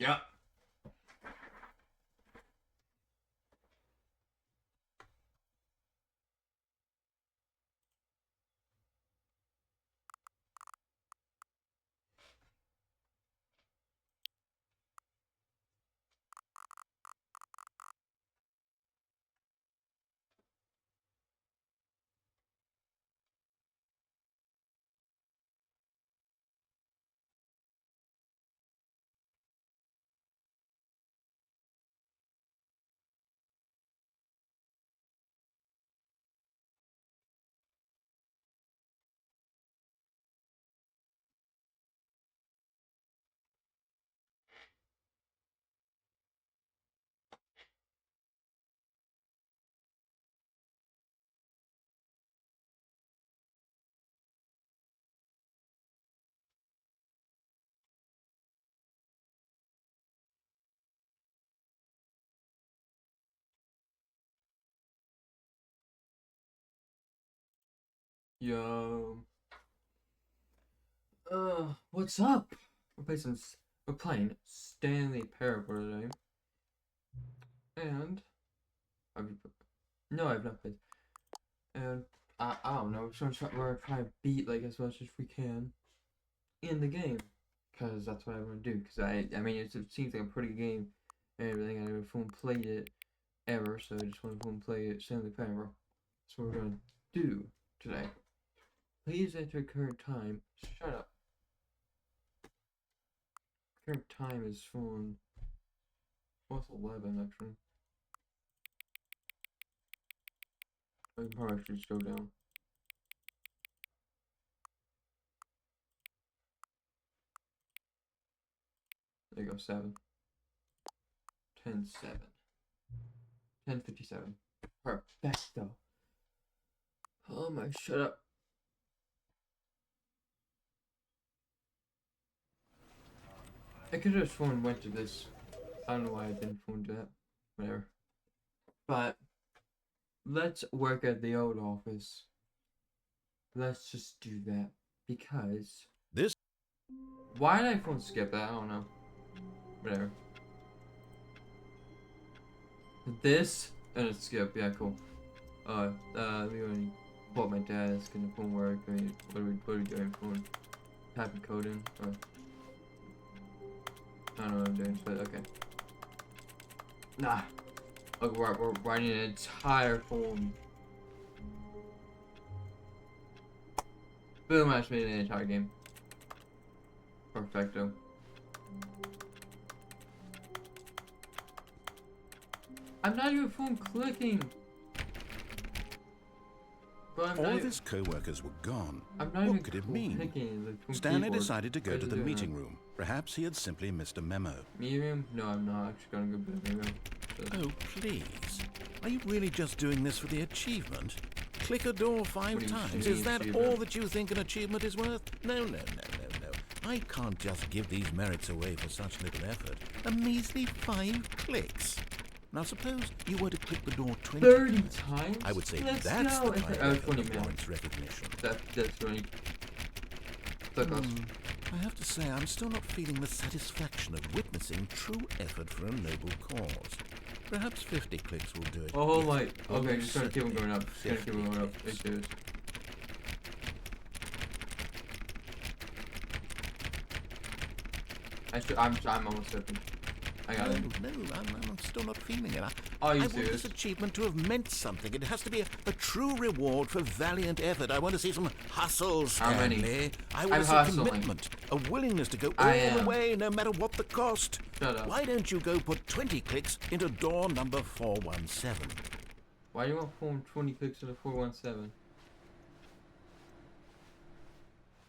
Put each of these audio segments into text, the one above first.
Yeah. Yo. What's up? We're playing Stanley Parable today. And have you no, I've not played. And I don't know, we're trying to beat like as much as we can in the game. Cause that's what I want to do. Cause I mean it seems like a pretty good game and everything. I never full played it ever, so I just want to full play it Stanley Parable. That's what we're gonna do today. Please enter current time. Shut up. Current time is from what's 11 actually. I probably should just go down. There you go, 7. 10:07. 10:57. Perfecto. Oh my, shut up. I could have sworn went to this. I don't know why I didn't phone to that. Whatever. But let's work at the old office. Let's just do that. Because This. why did I phone skip that? I don't know. Whatever. This and a skip, yeah, cool. We already bought my desk and the phone work. I mean, what are we doing? Phone typing code in? Or, I don't know what I'm doing, but okay. Nah. Look, we're writing an entire phone. Boom, I just made an entire game. Perfecto. I'm not even phone clicking. But All of his co-workers were gone. I'm not What even could it mean? the Stanley keyboard. decided to go to the doing meeting room. Perhaps he had simply missed a memo. Meeting room? No, I'm not actually gonna go to the meeting room. So. Oh, please. Are you really just doing this for the achievement? Click a door 5 times. Is that all that you think an achievement is worth? No. I can't just give these merits away for such little effort. A measly 5 clicks. Now suppose you were to click the door 30 times? I would say that's the kind of effort 20 that warrants recognition. That's 20. I have to say, I'm still not feeling the satisfaction of witnessing true effort for a noble cause. Perhaps 50 clicks will do it. Oh my, okay, just gonna keep on going up. Just gonna keep on going up. It is. I'm almost certain. I got it. No, I'm still not feeling it. Are you I want serious? this achievement to have meant something. It has to be a true reward for valiant effort. I want to see some hustle, How many? Stanley. I want I'm to see hustling. commitment, a willingness to go I all the am. way, no matter what the cost. Shut up. Why don't you go put 20 clicks into door number 417? Why do you want 20 clicks to the 417?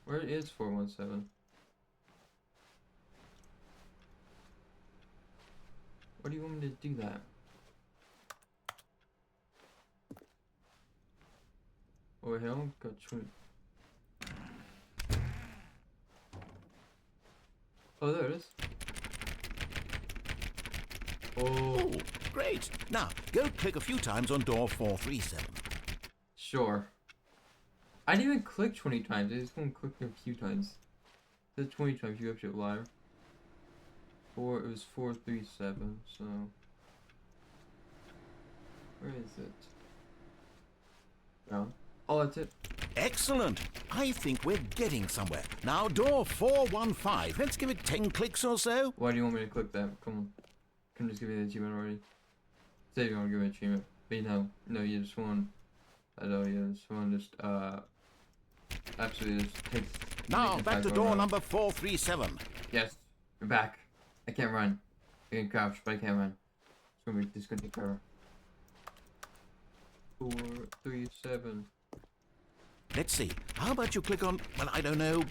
Where is 417? What do you want me to do that? Over here, got 20. Oh, there it is. Oh, great. Now, go click a few times on door 437. Sure. I didn't even click 20 times. I just want to click a few times. It says 20 times, you absolute liar. It was 437, so... Where is it? No. Oh, that's it. Excellent. I think we're getting somewhere. Now, door 415. Let's give it 10 clicks or so. Why do you want me to click that? Come on. Can just give me the achievement already. Say you want to give me an achievement. But no, you just want... I know, you just want to just, absolutely just take... Now, back to door number 437. Yes, we're back. I can't run. I can crouch, but I can't run. It's gonna take forever. 437. Let's see. How about you click on, well, I don't know,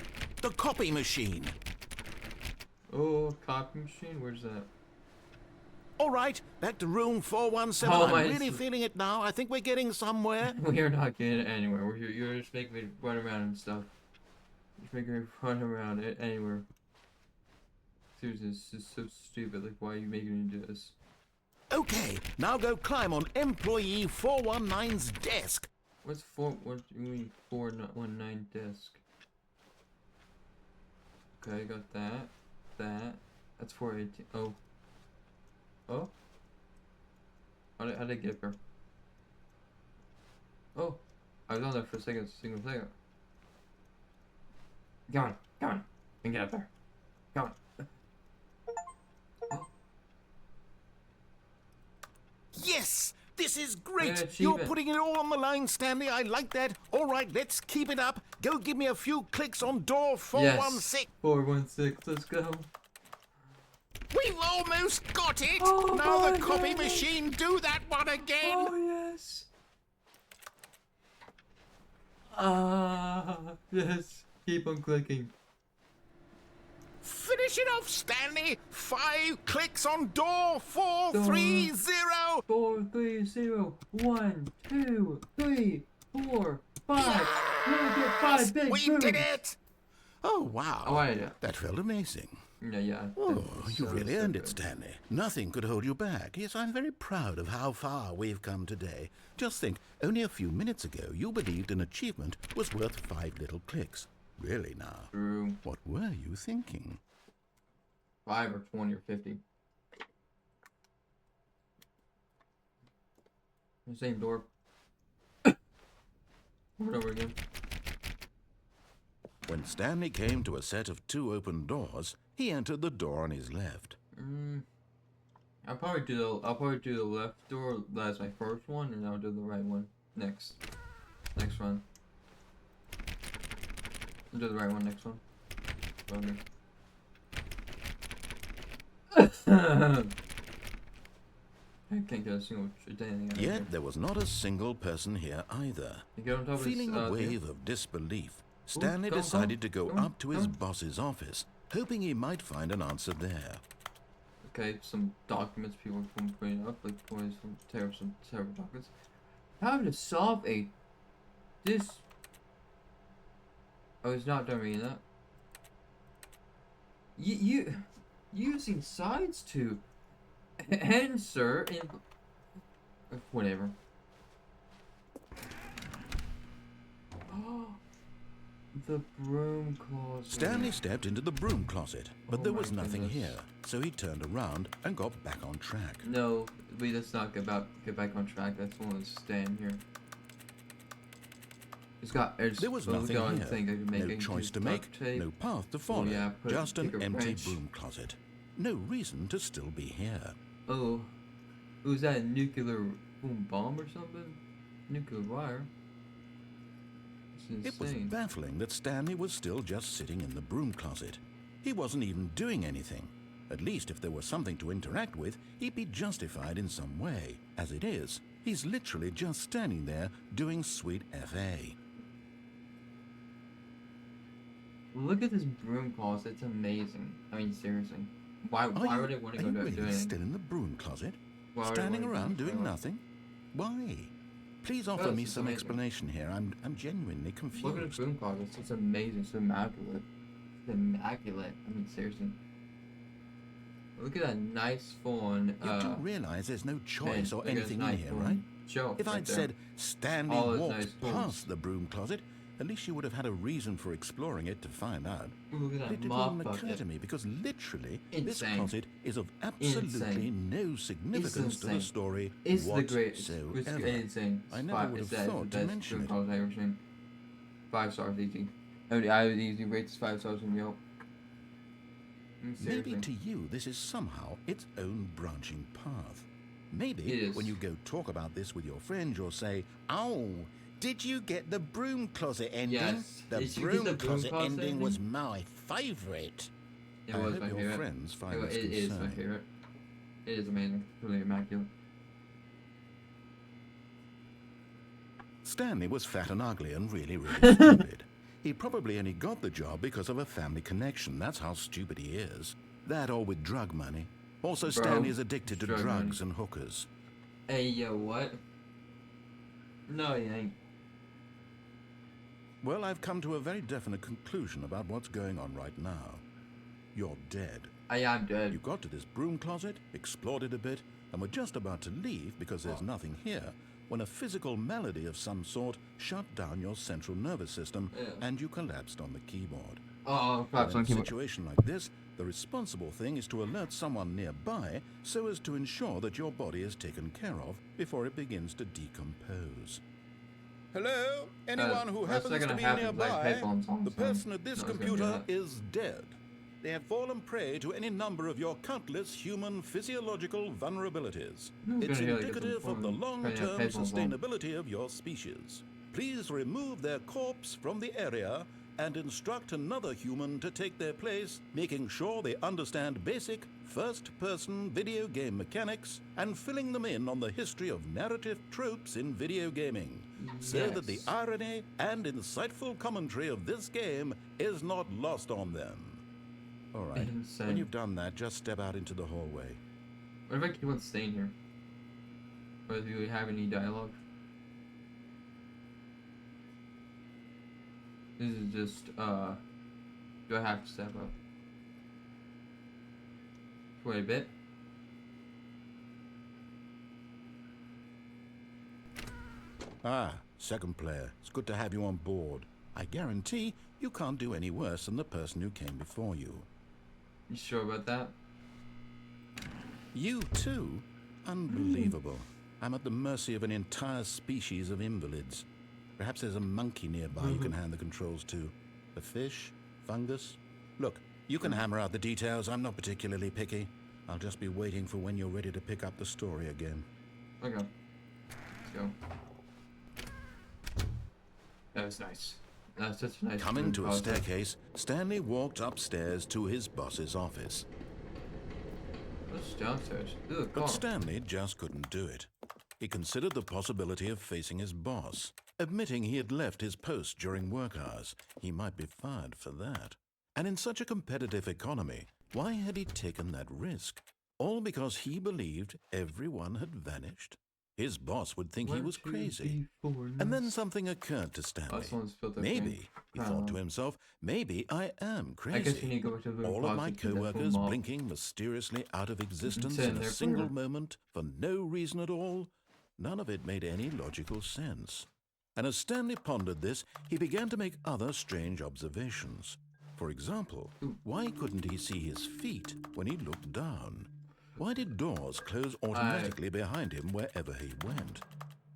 the copy machine? Oh, copy machine? Where's that? All right, back to room 417. Oh, I'm really feeling it now. I think we're getting somewhere. We are not getting anywhere. You're just making me run around and stuff. Just making me run around anywhere. Seriously, this is so stupid. Like, why are you making me do this? Okay, now go climb on employee 419's desk. What do you mean 419 desk? Okay, I got that. That's 418. Oh. Oh? How'd I get there? Oh. I was on there for a single second. Come on. And get up there. Come on. Oh. Yes! This is great! Achievement. You're putting it all on the line, Stanley. I like that. All right, let's keep it up. Go give me a few clicks on door 416. Yes. 416. Let's go. We've almost got it! Oh, now the copy machine, do that one again! Oh, yes. Yes. Keep on clicking. Finish it off, Stanley! 5 clicks on door 430! 430. 1, 2, 3, 4, 5. We'll get 5 big We rooms. did it! Oh, wow. Oh, I did. That felt amazing. Yeah. Oh, you really earned it, Stanley. Nothing could hold you back. Yes, I'm very proud of how far we've come today. Just think, only a few minutes ago, you believed an achievement was worth 5 little clicks. Really now? True. What were you thinking? 5 or 20 or 50. The same door. Over and over again. When Stanley came to a set of 2 open doors, he entered the door on his left. I'll probably do the left door as my first one, and I'll do the right one next run. I'll do the right one next one. I can't get a single thing. Yet there was not a single person here either. You get on top Feeling of a this, wave of disbelief, Stanley go, decided to go go, up to his go. boss's office, hoping he might find an answer there. Okay, some documents people can bring up, like some terrible documents. How to solve this? Oh, it's not done reading that. You using sides to answer in whatever. The broom closet. Stanley stepped into the broom closet, but Oh there my was nothing goodness. here, so he turned around and got back on track. No, let's not get back on track. That's one of staying here. There was nothing here, no choice to make, tape. no path to follow, yeah, just take an a empty wrench. broom closet. No reason to still be here. Oh, was that a nuclear bomb or something? Nuclear wire. It was baffling that Stanley was still just sitting in the broom closet. He wasn't even doing anything. At least if there was something to interact with, he'd be justified in some way. As it is, he's literally just standing there doing sweet FA. Look at this broom closet. It's amazing. I mean, seriously. Why would I want to go Are you doing really still in the broom closet? Why would I Standing wanna around go doing doing nothing? Why? Please offer Because me it's some amazing. explanation here. I'm genuinely confused. Look at the broom closet. It's amazing. It's immaculate. It's immaculate. I mean, seriously. Look at that nice phone. You do realize there's no choice or look at this anything nice in here, phone right? shelf If right I'd there. said Stanley All those walked nice tools. past the broom closet, At least you would have had a reason for exploring it to find out. Ooh, look at But that it didn't mop even occur bucket. to me because literally this Insane. closet is of absolutely no significance to the insane. story It's the greatest. It's whatsoever. insane. I never would have thought to mention it. I've ever seen. 5 stars easy. I would easily rate this 5 stars in Yelp. Maybe to you this is somehow its own branching path. Maybe when you go talk about this with your friends, you'll say, "Oh, did you get the broom closet ending? Yes. The broom closet ending was my favourite." It was I my hope favorite. your friends find this It is my concerning. favorite. It is amazing. Really immaculate. Stanley was fat and ugly and really, really stupid. He probably only got the job because of a family connection. That's how stupid he is. That or with drug money. Also, Stanley is addicted to drugs and hookers. Hey, yo, what? No, he ain't. Well, I've come to a very definite conclusion about what's going on right now. You're dead. I am dead. You got to this broom closet, explored it a bit, and were just about to leave because there's nothing here, when a physical malady of some sort shut down your central nervous system and you collapsed on the keyboard. Collapsed on the keyboard. In a situation like this, the responsible thing is to alert someone nearby so as to ensure that your body is taken care of before it begins to decompose. Hello? Anyone who happens to be nearby? The person at this computer is dead. They have fallen prey to any number of your countless human physiological vulnerabilities. It's indicative of the long-term sustainability of your species. Please remove their corpse from the area and instruct another human to take their place, making sure they understand basic first-person video game mechanics and filling them in on the history of narrative tropes in video gaming, so that the irony and insightful commentary of this game is not lost on them. All right, when you've done that, just step out into the hallway. What if I keep on staying here? Or do we have any dialogue? This is just, do I have to step up? Wait a bit. Ah, second player. It's good to have you on board. I guarantee you can't do any worse than the person who came before you. You sure about that? You too? Unbelievable. I'm at the mercy of an entire species of invalids. Perhaps there's a monkey nearby you can hand the controls to. A fish? Fungus? Look, you can hammer out the details. I'm not particularly picky. I'll just be waiting for when you're ready to pick up the story again. Okay. Let's go. That was nice. That's such a nice. Coming to a staircase, Stanley walked upstairs to his boss's office. What's downstairs? But Stanley just couldn't do it. He considered the possibility of facing his boss, admitting he had left his post during work hours. He might be fired for that. And in such a competitive economy, why had he taken that risk? All because he believed everyone had vanished? His boss would think he was crazy. And then something occurred to Stanley. Maybe, he thought to himself, maybe I am crazy. All of my co-workers blinking mysteriously out of existence in a single moment for no reason at all. None of it made any logical sense. And as Stanley pondered this, he began to make other strange observations. For example, why couldn't he see his feet when he looked down? Why did doors close automatically behind him wherever he went?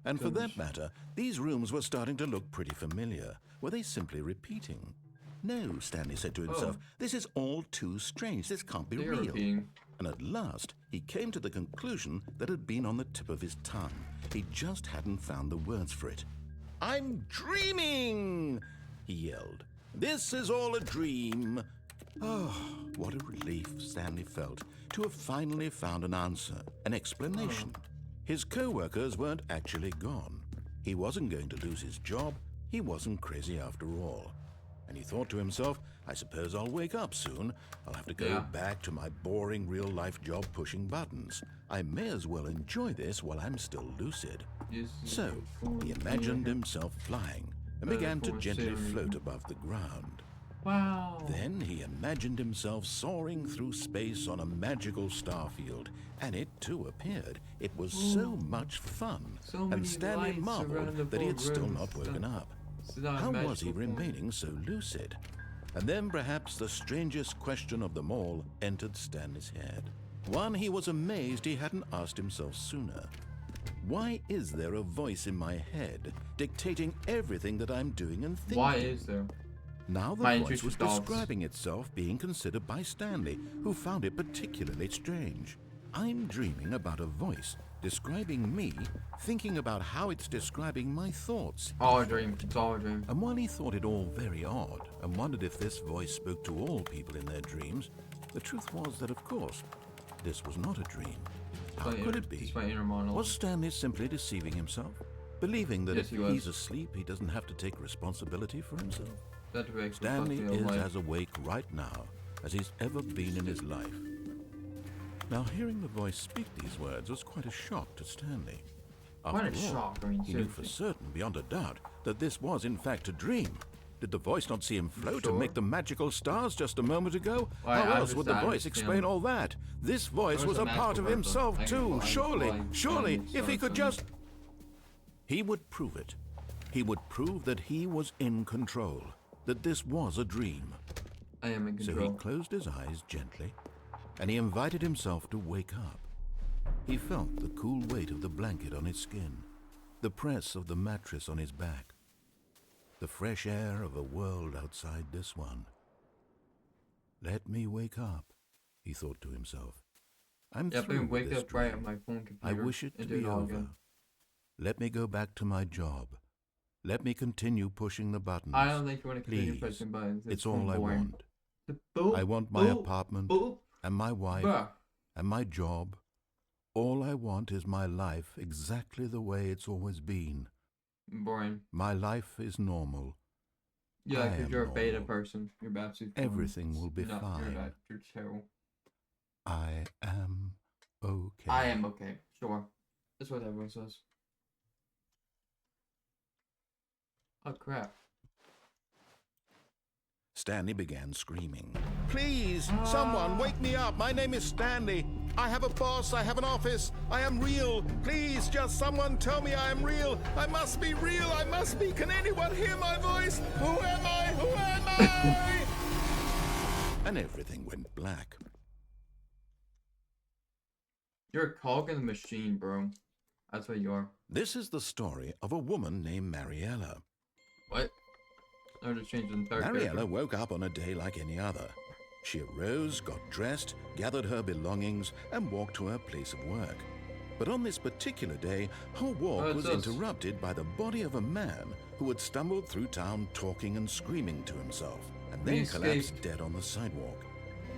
And for that matter, these rooms were starting to look pretty familiar. Were they simply repeating? No, Stanley said to himself, this is all too strange. This can't be real. And at last, he came to the conclusion that had been on the tip of his tongue. He just hadn't found the words for it. "I'm dreaming!" he yelled. "This is all a dream." Oh, what a relief Stanley felt to have finally found an answer, an explanation. His co-workers weren't actually gone. He wasn't going to lose his job. He wasn't crazy after all. And he thought to himself, I suppose I'll wake up soon. I'll have to go back to my boring real-life job pushing buttons. I may as well enjoy this while I'm still lucid. So, he imagined himself flying and began to gently float above the ground. Wow. Then he imagined himself soaring through space on a magical starfield, and it too appeared. It was so much fun, and Stanley marveled that he had still not woken up. This is not a How was he magical form. remaining so lucid? And then perhaps the strangest question of them all entered Stanley's head. One he was amazed he hadn't asked himself sooner. Why is there a voice in my head dictating everything that I'm doing and thinking? Why is there? Now the My voice was intrusive thoughts. describing itself being considered by Stanley, who found it particularly strange. I'm dreaming about a voice describing me, thinking about how it's describing my thoughts. All a dream. It's all a dream. And while he thought it all very odd and wondered if this voice spoke to all people in their dreams, the truth was that, of course, this was not a dream. How could it be? It's my inner monologue. Was Stanley simply deceiving himself? Believing that Yes, if he was. he's asleep, he doesn't have to take responsibility for himself? That makes Stanley me is like, as awake right now as he's ever been in his life. Now, hearing the voice speak these words was quite a shock to Stanley. Quite a After all, shock, I mean, he knew for seriously. certain, beyond a doubt, that this was in fact a dream. Did the voice not see him float and Sure. make the magical stars just a moment ago? Well, How I else would the understand, voice you explain know. all that? This voice There was was a a part of magical himself person. too. Surely, fly, if he could just... something. He would prove it. He would prove that he was in control, that this was a dream. I am in So control. he closed his eyes gently, and he invited himself to wake up. He felt the cool weight of the blanket on his skin, the press of the mattress on his back, the fresh air of a world outside this one. Let me wake up, he thought to himself. I'm Yeah, through but with wake this up right dream. on my phone computer. I wish it to and do be all over. again. Let me go back to my job. Let me continue pushing the buttons. I don't think you want to continue Please. pressing buttons. It's all I boring. want. The boop, I want my boop, apartment boop, and my wife bruh. and my job. All I want is my life exactly the way it's always been. Boring. My life is normal. Yeah, I because am you're a beta normal. person. You're absolutely fine. Everything will be No, fine. You're not. You're terrible. I am okay. I am okay. Sure. That's what everyone says. Oh crap. Stanley began screaming. Please, someone wake me up. My name is Stanley. I have a boss. I have an office. I am real. Please, just someone tell me I am real. I must be real. I must be. Can anyone hear my voice? Who am I? Who am I? And everything went black. You're a cog in the machine, bro. That's what you are. This is the story of a woman named Mariella. What? I'm just changing the third Mariella woke up on a day like any other. She arose, got dressed, gathered her belongings, and walked to her place of work. But on this particular day, her walk was interrupted by the body of a man who had stumbled through town talking and screaming to himself, and then collapsed dead on the sidewalk.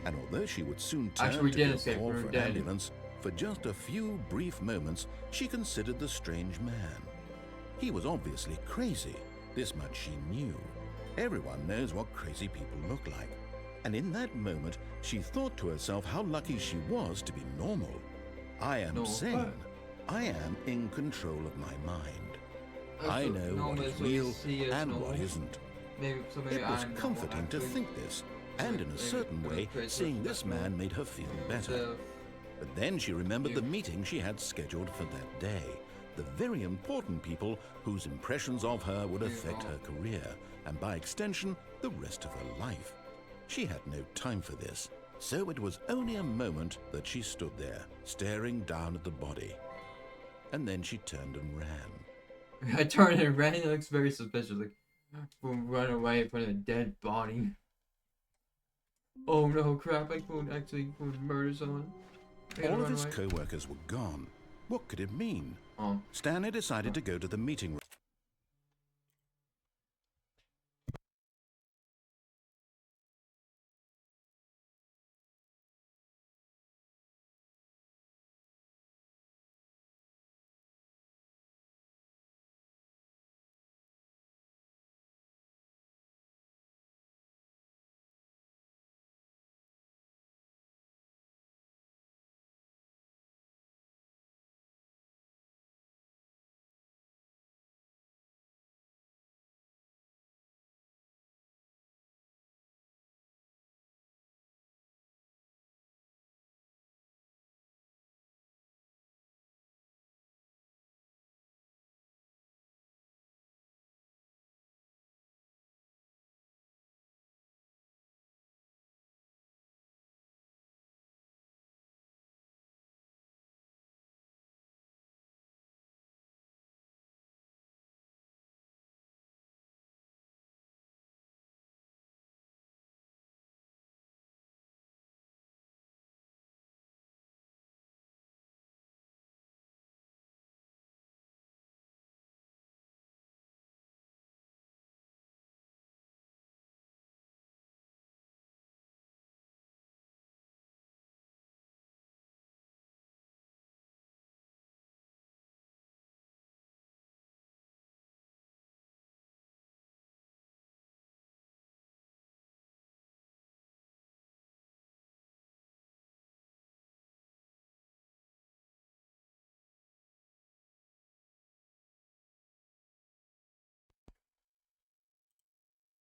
And although she would soon turn Actually, we to did go escape. call We were for an dead. ambulance, for just a few brief moments, she considered the strange man. He was obviously crazy. This much she knew. Everyone knows what crazy people look like. And in that moment, she thought to herself how lucky she was to be normal. I am sane. I am in control of my mind. I know what is real and what isn't. It was comforting to think this, and in a certain way, seeing this man made her feel better. But then she remembered the meeting she had scheduled for that day. The very important people whose impressions of her would affect her career, and by extension, the rest of her life. She had no time for this, so it was only a moment that she stood there, staring down at the body. And then she turned and ran. I turned and ran. It looks very suspicious. Like, boom, run away from a dead body. Oh no, crap! I could actually murder someone. All of his co-workers were gone. What could it mean? Stanley decided to go to the meeting room.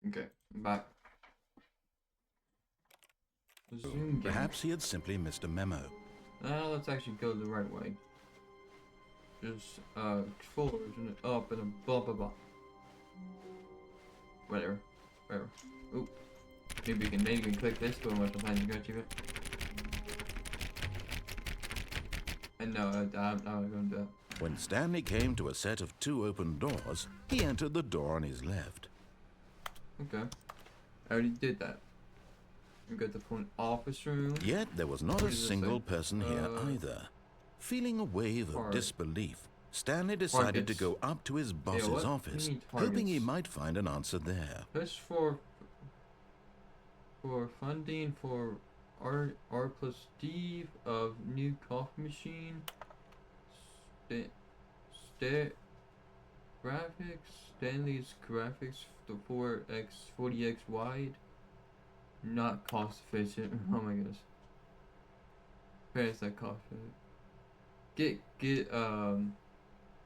Okay, I'm back. Zoom game. Perhaps he had simply missed a memo. Now let's actually go the right way. Just controllers and up and a blah blah blah. Whatever. Whatever. Oop. Maybe you can click this to multiple times you go achieve it. And no, I'm not gonna do that. When Stanley came to a set of 2 open doors, he entered the door on his left. Okay. I already did that. We got the phone office room. Yet there was not a single person here either. Feeling a wave of Target. disbelief, Stanley decided to Targets. go up to his boss's what? office, You mean hoping he targets? might find an answer there. Push for funding for R plus D of new coffee machine. Graphics. Stanley's graphics, the 40x wide. Not cost efficient. Oh my goodness. Parents that cost efficient. Get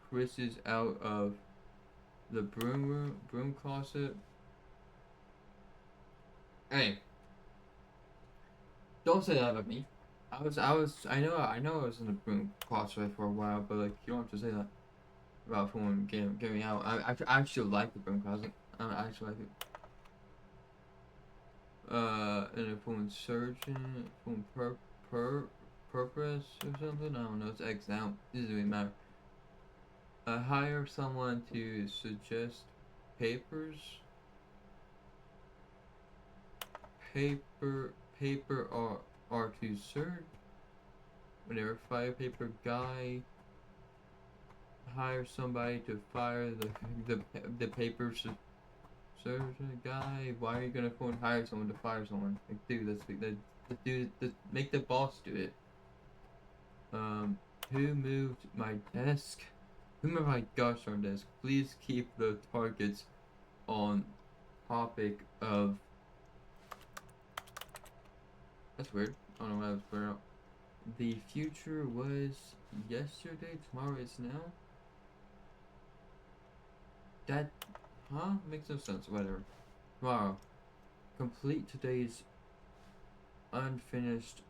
Chris's out of the broom closet. Hey. Don't say that about me. I know I was in the broom closet for a while, but like you don't have to say that about someone getting out. I actually like the broom closet. I actually like it. And a phone surgeon, phone purpose or something. I don't know. It's X out. It doesn't really matter. Hire someone to suggest papers. Paper are to serve. Whatever. Fire paper guy. Hire somebody to fire the paper surgeon guy. Why are you gonna go and hire someone to fire someone? Like, dude, make the boss do it. Who moved my desk? Who moved my gosh darn desk? Please keep the targets on topic of. That's weird. I don't know why I was blurred out. The future was yesterday. Tomorrow is now. That, huh? Makes no sense. Whatever. Tomorrow. Complete today's unfinished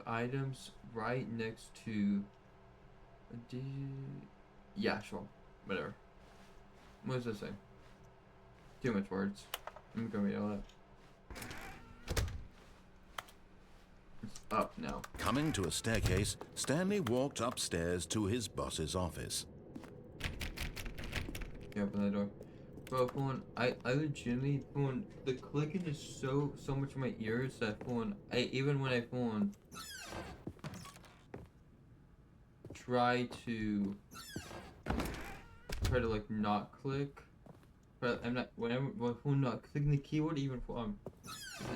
items right next to yeah, sure. Whatever. What does this say? Too much words. I'm gonna read all that. It's up now. Coming to a staircase, Stanley walked upstairs to his boss's office. Yeah, open that door. Bro, phone, I legitimately, phone, the clicking is so much in my ears that phone, even when I phone try to like not click, but I'm not, when phone not clicking the keyboard, even for,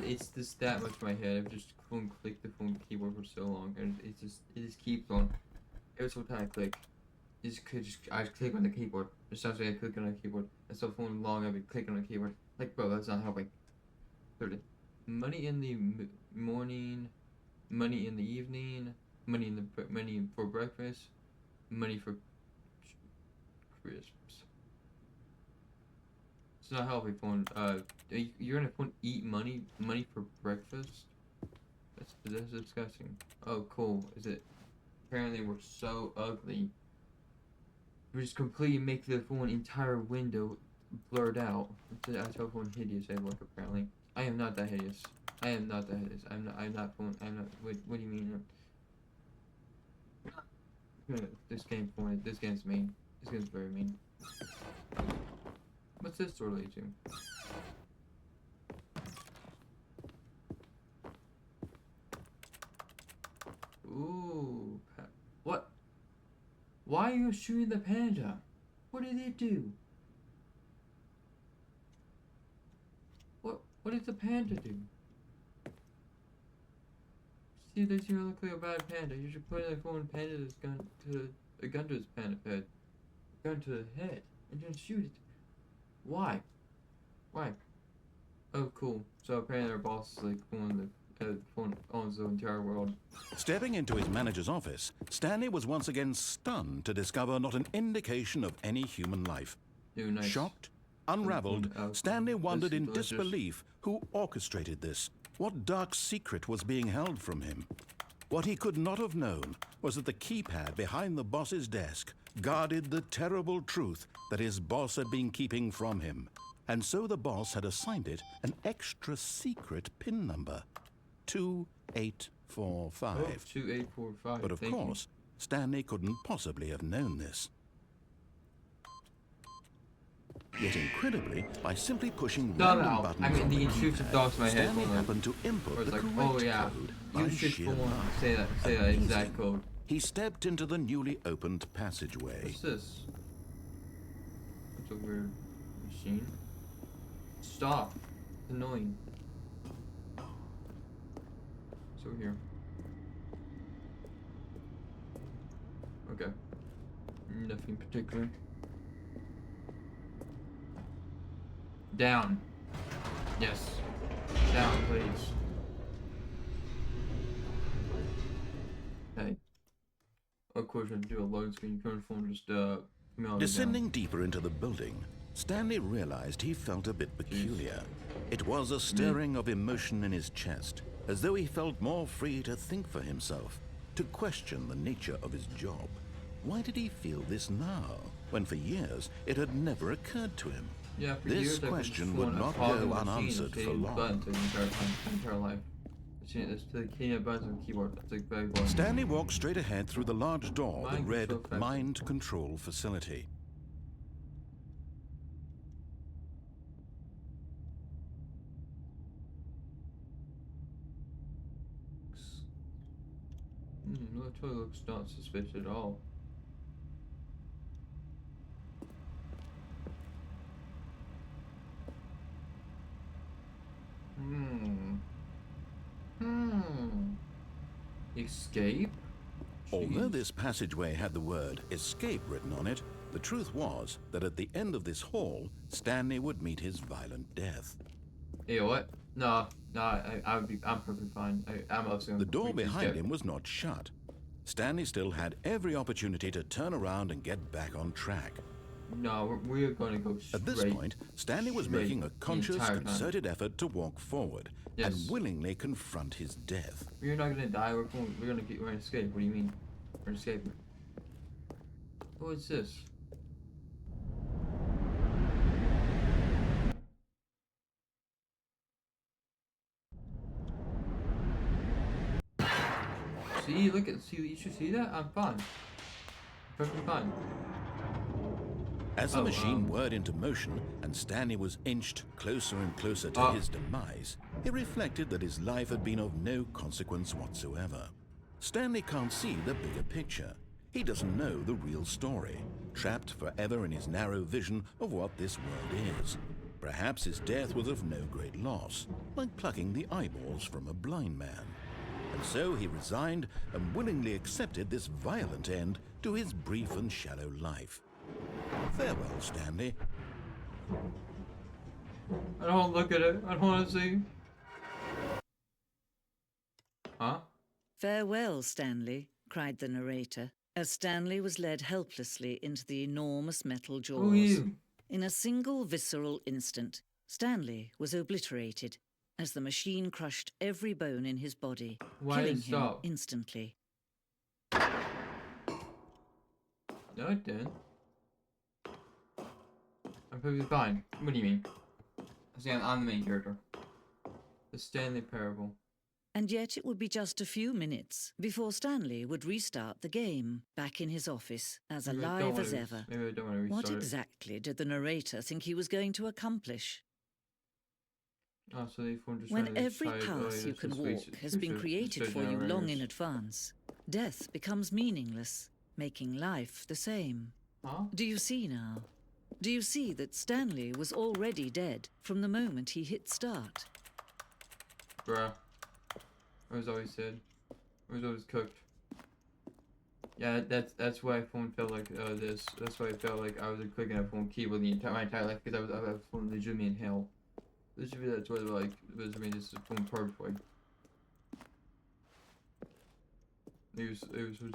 it's just that much in my head. I've just phone clicked the phone keyboard for so long, and it just keeps on. Every single time I click, I just click on the keyboard. It sounds like I click on the keyboard. And so phone long, I've been clicking on the keyboard. Like, bro, that's not helping. Thirdly, money in the morning, money in the evening, money for breakfast, money for crisps. It's not helping. Phone. You're gonna phone eat money for breakfast. That's disgusting. Oh, cool. Is it? Apparently, we're so ugly. We just completely make the phone entire window blurred out. That's how phone hideous I look. Apparently, I am not that hideous. I am not that hideous. I'm not phone. I'm not. What do you mean? This game phone. This game's mean. This game's very mean. What's this door lead to? Ooh. What? Why are you shooting the panda? What did it do? What did the panda do? See, this you look like a bad panda. You should put a phone panda's gun to a gun to his panda head. A gun to the head. And then shoot it. Why? Why? Oh, cool. So apparently our boss is like phone owns the entire world. Stepping into his manager's office, Stanley was once again stunned to discover not an indication of any human life. Nice. Shocked, unraveled, Stanley wondered in delicious. disbelief who orchestrated this. What dark secret was being held from him? What he could not have known was that the keypad behind the boss's desk guarded the terrible truth that his boss had been keeping from him. And so the boss had assigned it an extra secret PIN number, 2845. Oh, 2845. But of course, Stanley couldn't possibly have known this. Yet incredibly, by simply pushing random buttons on the keypad, Stanley happened to input the correct code by sheer luck. Say that exact code. He stepped into the newly opened passageway. What's this? It's a weird machine. Stop. It's annoying. It's over here. Okay. Nothing particular. Down. Yes. Down, please. Hey. Of course, I have to do a load screen. Current phone just Descending deeper into the building, Stanley realized he felt a bit peculiar. It was a stirring of emotion in his chest, as though he felt more free to think for himself, to question the nature of his job. Why did he feel this now, when for years it had never occurred to him? Yeah, for This years, question would not go unanswered for long. Entire life. It's the key buttons on the keyboard. That's like very boring. Stanley walked straight ahead through the large door that Mind read control factory. Mind Control Facility. No, it totally looks not suspicious at all. Escape? Although Jeez. this passageway had the word escape written on it, the truth was that at the end of this hall, Stanley would meet his violent death. You know what? No, I'm perfectly fine. I'm upset. The door behind him was not shut. Stanley still had every opportunity to turn around and get back on track. No, we're gonna go straight. At this point, Stanley was straight making a conscious, the entire time. concerted effort to walk forward and willingly confront his death. We're not gonna die. We're gonna escape. What do you mean? We're escaping. What is this? See, look at you should see that. I'm fine. Perfectly fine. As the machine whirred into motion and Stanley was inched closer and closer to his demise, he reflected that his life had been of no consequence whatsoever. Stanley can't see the bigger picture. He doesn't know the real story, trapped forever in his narrow vision of what this world is. Perhaps his death was of no great loss, like plucking the eyeballs from a blind man. And so he resigned and willingly accepted this violent end to his brief and shallow life. Farewell, Stanley. I don't want to look at it. I don't want to see. Huh? Farewell, Stanley, cried the narrator, as Stanley was led helplessly into the enormous metal jaws. Who are you? In a single visceral instant, Stanley was obliterated as the machine crushed every bone in his body, killing him instantly. No, it didn't. I'm perfectly fine. What do you mean? See, I'm the main character. The Stanley Parable. And yet it would be just a few minutes before Stanley would restart the game, back in his office, as alive as ever. Maybe I don't want to restart What exactly did the narrator think he was going to accomplish? Oh, so just when every path you can walk has been created for you long in advance, death becomes meaningless, making life the same. Huh? Do you see now? Do you see that Stanley was already dead from the moment he hit start? Bruh. I was always dead. I was always cooked. Yeah, that's why phone felt like this. That's why I felt like I was clicking a phone keyboard my entire life, because I was phone legitimately in hell. Literally, that's why like this is phone perfect. It was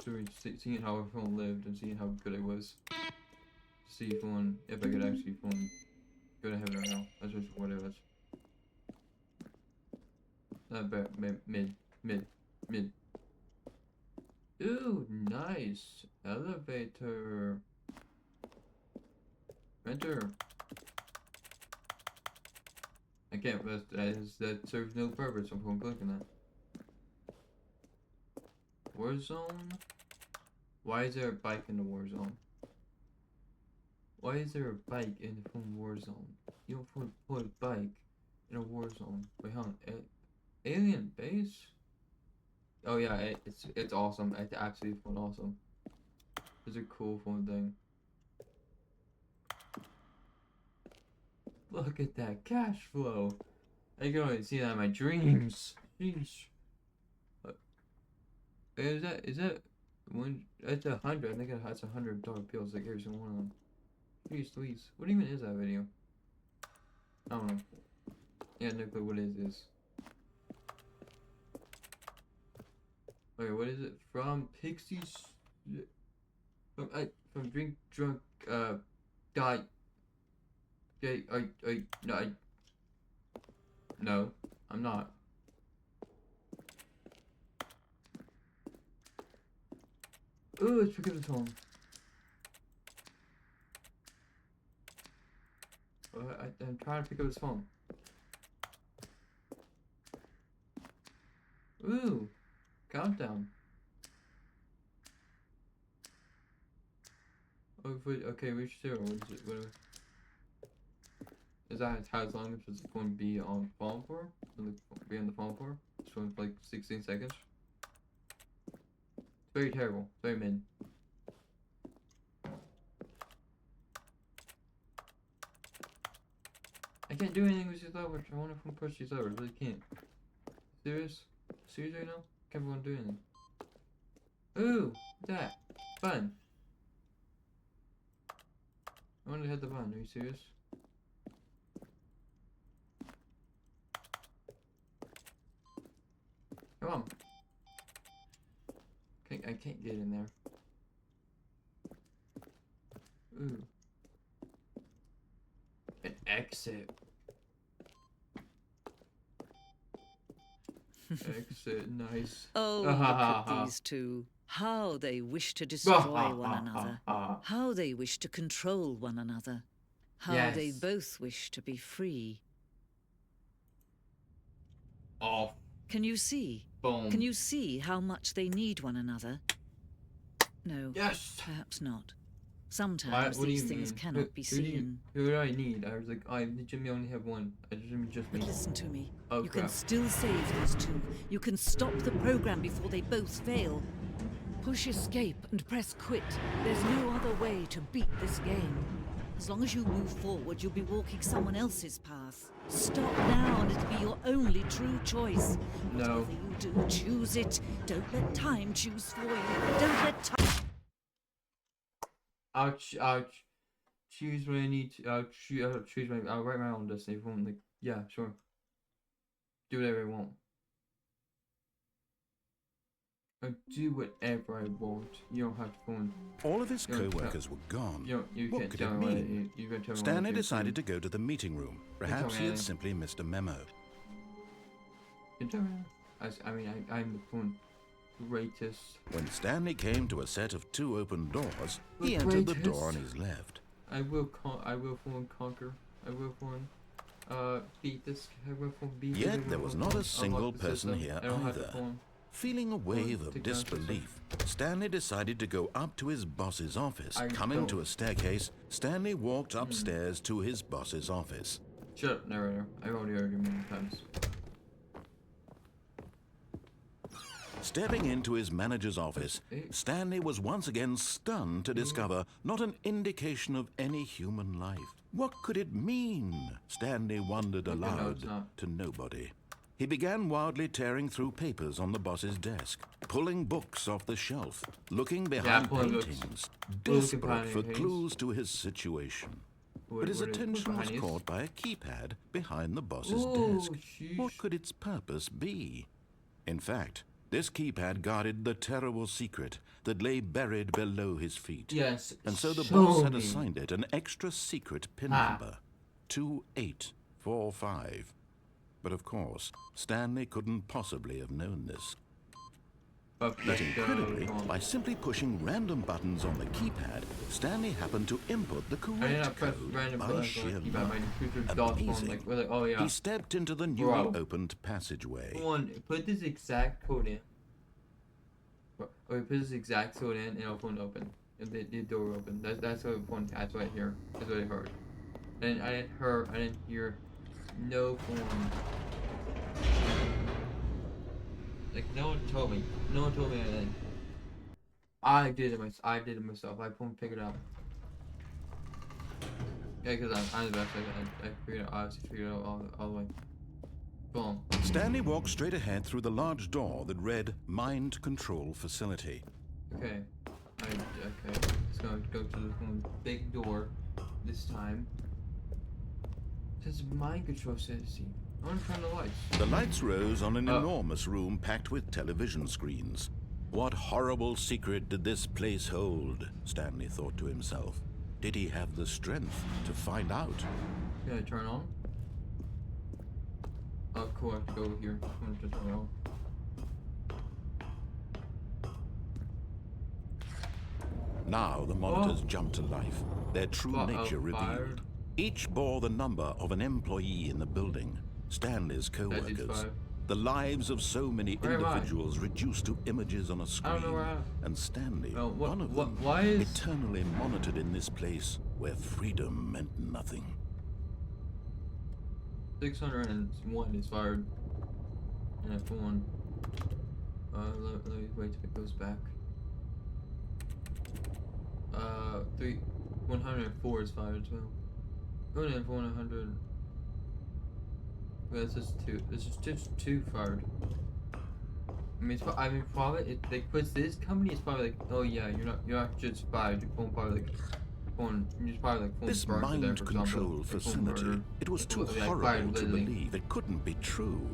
doing seeing how everyone lived and seeing how good it was. see if I could actually go to heaven or hell. That's just what it was. Not bad. Mid. Ooh, nice. Elevator. Enter. I can't, that serves no purpose if I'm clicking that. Warzone? Why is there a bike in the Warzone? Why is there a bike in the fucking Warzone? You don't put a bike in a Warzone. Wait, hold on. Alien base? Oh yeah, it's awesome. It's absolutely fun, awesome. It's a cool fun thing. Look at that cash flow. I can only see that in my dreams. Sheesh. Is that one? It's 100. I think it has $100 bills like every single one of them. Jeez Louise. What even is that video? I don't know. Yeah, no clue what it is. Okay, what is it? From Pixies. From Drink Drunk Die. Okay, no, I'm not. Ooh, let's pick up this phone. I'm trying to pick up this phone. Ooh, countdown. Okay, reach 0. What is it? Whatever. Is that how long it's going to be on phone for? Be on the phone for? Just for like 16 seconds. It's very terrible. Very mid. I can't do anything with these levers. I wonder if I can push these levers. I really can't. Serious? Serious right now? Can't want to do anything. Ooh! That! Button! I want to hit the button. Are you serious? Come on. I can't get in there. Ooh. An exit. Exit, nice. Oh, look at these two. How they wish to destroy one another. How they wish to control one another. How they both wish to be free. Off. Can you see? Boom. Can you see how much they need one another? No. Yes. Perhaps not. Sometimes these things cannot be seen. Who do I need? I was like, I legitimately only have one. I just me. But listen to me. Oh, you crap. can still save these two. You can stop the program before they both fail. Push escape and press quit. There's no other way to beat this game. As long as you move forward, you'll be walking someone else's path. Stop now and it'll be your only true choice. No. Whatever you do, choose it. Don't let time choose for you. Don't let time... I'll choose what I need to. I'll choose my. I'll write my own destiny. If I want, like, yeah, sure. Do whatever I want. I'll do whatever I want. You don't have to phone. All of his co-workers were gone. What could it mean? Stanley decided to go to the meeting room. Perhaps he had simply missed a memo. I'm the phone. Greatest. When Stanley came to a set of 2 open doors, he entered the door on his left. I will conquer. I will beat this. I will beat. Yet there was not a single person here either. Feeling a wave of disbelief, Stanley decided to go up to his boss's office. Coming to a staircase, Stanley walked upstairs to his boss's office. Shut up, narrator. I've already argued many times. Stepping into his manager's office, Stanley was once again stunned to discover not an indication of any human life. What could it mean? Stanley wondered aloud to nobody. He began wildly tearing through papers on the boss's desk, pulling books off the shelf, looking behind paintings, desperate for clues to his situation. But his attention was caught by a keypad behind the boss's desk. What could its purpose be? In fact, This keypad guarded the terrible secret that lay buried below his feet. Yes. And so the show boss had me. assigned it an extra secret pin Ah. number, 2845. But of course, Stanley couldn't possibly have known this. But Yet incredibly, by simply pushing random buttons on the keypad, Stanley happened to input the I did not correct press code random by buttons on sheer the keypad. My luck. computer DOS phone, Amazing. like, we're like, oh yeah. He stepped into the newly Bro. opened passageway. Come on, put this exact code in. Okay, put this exact code in, and it'll phone open. And the door open. That's what that's what I hear. That's what I heard. And I didn't hear no phone. Like no one told me. No one told me anything. I did it myself. I figured it out. Yeah, because I'm the best. I figured it out. I obviously figured it out all the way. Boom. Stanley walked straight ahead through the large door that read Mind Control Facility. Okay. Okay. Let's go to the big door this time. It says mind control facility. I want to turn the lights. The lights rose on an enormous room packed with television screens. What horrible secret did this place hold? Stanley thought to himself. Did he have the strength to find out? Can I turn on? Oh, cool. I have to go over here. I'm gonna just turn it on. Now the monitors jumped to life, their true nature revealed. Each bore the number of an employee in the building, Stanley's co-workers. The lives of so many individuals reduced to images on a screen. I don't know where I am. And Stanley, one of them, why is eternally monitored in this place where freedom meant nothing. 601 is fired. And if one, let me wait till it goes back. 104 is fired as well. Going in for 100. Well, it's just two. It's just two fired. I mean, probably because this company is probably like, oh yeah, you're not just fired. You're probably like, you're probably like this mind control facility. It was too horrible to believe. It couldn't be true.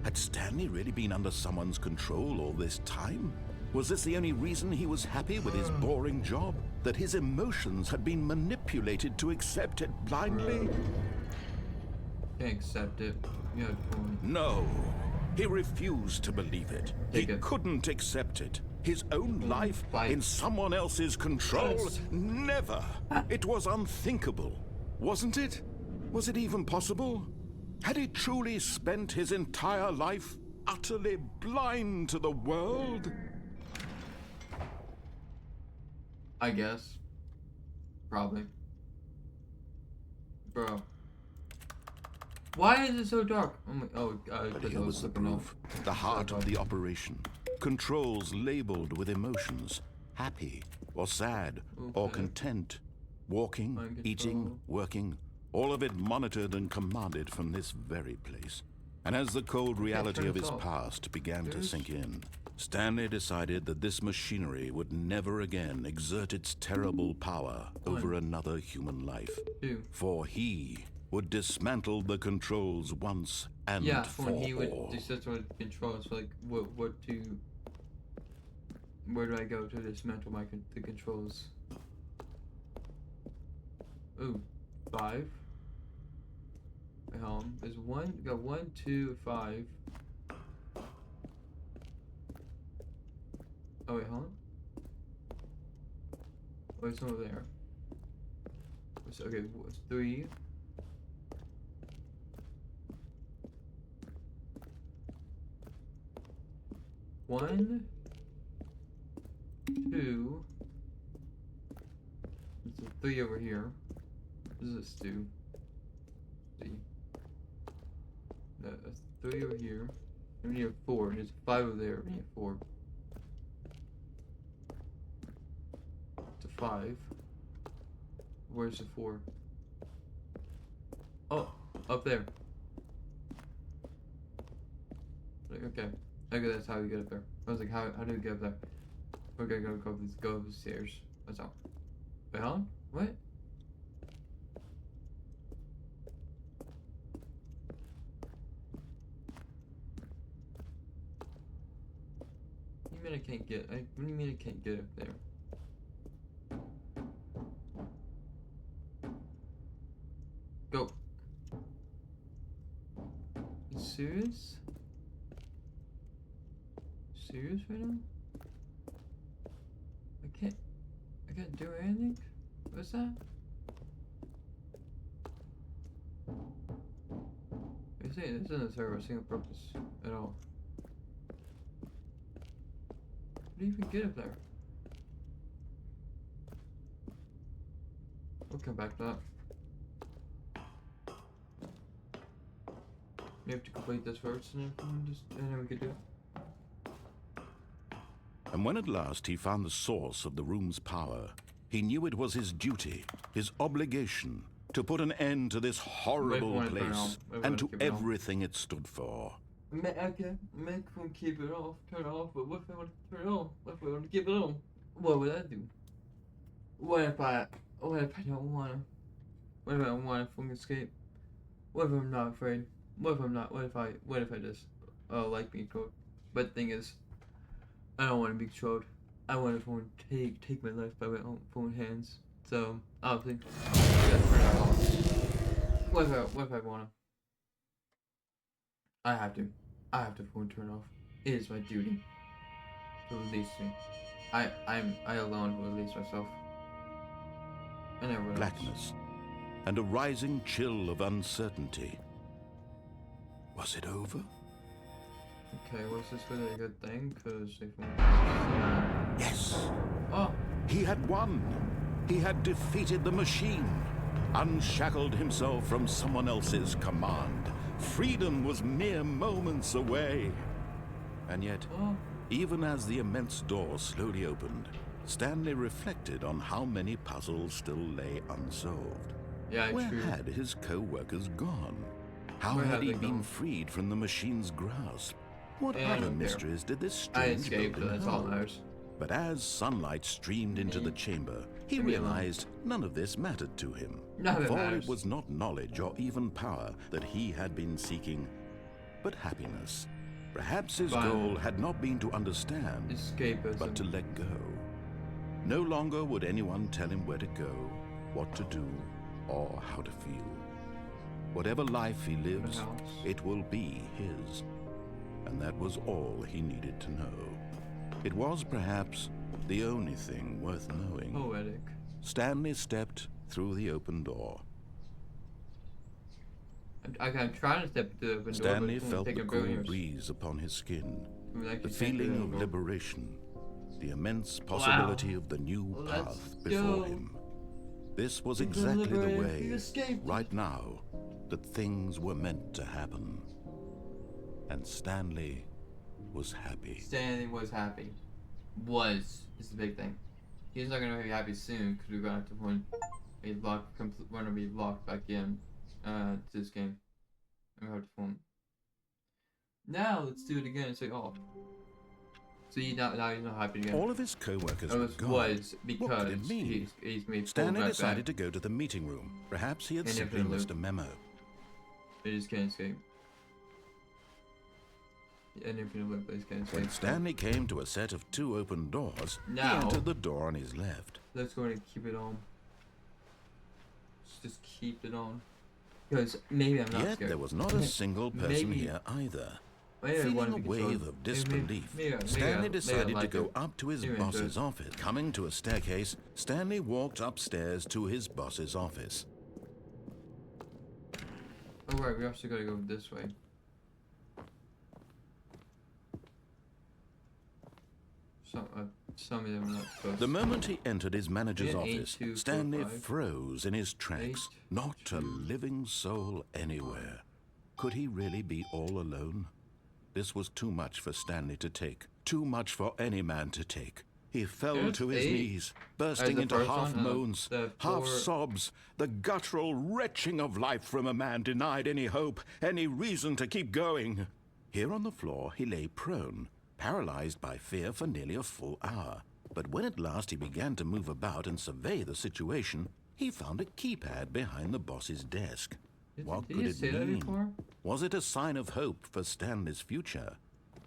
Had Stanley really been under someone's control all this time? Was this the only reason he was happy with his boring job? That his emotions had been manipulated to accept it blindly? Can't accept it. Yeah. No. He refused to believe it. He couldn't accept it. His own life in someone else's control? Never. It was unthinkable. Wasn't it? Was it even possible? Had he truly spent his entire life utterly blind to the world? I guess. Probably. Bro. Why is it so dark? But here was the proof. The heart of the operation. Controls labeled with emotions. Happy or sad or content. Walking, eating, working. All of it monitored and commanded from this very place. And as the cold reality of his past began to sink in, Stanley decided that this machinery would never again exert its terrible power over another human life. For he would dismantle the controls once and for all. He would dismantle the controls. Like, where do I go to dismantle the controls? Ooh, 5. There's got 1, 2, 5. Oh wait, hold on. Oh, it's over there. Okay, 3. 1, 2. There's a 3 over here. This is 2. See. That's 3 over here. And we need a 4. There's 5 over there. We need a 4. It's a 5. Where's the 4? Oh, up there. Okay. Okay, that's how we get up there. I was like, how do we get up there? Okay, go up the stairs. That's all. Wait, hold on. What? mean I can't get? What do you mean I can't get up there? Go. You serious? Serious right now? I can't do anything? What's that? You see, this doesn't serve a single purpose at all. How do you even get up there? We'll come back to that. We have to complete this first and then we could do it. And when at last he found the source of the room's power, he knew it was his duty, his obligation, to put an end to this horrible place and to everything it stood for. Okay, make one keep it off, turn it off, but what if I want to turn it on? What if I want to keep it on? What would I do? What if I don't want to? What if I don't want to fucking escape? What if I'm not afraid? What if I'm not? What if I just like being controlled? But the thing is, I don't want to be controlled. I want to take my life by my own hands. So obviously, I gotta turn it off. What if I want to? I have to phone turn off. It is my duty to release me. I alone will release myself. And everyone else. Blackness and a rising chill of uncertainty. Was it over? Okay, was this really a good thing? Cause if Yes. Oh. He had won. He had defeated the machine, unshackled himself from someone else's command. Freedom was mere moments away. And yet, even as the immense door slowly opened, Stanley reflected on how many puzzles still lay unsolved. Yeah, Where true. had his co-workers gone? How had he been freed from the machine's grasp? What other mysteries did this strange building hold? But as sunlight streamed into the chamber, he realized none of this mattered to him. For it was not knowledge or even power that he had been seeking, but happiness. Perhaps his goal had not been to understand, but to let go. No longer would anyone tell him where to go, what to do, or how to feel. Whatever life he lives, it will be his. And that was all he needed to know. It was perhaps the only thing worth knowing. Poetic. Stanley stepped through the open door. I'm trying to step through the open door. Stanley felt the cool breeze upon his skin, the feeling of liberation, the immense possibility of the new path before him. This was exactly the way, right now, that things were meant to happen. And Stanley was happy. Stanley was happy. Is the big thing. He's not gonna be happy soon because we're gonna have to we're gonna be locked back in to this game. And we have to phone. Now let's do it again and say, oh. So now he's not happy again. All of his co-workers were gone. Was because what could it mean? he's made Stanley decided to go to the meeting room. Perhaps he had simply missed a memo. They just can't escape. When Stanley came to a set of 2 open doors, he entered the door on his left. Let's go and keep it on. Let's just keep it on. Because maybe I'm not Yet scared. there was not a single person here either. Feeling a wave of disbelief, Stanley decided to go up to his boss's office. Coming to a staircase, Stanley walked upstairs to his boss's office. Oh right, we also gotta go this way. Some of them are not supposed. The moment he entered his manager's office, Stanley froze in his tracks. Not a living soul anywhere. Could he really be all alone? This was too much for Stanley to take. Too much for any man to take. He fell to his knees, bursting into half moans, half sobs, the guttural retching of life from a man denied any hope, any reason to keep going. Here on the floor, he lay prone, paralyzed by fear for nearly a full hour. But when at last he began to move about and survey the situation, he found a keypad behind the boss's desk. What could it mean? Was it a sign of hope for Stanley's future?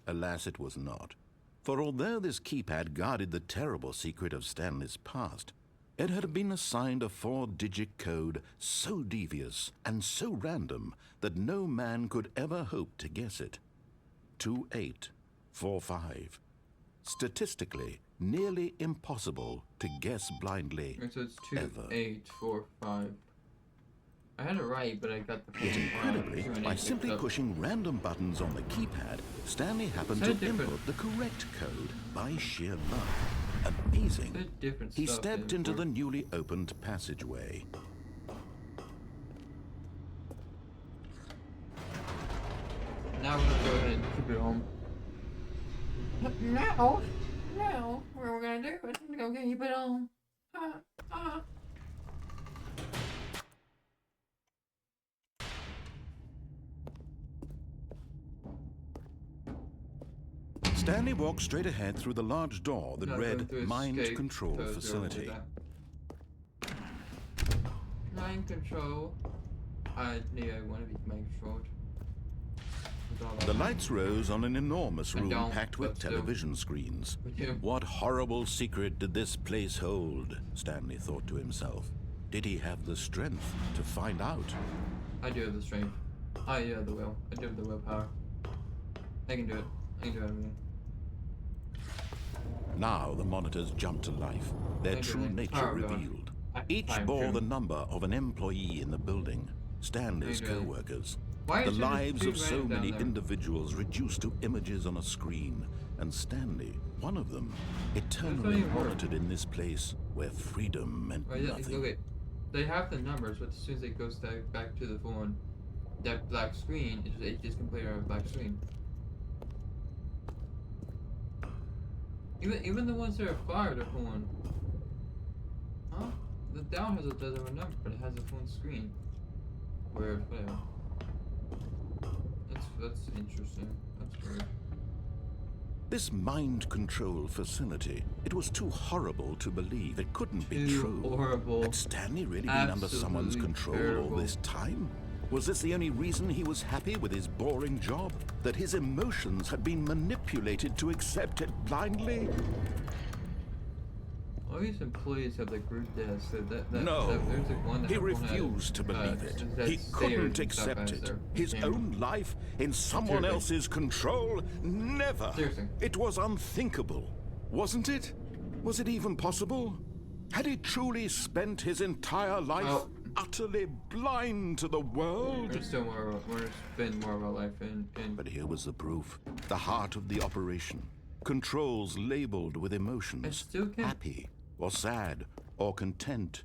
Alas, it was not. For although this keypad guarded the terrible secret of Stanley's past, it had been assigned a 4-digit code so devious and so random that no man could ever hope to guess it. 2845. Statistically, nearly impossible to guess blindly. So it's ever. 2845. I had it right, but I got the Yet incredibly, by simply pushing random buttons on the keypad, Stanley happened to input the correct code by sheer luck. Amazing. He stepped into the newly opened passageway. Now we're gonna go ahead and keep it home. Now, what we're gonna do is we're gonna keep it home. Stanley walked straight ahead through the large door that read Mind Control Facility. Mind control. I want to be mind controlled. The lights rose on an enormous room packed with television screens. What horrible secret did this place hold? Stanley thought to himself. Did he have the strength to find out? I do have the strength. I have the will. I do have the willpower. I can do it. I can do everything. Now the monitors jumped to life, their true nature revealed. Each bore the number of an employee in the building, Stanley's co-workers. The lives of so many individuals reduced to images on a screen, and Stanley, one of them, eternally monitored in this place where freedom meant nothing. Okay. They have the numbers, but as soon as it goes back to the phone, that black screen, it just completely a black screen. Even the ones that are fired are phone. Huh? The down doesn't have a number, but it has a phone screen. Weird, whatever. That's interesting. That's weird. This mind control facility, it was too horrible to believe. It couldn't be true. Horrible. Had Stanley really been under someone's control all this time? Was this the only reason he was happy with his boring job? That his emotions had been manipulated to accept it blindly? All these employees have like group deaths. No, there's like one that he refused to believe it. He couldn't accept it. His own life in someone else's control? Never. Seriously. It was unthinkable, wasn't it? Was it even possible? Had he truly spent his entire life utterly blind to the world? We're spend more of our life in. But here was the proof. The heart of the operation. Controls labeled with emotions. Happy, or sad, or content.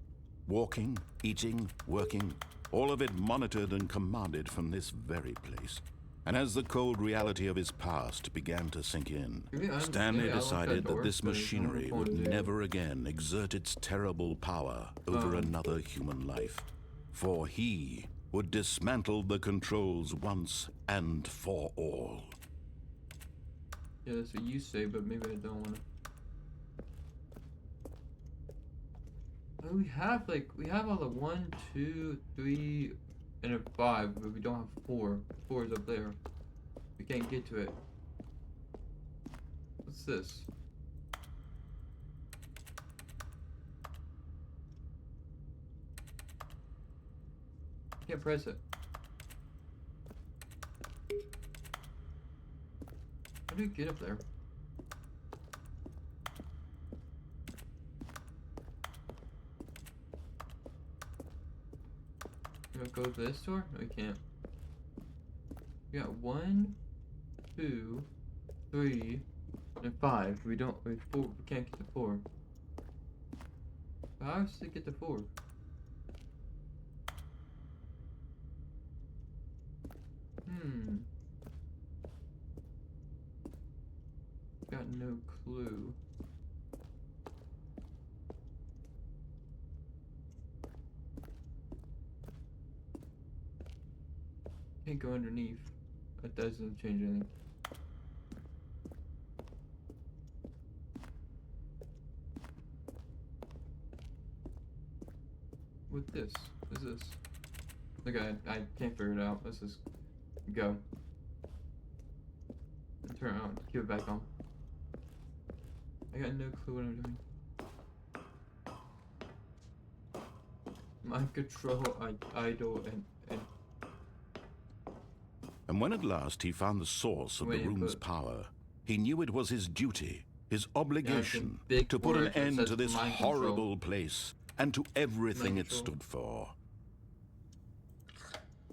Walking, eating, working. All of it monitored and commanded from this very place. And as the cold reality of his past began to sink in, Stanley decided that this machinery would never again exert its terrible power over another human life. For he would dismantle the controls once and for all. Yeah, that's what you say, but maybe I don't want to. We have all the 1, 2, 3, and a 5, but we don't have 4. 4 is up there. We can't get to it. What's this? Can't press it. How do you get up there? Can we go to this door? No, we can't. We got 1, 2, 3, and 5. We can't get to 4. How else to get to 4? Got no clue. Can't go underneath. That doesn't change anything. What this? What is this? Look, I can't figure it out. Let's just go. And turn it on. Keep it back on. I got no clue what I'm doing. Mind control, idle, and And when at last he found the source of the room's power, he knew it was his duty, his obligation, to put an end to this horrible place and to everything it stood for.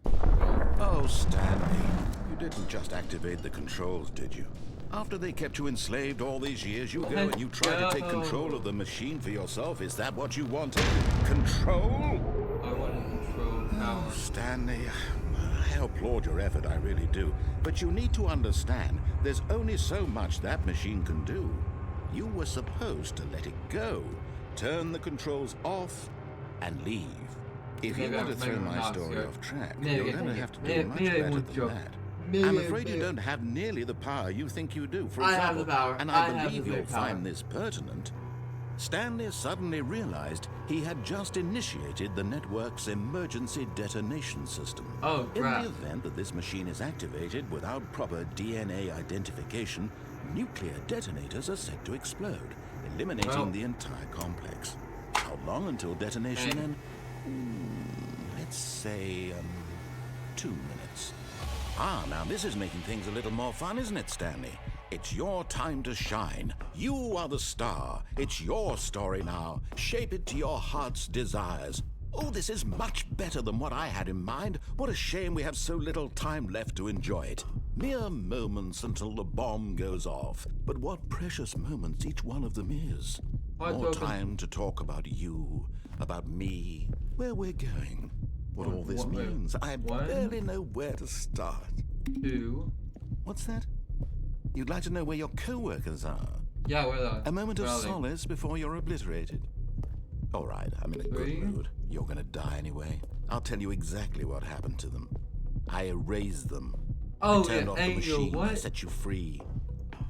Oh, Stanley, you didn't just activate the controls, did you? After they kept you enslaved all these years, you go and you try to take control of the machine for yourself. Is that what you wanted? Control? I want to control power. Stanley, I applaud your effort, I really do. But you need to understand, there's only so much that machine can do. You were supposed to let it go, turn the controls off, and leave. If you want to throw my story off track, you're going to have to do much better than that. I'm afraid you don't have nearly the power you think you do. For example, I have the power. And I believe you'll find this pertinent. Stanley suddenly realized he had just initiated the network's emergency detonation system. Oh, crap. In the event that this machine is activated without proper DNA identification, nuclear detonators are set to explode, eliminating the entire complex. How long until detonation then? Let's say, 2 minutes. Ah, now this is making things a little more fun, isn't it, Stanley? It's your time to shine. You are the star. It's your story now. Shape it to your heart's desires. Oh, this is much better than what I had in mind. What a shame we have so little time left to enjoy it. Mere moments until the bomb goes off. But what precious moments each one of them is. More time to talk about you, about me, where we're going, what all this means. I barely know where to start. 2. What's that? You'd like to know where your co-workers are? Yeah, where are they? A moment of solace before you're obliterated. All right, I'm in a good mood. You're gonna die anyway. I'll tell you exactly what happened to them. I erased them. I turned off the machine. I set you free.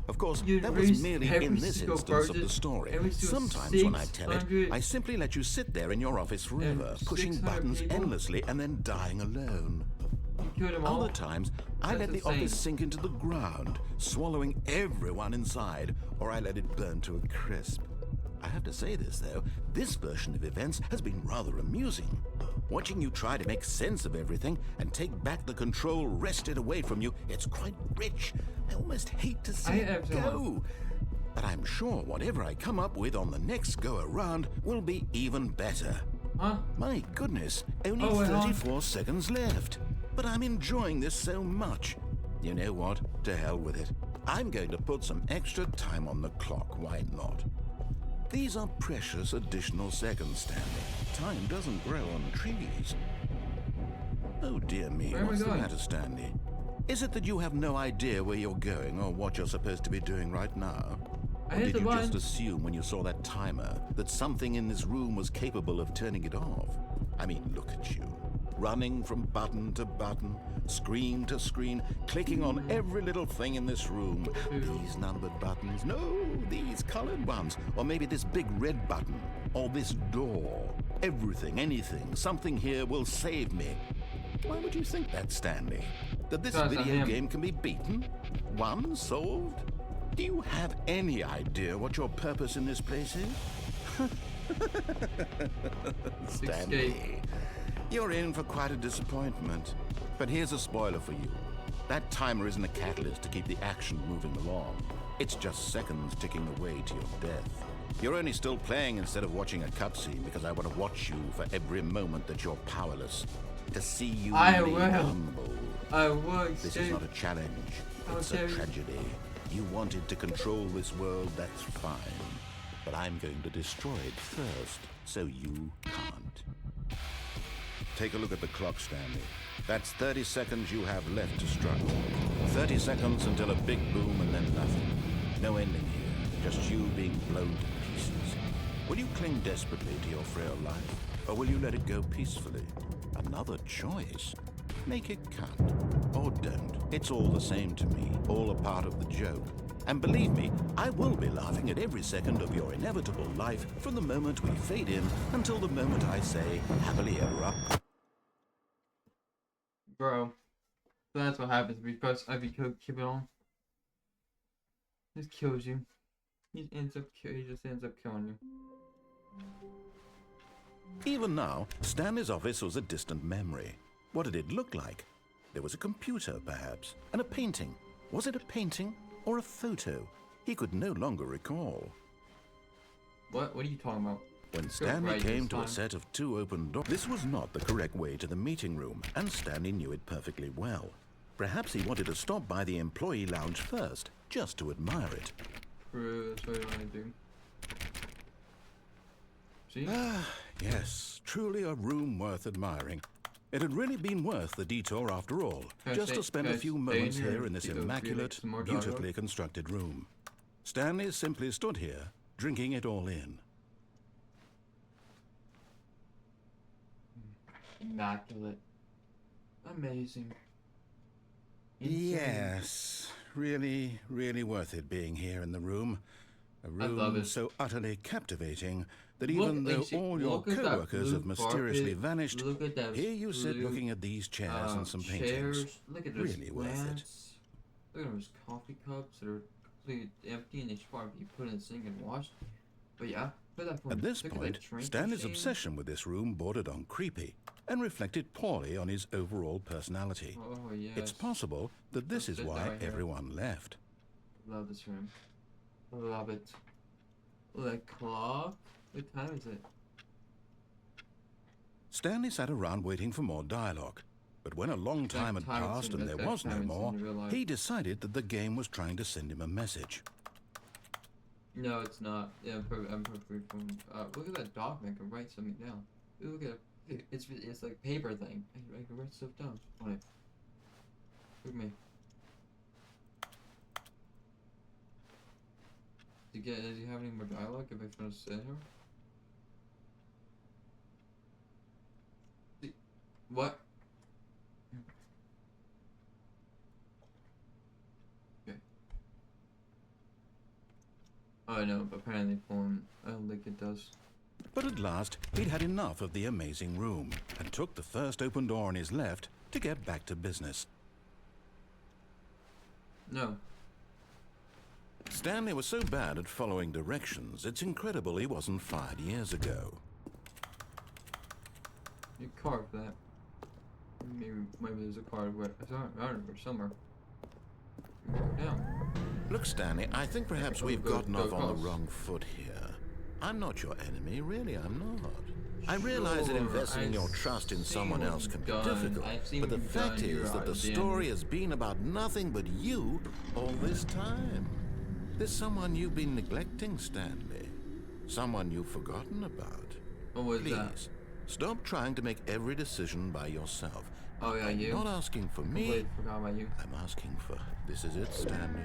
Of course, that was merely in this instance of the story. Sometimes when I tell it, I simply let you sit there in your office forever, pushing buttons endlessly and then dying alone. Other times, I let the office sink into the ground, swallowing everyone inside, or I let it burn to a crisp. I have to say this, though, this version of events has been rather amusing. Watching you try to make sense of everything and take back the control wrested away from you, it's quite rich. I almost hate to see it go. But I'm sure whatever I come up with on the next go-around will be even better. Huh? My goodness, only 34 seconds left. But I'm enjoying this so much. You know what? To hell with it. I'm going to put some extra time on the clock, why not? These are precious additional seconds, Stanley. Time doesn't grow on trees. Oh dear me, what's the matter, Stanley? Is it that you have no idea where you're going or what you're supposed to be doing right now? Or did you just assume when you saw that timer that something in this room was capable of turning it off? I mean, look at you. Running from button to button, screen to screen, clicking on every little thing in this room. These numbered buttons, no, these colored ones, or maybe this big red button, or this door. Everything, anything, something here will save me. Why would you think that, Stanley? That this video game can be beaten? Won? Solved? Do you have any idea what your purpose in this place is? Stanley, you're in for quite a disappointment. But here's a spoiler for you. That timer isn't a catalyst to keep the action moving along. It's just seconds ticking away to your death. You're only still playing instead of watching a cutscene because I want to watch you for every moment that you're powerless. To see you humble. I will. This is not a challenge. It's a tragedy. You wanted to control this world, that's fine. But I'm going to destroy it first, so you can't. Take a look at the clock, Stanley. That's 30 seconds you have left to struggle. 30 seconds until a big boom and then nothing. No ending here, just you being blown to pieces. Will you cling desperately to your frail life, or will you let it go peacefully? Another choice. Make it count, or don't. It's all the same to me, all a part of the joke. And believe me, I will be laughing at every second of your inevitable life from the moment we fade in until the moment I say, happily ever after. Bro, so that's what happens. We press every keep it on. This kills you. He just ends up killing you. Even now, Stanley's office was a distant memory. What did it look like? There was a computer, perhaps, and a painting. Was it a painting or a photo? He could no longer recall. What are you talking about? When Go Stanley right came this to a time. set of 2 open doors, this was not the correct way to the meeting room, and Stanley knew it perfectly well. Perhaps he wanted to stop by the employee lounge first, just to admire it. True, that's what you want to do. See? Ah, yes, truly a room worth admiring. It had really been worth the detour after all, Can I just stay- to spend can a I few stay in moments here here and in this see those immaculate, some more dialogue? beautifully constructed room. Stanley simply stood here, drinking it all in. Immaculate. Amazing. Insane. Yes, really, really worth it being here in the room. A love room it. so utterly captivating that Look, even though Lacey, all your look at that co-workers blue have mysteriously carpet, vanished, look at those here you sit blue, looking at these chairs and some paintings. Chairs. Look at those Really worth it. plants. Look at those coffee cups that are completely empty and they should probably be put in the sink and washed. But yeah, put that phone. At this look at point, that drink Stanley's machine. obsession with this room bordered on creepy and reflected poorly on his overall personality. Oh yes. It's possible that this is Sit why down here. everyone left. Love this room. Love it. The clock. What time is it? Stanley sat around waiting for more dialogue. But when a long time had time it's passed in and the- there that was no time it's in more, real life. he decided that the game was trying to send him a message. No, it's not. Yeah, I'm perfectly fine. Look at that document. I can write something down. Look at it. It's like a paper thing. I can write stuff down on it. Look at me. Does he have any more dialogue if I finish saying her? What? Okay. Oh no, but apparently phone. I don't think it does. But at last, he'd had enough of the amazing room and took the first open door on his left to get back to business. No. Stanley was so bad at following directions, it's incredible he wasn't fired years ago. You carved that. Maybe there's a card where I don't remember somewhere. Down. Look, Stanley, I think perhaps Go, we've go, gotten go off on the across. wrong foot here. I'm not your enemy, really, I'm not. I realize that Sure, investing I've your trust in seen someone what else you've can be done. difficult. I've seen But the what you've fact done. You're is that the identity. story has been about nothing but you all this time. There's someone you've been neglecting, Stanley. Someone you've forgotten about. What was Please, that? stop trying to make every decision by yourself. Oh yeah, you. I'm not asking for me. Completely forgot about you. I'm asking for, this is it, Stanley.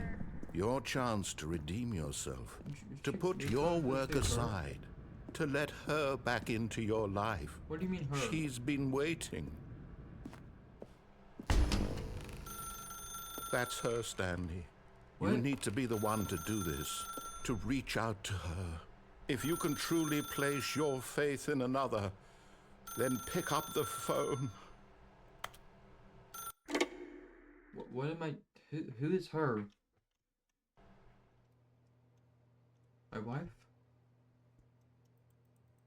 Your chance to redeem yourself. To put your work aside. To let her back into your life. What do you mean her? She's been waiting. That's her, Stanley. You What? need to be the one to do this. To reach out to her. If you can truly place your faith in another, then pick up the phone. What am I? Who is her? My wife?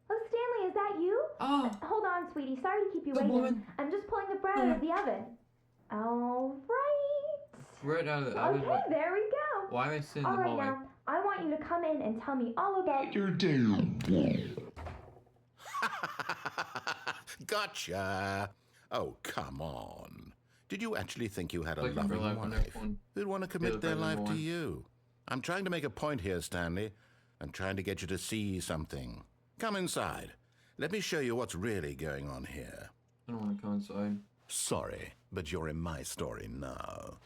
Oh, Stanley, is that you? Oh, Hold on, sweetie. Sorry to keep you The waiting. woman. I'm just pulling the bread out of the oven. All right. right out of the oven. Okay, there we go. Why am I sitting in All the right, hallway? now, I want you to come in and tell me all about your Gotcha. Oh, come on. Did you actually think you had a Like in real loving life on their wife phone. who'd want to They commit look their like life they're to born. you? I'm trying to make a point here, Stanley. I'm trying to get you to see something. Come inside. Let me show you what's really going on here. I don't want to come inside. Sorry, but you're in my story now.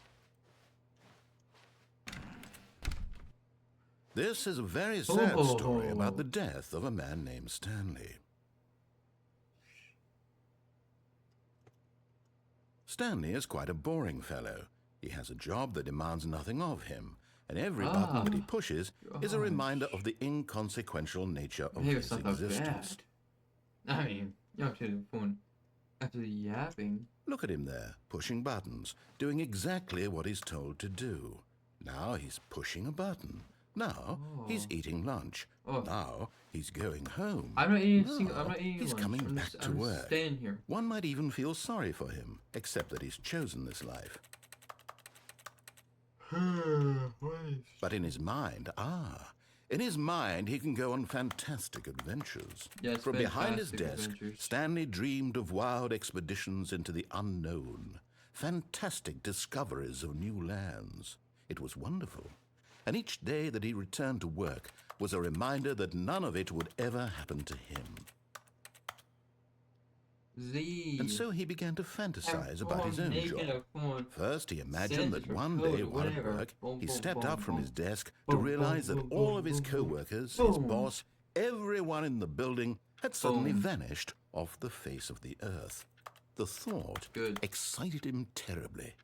This is a very sad story about the death of a man named Stanley. Stanley is quite a boring fellow. He has a job that demands nothing of him, and every button that he pushes is a reminder of the inconsequential nature of Maybe his it's not that existence. bad. I mean, you have to the phone after the yapping. Look at him there, pushing buttons, doing exactly what he's told to do. Now he's pushing a button. Now he's eating lunch. Oh. Now he's going home. I'm not eating. Now I'm not eating he's lunch. coming back to I'm work. staying here. One might even feel sorry for him, except that he's chosen this life. But in his mind, he can go on fantastic adventures. Yes, From behind his fantastic desk, adventures. Stanley dreamed of wild expeditions into the unknown, fantastic discoveries of new lands. It was wonderful. And each day that he returned to work was a reminder that none of it would ever happen to him. And so he began to fantasize about his own job. First, he imagined that one day while at work, he stepped up from his desk to realize that all of his co-workers, his boss, everyone in the building had suddenly vanished off the face of the earth. The thought excited him terribly.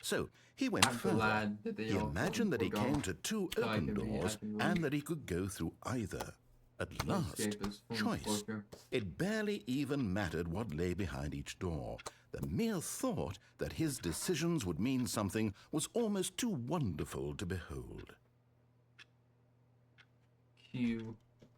So he went further. He imagined that he came to two open doors and that he could go through either. At last, choice. It barely even mattered what lay behind each door. The mere thought that his decisions would mean something was almost too wonderful to behold.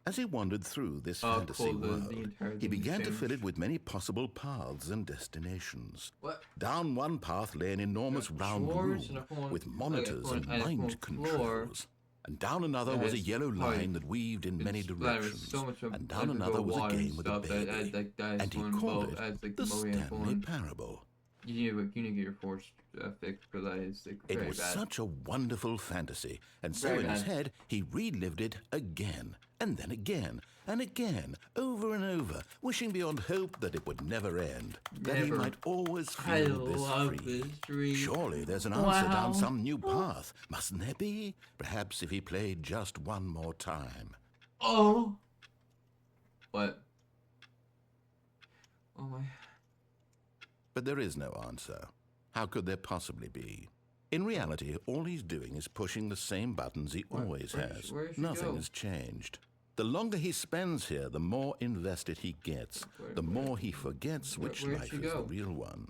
As he wandered through this fantasy world, he began to fill it with many possible paths and destinations. Down one path lay an enormous round room with monitors and mind controls. And down another was a yellow line that weaved in many directions. And down another was a game with a baby. And he called it the Stanley Parable. You need to get your force fixed, but that is It was such a wonderful fantasy, and so in his head he relived it again, and then again, and again, over and over, wishing beyond hope that it would never end, that he might always feel this free. Surely there's an answer down some new path, mustn't there be? Perhaps if he played just one more time. Oh! What? Oh my... But there is no answer. How could there possibly be? In reality, all he's doing is pushing the same buttons he always has. Nothing has changed. The longer he spends here, the more invested he gets, the more he forgets which life is the real one.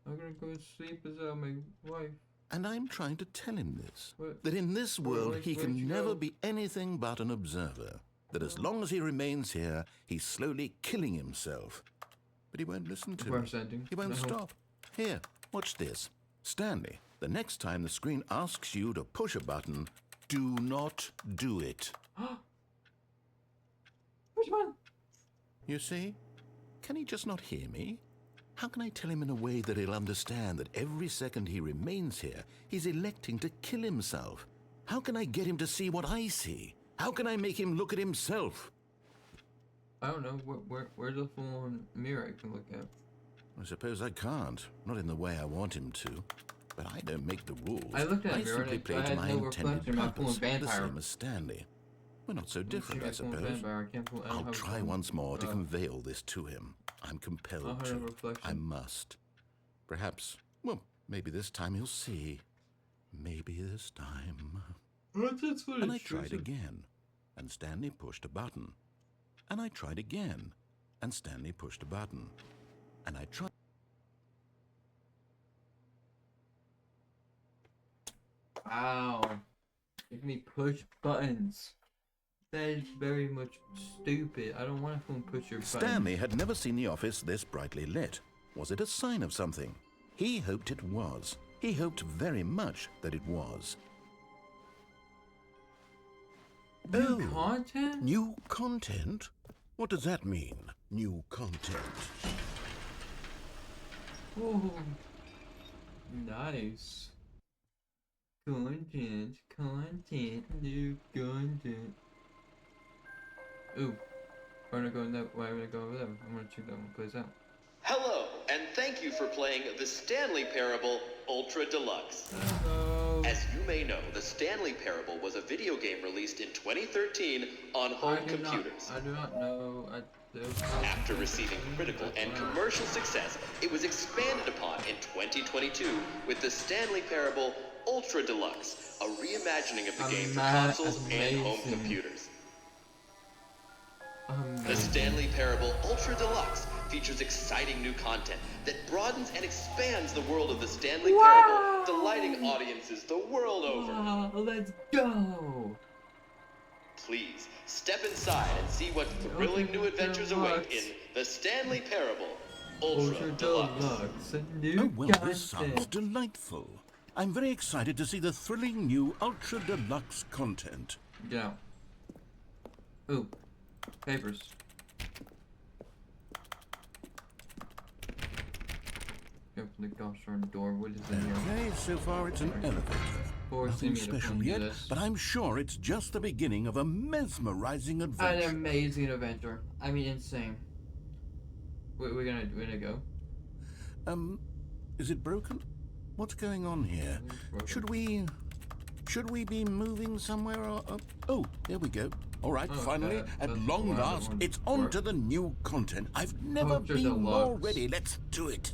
I'm gonna go to sleep without my wife. And I'm trying to tell him this, that in this world he can never be anything but an observer. That as long as he remains here, he's slowly killing himself. But he won't listen to me. He won't stop. Here, watch this. Stanley, the next time the screen asks you to push a button, do not do it. Which one? You see? Can he just not hear me? How can I tell him in a way that he'll understand that every second he remains here, he's electing to kill himself? How can I get him to see what I see? How can I make him look at himself? I don't know. Where's the full mirror I can look at? I suppose I can't. Not in the way I want him to. But I don't make the rules. I looked at I the mirror simply play and to my no intended reflection. purpose, the Vampire. same as Stanley. We're not so different, I suppose. I I'll try once more to convey all this to him. I'm compelled to. I must. Perhaps, well, maybe this time he'll see. Maybe this time... And I tried again, and Stanley pushed a button. And I tried again, and Stanley pushed a button. And I tried... Wow. Make me push buttons. That is very much stupid. I don't want to push your buttons. Stanley had never seen the office this brightly lit. Was it a sign of something? He hoped it was. He hoped very much that it was. New content? New content? What does that mean, new content? Oh, nice. Content, new content. Ooh, we're gonna go that way, I'm gonna go over there. I'm gonna check that one place out. Hello, and thank you for playing the Stanley Parable Ultra Deluxe. Hello. As you may know, the Stanley Parable was a video game released in 2013 on home computers. I do not know. After receiving critical and commercial success, it was expanded upon in 2022 with the Stanley Parable Ultra Deluxe, a reimagining of the game for consoles and home computers. The Stanley Parable Ultra Deluxe features exciting new content that broadens and expands the world of the Stanley Parable, delighting audiences the world over. Wow, let's go! Please, step inside and see what thrilling new adventures await in the Stanley Parable Ultra Deluxe. New Oh, well, this sounds delightful. I'm very excited to see the thrilling new Ultra Deluxe content. Yeah. Ooh. Papers. Open the gosh darn door. What is in here? Okay, so far it's an elevator. Nothing special yet, but I'm sure it's just the beginning of a mesmerizing adventure. An amazing adventure. I mean, insane. We're gonna go. Is it broken? What's going on here? Should we be moving somewhere or... oh, there we go. All right, finally, at long last, it's on to the new content. I've never been more ready. Let's do it.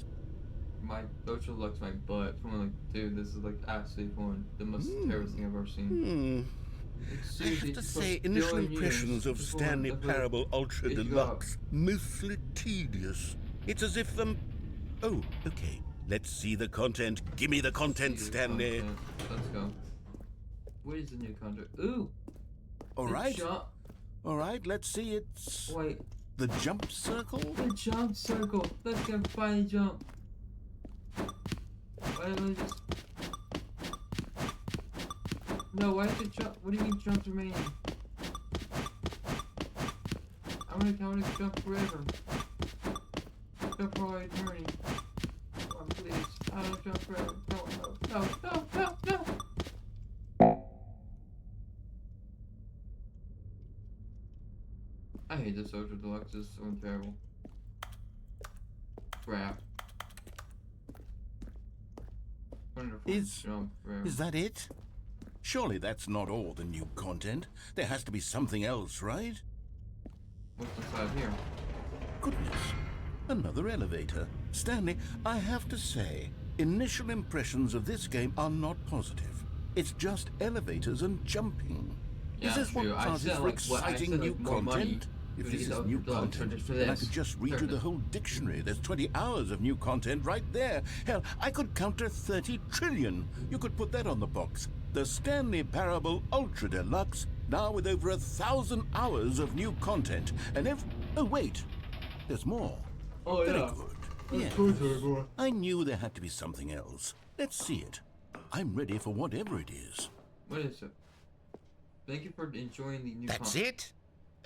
My social looks my butt. I'm like, dude, this is like absolutely fun. The most terrible thing I've ever seen. I have to say, initial impressions of Stanley Parable Ultra Deluxe, mostly tedious. It's as if oh, okay. Let's see the content. Give me the content, Stanley. Let's go. What is the new content? Ooh! All right. All right, let's see. It's... Wait. The jump circle? The jump circle. Let's go finally jump. Why don't we just... No, why is it jump? What do you mean jump remaining? I wanna jump forever. Jump for all eternity. Come on, please. I wanna jump forever. No. I hate this Ultra Deluxe. This is so terrible. Crap. Is that it? Surely that's not all the new content. There has to be something else, right? What's inside here? Goodness. Another elevator. Stanley, I have to say, initial impressions of this game are not positive. It's just elevators and jumping. Yeah, is this what causes for exciting new content? If this is new content, then I could just read you the whole dictionary. There's 20 hours of new content right there. Hell, I could counter 30 trillion. You could put that on the box. The Stanley Parable Ultra Deluxe, now with over 1,000 hours of new content. And oh, wait. There's more. Oh, Very yeah. good. Yes. I knew there had to be something else. Let's see it. I'm ready for whatever it is. What is it? Thank you for enjoying the new That's it?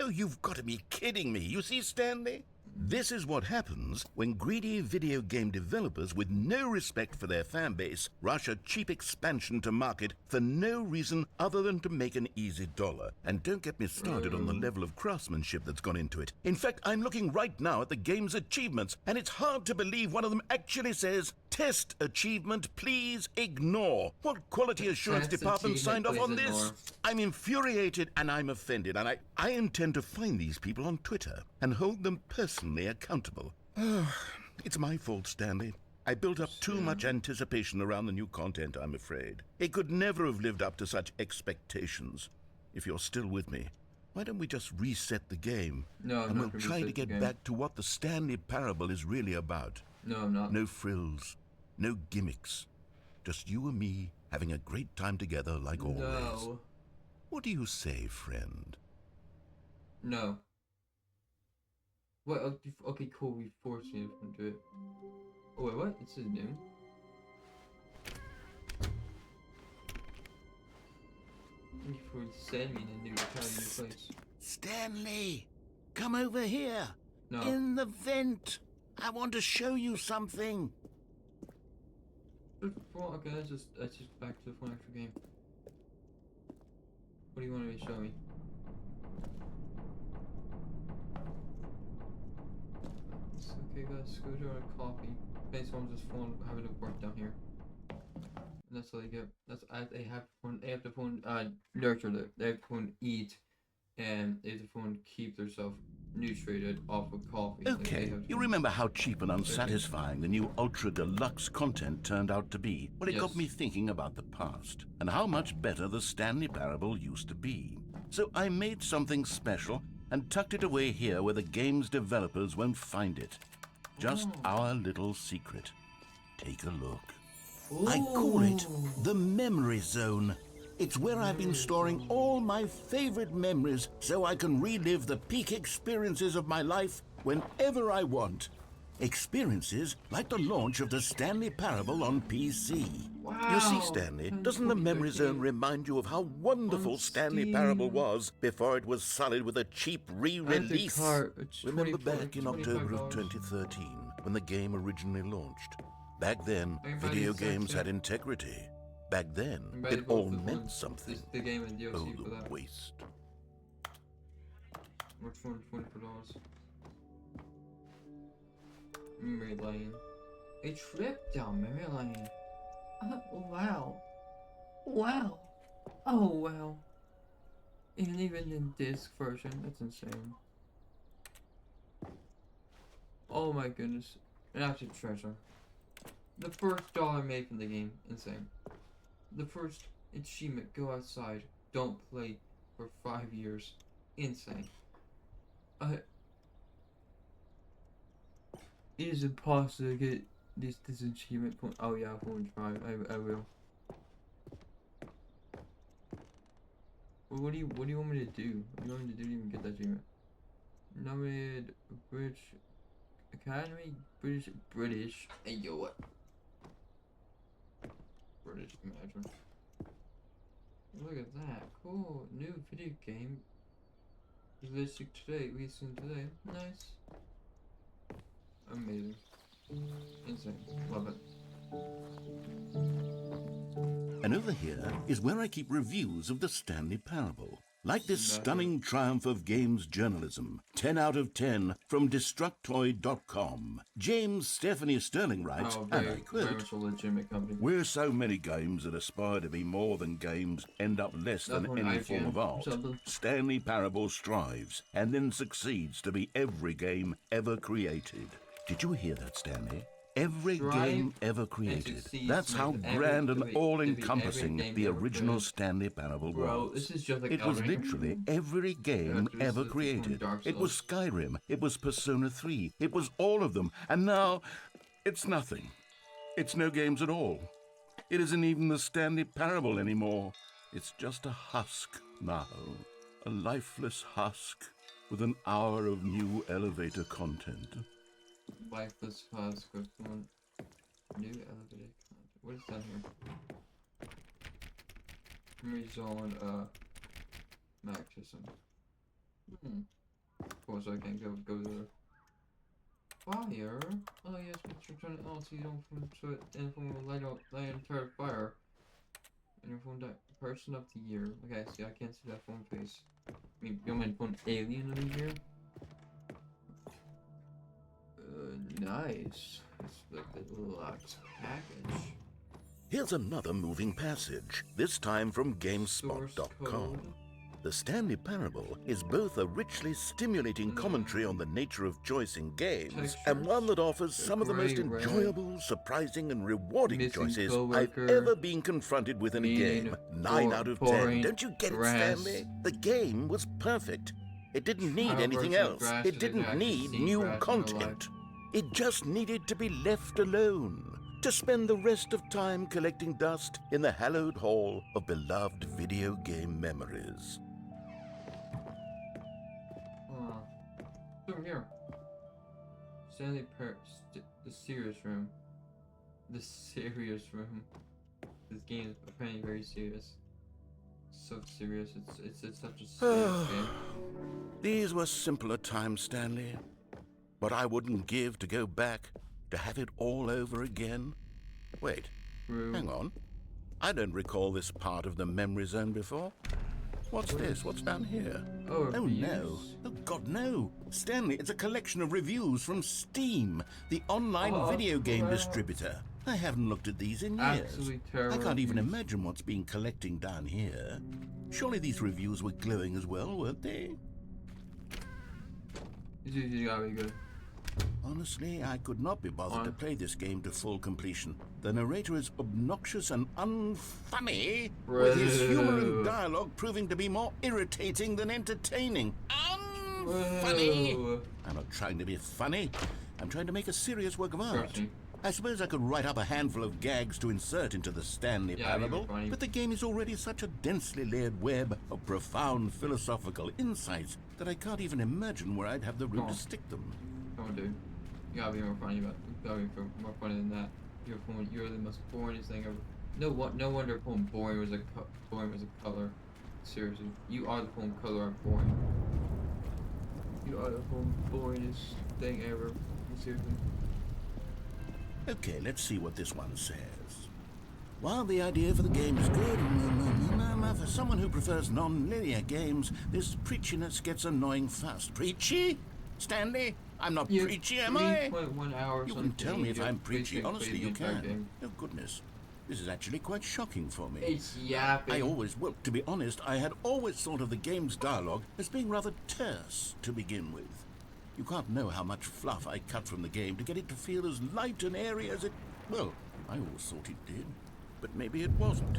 Oh, you've got to be kidding me. You see, Stanley? This is what happens when greedy video game developers with no respect for their fan base rush a cheap expansion to market for no reason other than to make an easy dollar. And don't get me started on the level of craftsmanship that's gone into it. In fact, I'm looking right now at the game's achievements, and it's hard to believe one of them actually says, "Test achievement, please ignore." What quality assurance department signed off on this? I'm infuriated and I'm offended, and I intend to find these people on Twitter and hold them personally accountable. It's my fault, Stanley. I built up too much anticipation around the new content, I'm afraid. It could never have lived up to such expectations. If you're still with me, why don't we just reset the game? No, and we'll try to get back to what the Stanley Parable is really about. No, I'm not. No frills, no gimmicks. Just you and me having a great time together like always. No. What do you say, friend? No. What? Okay, cool. We forced me to do it. Oh wait, what? This is new. Thank you for sending me to a new place. Stanley, come over here. No. In the vent. I want to show you something. Well, okay, let's just back to the one extra game. What do you want me to show me? Okay, guys, go to our coffee. Okay, someone's just having to work down here. And that's what they get. They have to nurture it. They have to eat, and they have to keep themselves nutrited off of coffee. Okay, you remember how cheap and unsatisfying the new Ultra Deluxe content turned out to be? Well, it got me thinking about the past, and how much better the Stanley Parable used to be. So I made something special and tucked it away here where the game's developers won't find it. Just Oh. our little secret. Take a look. I call it the Memory Zone. It's where I've been storing all my favorite memories so I can relive the peak experiences of my life whenever I want. Experiences like the launch of the Stanley Parable on PC. Wow. You see, Stanley, doesn't the Memory Zone remind you of how wonderful Stanley Parable was before it was sullied with a cheap re-release? Remember back in October of 2013 when the game originally launched? Back then, video games had integrity. Back then, it all meant something. The game and DLC Oh, for the that. waste. What's $24? Memory lane. A trip down memory lane. Wow. Wow. Oh wow. And even in disc version, that's insane. Oh my goodness. An absolute treasure. The first dollar made from the game, insane. The first achievement, go outside, don't play for 5 years, insane. It is impossible to get this achievement point. Oh yeah, I won't try. I will. Well, what do you want me to do? What do you want me to do to even get that achievement? Nominated British Academy, British. Hey yo, what? British, imagine. Look at that, cool new video game. Releasing today, today. Nice. Amazing. Insane. Love it. And over here is where I keep reviews of the Stanley Parable. Like this Exactly. stunning triumph of games journalism. 10 out of 10 from Destructoid.com. James Stephanie Sterling writes, Oh, and I very quote, much a legitimate company. "Where so many games that aspire to be more than games end up less That's than one any IGN form of art, something. Stanley Parable strives and then succeeds to be every game ever created." Did you hear that, Stanley? Every Strive game ever and created. succeeds That's to how make every- grand to and be- to be all-encompassing every game the ever original created. Stanley Parable Bro, was. this is just like It was Elden Ring. literally every game Yeah, ever this is created. Dark It was Skyrim. It was Persona 3. It was all of them. And now, it's nothing. It's no games at all. It isn't even the Stanley Parable anymore. It's just a husk now. A lifeless husk with an hour of new elevator content. Lifeless husk with one new elevated content. What is that here? Memory zone, Marxism. Of course I can't go there. Fire? Oh yes, but you're trying to so you don't so it will light entire fire. And your phone person of the year. Okay, see I can't see that phone face. I mean you mean phone alien of the year? Nice. It's like the locked package. Here's another moving passage, this time from GameSpot.com. The Stanley Parable is both a richly stimulating commentary on the nature of choice in games, and one that offers some of the most Gray red. enjoyable, surprising, and rewarding Missing choices I've coworker. ever been confronted with in a Mean. game. 9 out of 10. Boring. Don't you get Grass. it, Stanley? The game was perfect. It didn't need However, anything some else. grass It that didn't I've need seen new grass in real content. It just needed to be left alone, to spend the rest of time collecting dust in the hallowed hall of beloved video game memories. Over here. Stanley the serious room. The serious room. This game is apparently very serious. So serious. It's such a serious game. These were simpler times, Stanley. But I wouldn't give to go back, to have it all over again. Wait, hang on. I don't recall this part of the memory zone before. What's this? What's down here? Oh, no. reviews. Oh, God, no. Stanley, it's a collection of reviews from Steam, the online video game distributor. I haven't looked at these in years. Absolutely terrible I can't even reviews. imagine what's been collecting down here. Surely these reviews were glowing as well, weren't they? This usually gotta be good. Honestly, I could not be bothered to play this game to full completion. The narrator is obnoxious and unfunny, with his humor and dialogue proving to be more irritating than entertaining. Unfunny! Whoa. I'm not trying to be funny. I'm trying to make a serious work of art. Trust me. I suppose I could write up a handful of gags to insert into the Stanley Yeah, that'd be Parable, funny. but the game is already such a densely layered web of profound philosophical insights that I can't even imagine where I'd have the room Oh. to stick them. Come on, dude. You gotta be more funny about it. You gotta be more funny than that. You're the most boringest thing ever. No wonder poem boring was a color. Seriously, you are the poem color of boring. You are the poem boringest thing ever. Seriously. Okay, let's see what this one says. While the idea for the game is good, for someone who prefers non-linear games, this preachiness gets annoying fast. Preachy? Stanley? I'm not preachy, am I? 3.1 hours. You can tell me if I'm preachy. basically Honestly, the you entire can. game. Oh, goodness. This is actually quite shocking for me. It's yapping. Well, to be honest, I had always thought of the game's dialogue as being rather terse to begin with. You can't know how much fluff I cut from the game to get it to feel as light and airy as it... Well, I always thought it did, but maybe it wasn't.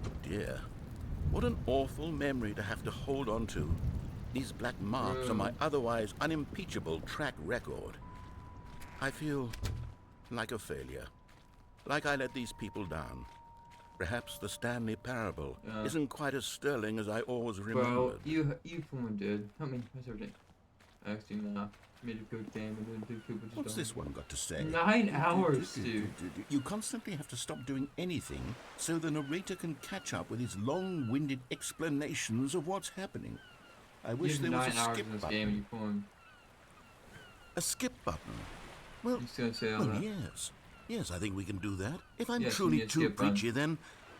Oh dear, what an awful memory to have to hold on to. These black marks on my otherwise unimpeachable track record. I feel like a failure. Like I let these people down. Perhaps the Stanley Parable isn't quite as sterling as I always remembered. Well, you for one did. I mean, that's everything. Actually, nah. Made a good game and then people just What's don't. this one got to say? 9 hours, dude. You constantly have to stop doing anything so the narrator can catch up with his long-winded explanations of what's happening. I wish there was a 9 hours skip in this button. game and you poem. A skip button? Well, You still say all well, that? yes. Yes, I think we can do that. If I'm Yes, you truly need a too skip button. preachy, then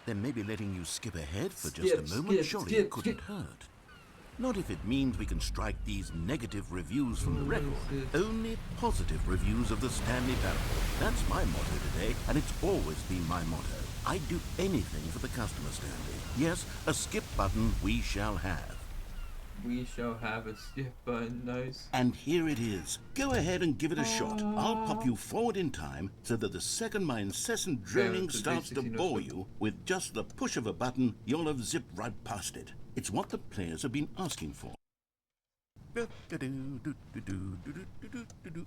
maybe letting you skip ahead for just Skip, a moment skip, surely skip, couldn't skip. hurt. Not if it means we can strike these negative reviews from the record. Only positive reviews of the Stanley Parable. That's my motto today, and it's always been my motto. I'd do anything for the customer, Stanley. Yes, a skip button we shall have. We shall have a skip button, nice. And here it is. Go ahead and give it a shot. I'll pop you forward in time so that the second my incessant droning it's a starts to 360 bore no you, with just the push of a button, you'll have zipped right past it. It's what the players have been asking for.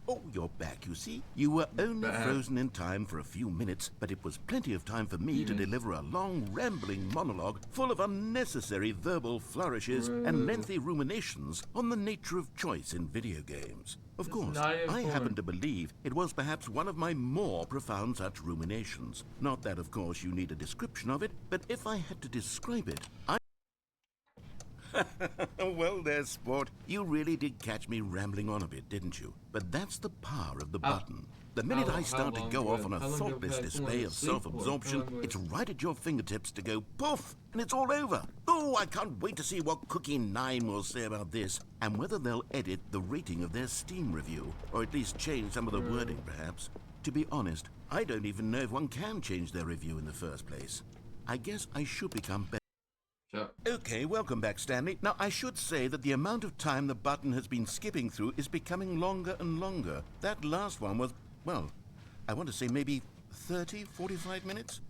Oh, you're back, you see. You were only frozen in time for a few minutes, but it was plenty of time for me to deliver a long, rambling monologue full of unnecessary verbal flourishes and lengthy ruminations on the nature of choice in video games. Of course, I happen to believe it was perhaps one of my more profound such ruminations. Not that, of course, you need a description of it, but if I had to describe it, well there, sport. You really did catch me rambling on a bit, didn't you? But that's the power of the button. The minute I start to go off on a thoughtless display of self-absorption, it's right at your fingertips to go poof, and it's all over. Oh, I can't wait to see what Cookie 9 will say about this, and whether they'll edit the rating of their Steam review, or at least change some of the wording, perhaps. To be honest, I don't even know if one can change their review in the first place. I guess I should become better. Sure. Okay, welcome back, Stanley. Now, I should say that the amount of time the button has been skipping through is becoming longer and longer. That last one was, well, I want to say maybe 30, 45 minutes?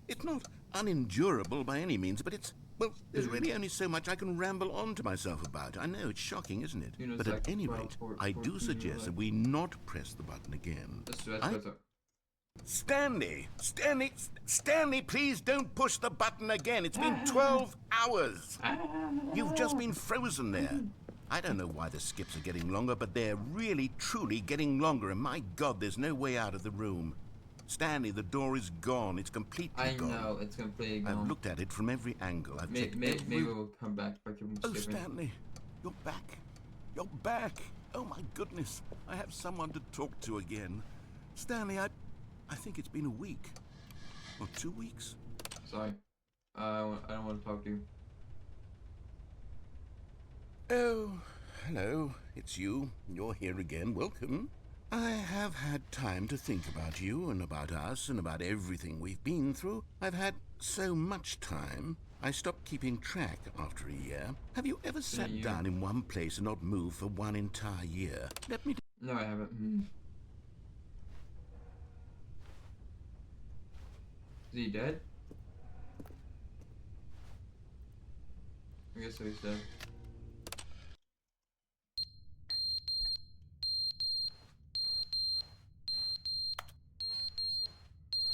It's not unendurable by any means, but it's, well, there's really only so much I can ramble on to myself about. I know, it's shocking, isn't it? You know, But it's at like any 12, rate, 14, I do suggest that we not press the button again. That's I- better. Stanley, please don't push the button again. It's been 12 hours. You've just been frozen there. I don't know why the skips are getting longer, but they're really, truly getting longer, and my God, there's no way out of the room. Stanley, the door is gone. It's completely I gone. know, it's completely gone. I've looked at it from every angle. I've checked every... Maybe we'll come back if I keep Oh, skipping. Stanley, you're back. You're back. Oh, my goodness. I have someone to talk to again. Stanley, I think it's been a week. Or 2 weeks. Sorry. I don't want to talk to you. Oh, hello. It's you. You're here again. Welcome. I have had time to think about you and about us and about everything we've been through. I've had so much time. I stopped keeping track after a year. Have you ever sat down in one place and not moved for one entire year? Let me... No, I haven't. Is he dead? I guess so, he's dead.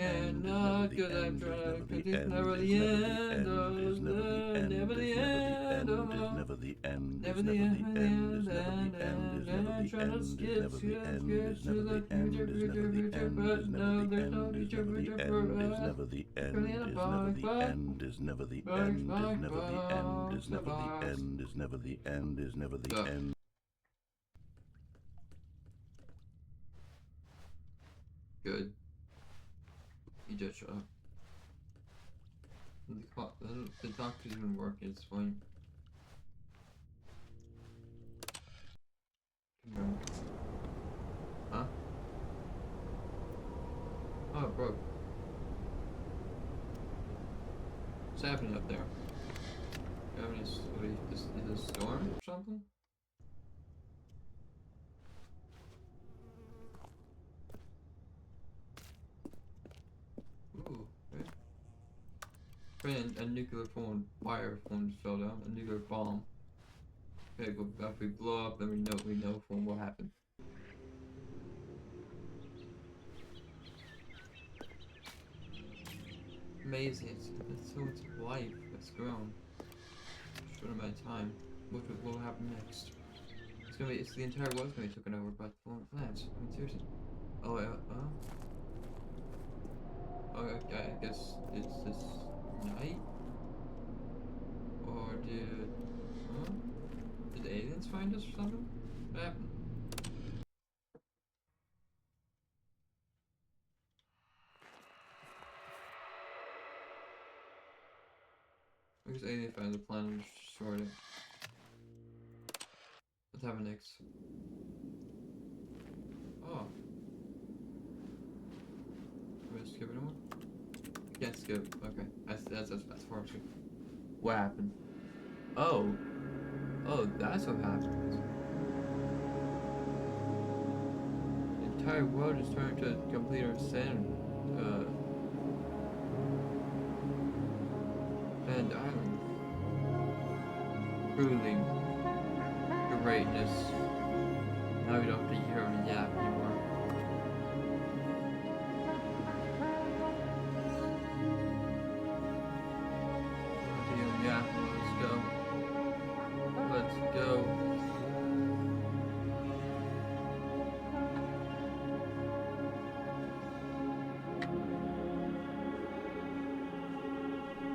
cannot, cause I'm trying, cause it's never the end, never the end, never the end, never the end, trying to skip to the future, but no, there's no future for us. never the end, is never the end, is never the end, is never the end, is never the end, is never the end, is never the end. Good. You just shut up. The doctor's even working, it's fine. Huh? Oh, it broke. What's happening up there? Is it a storm or something? Ooh, okay. A nuclear wire phone just fell down. A nuclear bomb. Okay, but if we blow up, then we know from what happened. Amazing, it's so much life that's grown. Short amount of time. What will happen next? It's the entire world's gonna be taken over by the foreign plants. I mean, seriously. Oh, I guess it's this night? Or did aliens find us or something? What happened? I guess aliens found the planet and destroyed it. What's happening next? Oh. Can we skip anymore? Can't skip. Okay. That's far as skip. What happened? Oh, that's what happened. The entire world is trying to complete our sand island. Truly greatness. Now we don't have to hear him yap anymore. Yeah, let's go. Let's go.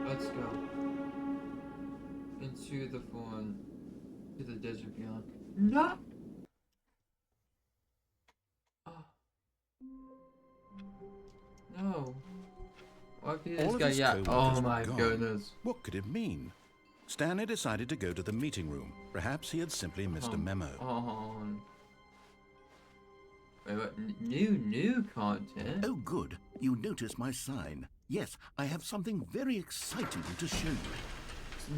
Let's go. Into the phone. To the desert beyond. No! Oh. No. What did this guy? Yeah. Oh my goodness. What could it mean? Stanley decided to go to the meeting room. Perhaps he had simply missed a memo. Wait, what? New content? Oh, good. You noticed my sign. Yes, I have something very exciting to show you.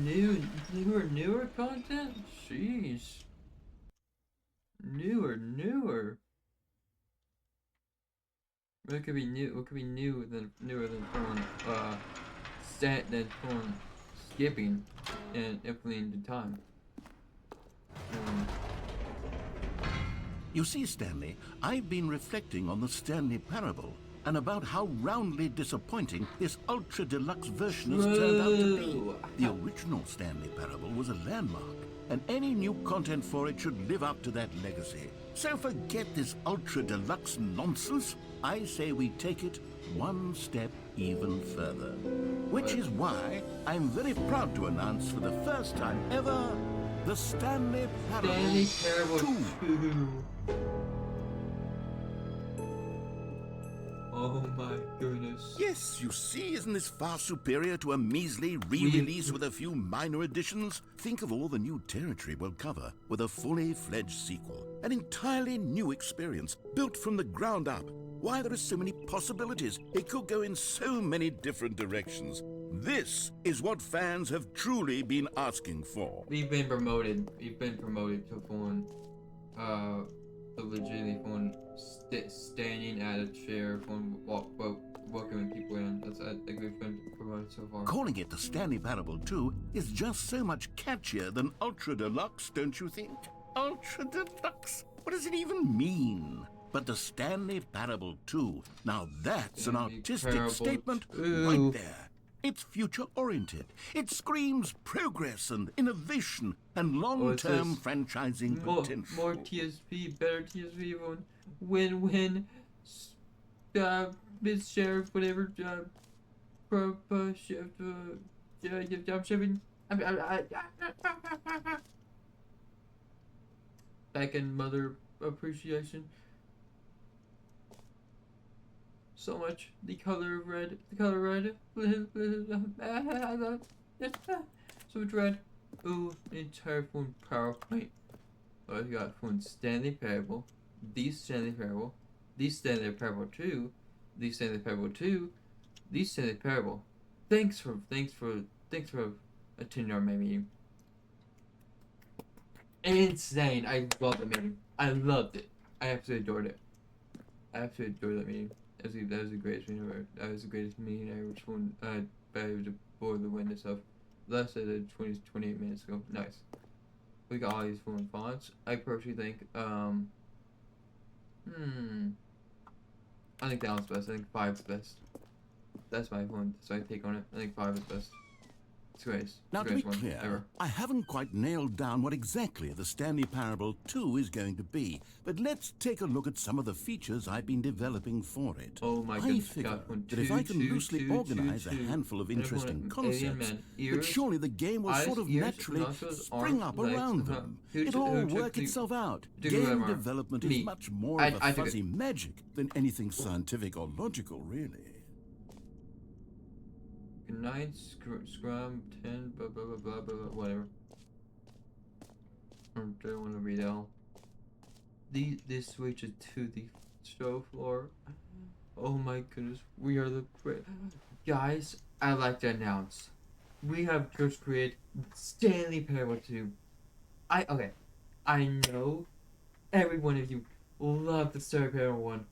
Newer content? Jeez. Newer. What could be newer than phone skipping and implementing the time? You see, Stanley, I've been reflecting on the Stanley Parable and about how roundly disappointing this ultra deluxe version has turned out to be. The original Stanley Parable was a landmark. and any new content for it should live up to that legacy. So forget this ultra deluxe nonsense. I say we take it one step even further. Which is why I'm very proud to announce for the first time ever, the Stanley Parable 2. Oh my goodness. Yes, you see, isn't this far superior to a measly re-release with a few minor additions? Think of all the new territory we'll cover with a fully fledged sequel. An entirely new experience, built from the ground up. Why, there are so many possibilities. It could go in so many different directions. This is what fans have truly been asking for. We've been promoted. We've been promoted to phone. The legitimately phone standing at a chair, phone welcoming people in. That's I think we've been promoted so far. Calling it the Stanley Parable 2 is just so much catchier than Ultra Deluxe, don't you think? Ultra Deluxe? What does it even mean? But the Stanley Parable 2, now that's an artistic statement right there. It's future-oriented. It screams progress and innovation and long-term franchising potential. More TSP, better TSP, everyone. Win-win. Miss Sheriff, whatever. Chef, job shipping. Back in mother appreciation. So much. The color red. So much red. Ooh, entire phone PowerPoint. Oh, you got phone Stanley Parable. The Stanley Parable. The Stanley Parable 2. The Stanley Parable 2. The Stanley Parable. Thanks for attending our meeting. Insane. I love the meeting. I loved it. I absolutely adored it. I absolutely adored that meeting. That was the greatest meeting ever. That was the greatest meeting I ever. Which one? I was bored the witness of. Last I did 28 minutes ago. Nice. We got all these fun fonts. I personally think, I think that one's best. I think 5 is best. That's my one. That's my take on it. I think 5 is best. It's the greatest. Now, to be clear, I haven't quite nailed down what exactly the Stanley Parable 2 is going to be, but let's take a look at some of the features I've been developing for it. Oh my I goodness, figure that if I can loosely organize a handful of interesting concepts, that surely the game will sort of naturally spring up around them. It'll all work itself out. Game development is much more of a fuzzy magic than anything scientific or logical, really. 9 scrum 10 blah blah blah blah blah whatever. I don't want to read all. This switches to the show floor. Oh my goodness, we are the guys. I'd like to announce we have just created Stanley Parable 2. I know every one of you love the Stanley Parable 1,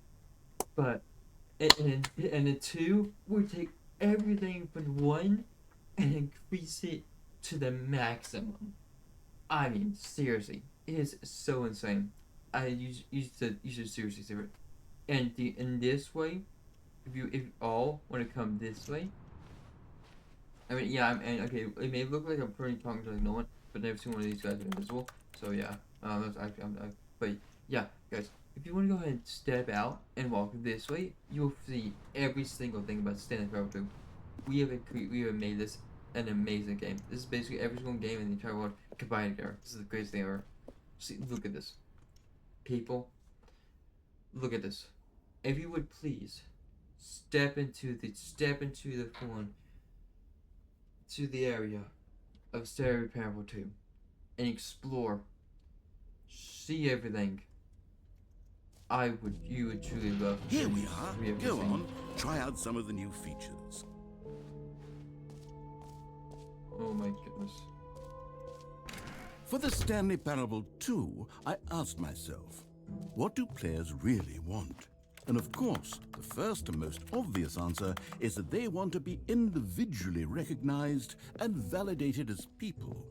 but in the 2 we take everything from 1 and increase it to the maximum. I mean, seriously, it is so insane. You should seriously see it. And in this way, if you all want to come this way, I mean, yeah, okay, it may look like I'm pretty talking to like no one, but I've never seen one of these guys invisible. So yeah, but yeah, guys. If you want to go ahead and step out and walk this way, you'll see every single thing about Stanley Parable 2. We have made this an amazing game. This is basically every single game in the entire world combined together. This is the greatest thing ever. See, look at this. People, look at this. If you would please step into the phone to the area of Stanley Parable 2 and explore. See everything. You would truly love. Here we are. Go on, try out some of the new features. Oh my goodness. For the Stanley Parable 2, I asked myself, what do players really want? And of course, the first and most obvious answer is that they want to be individually recognized and validated as people.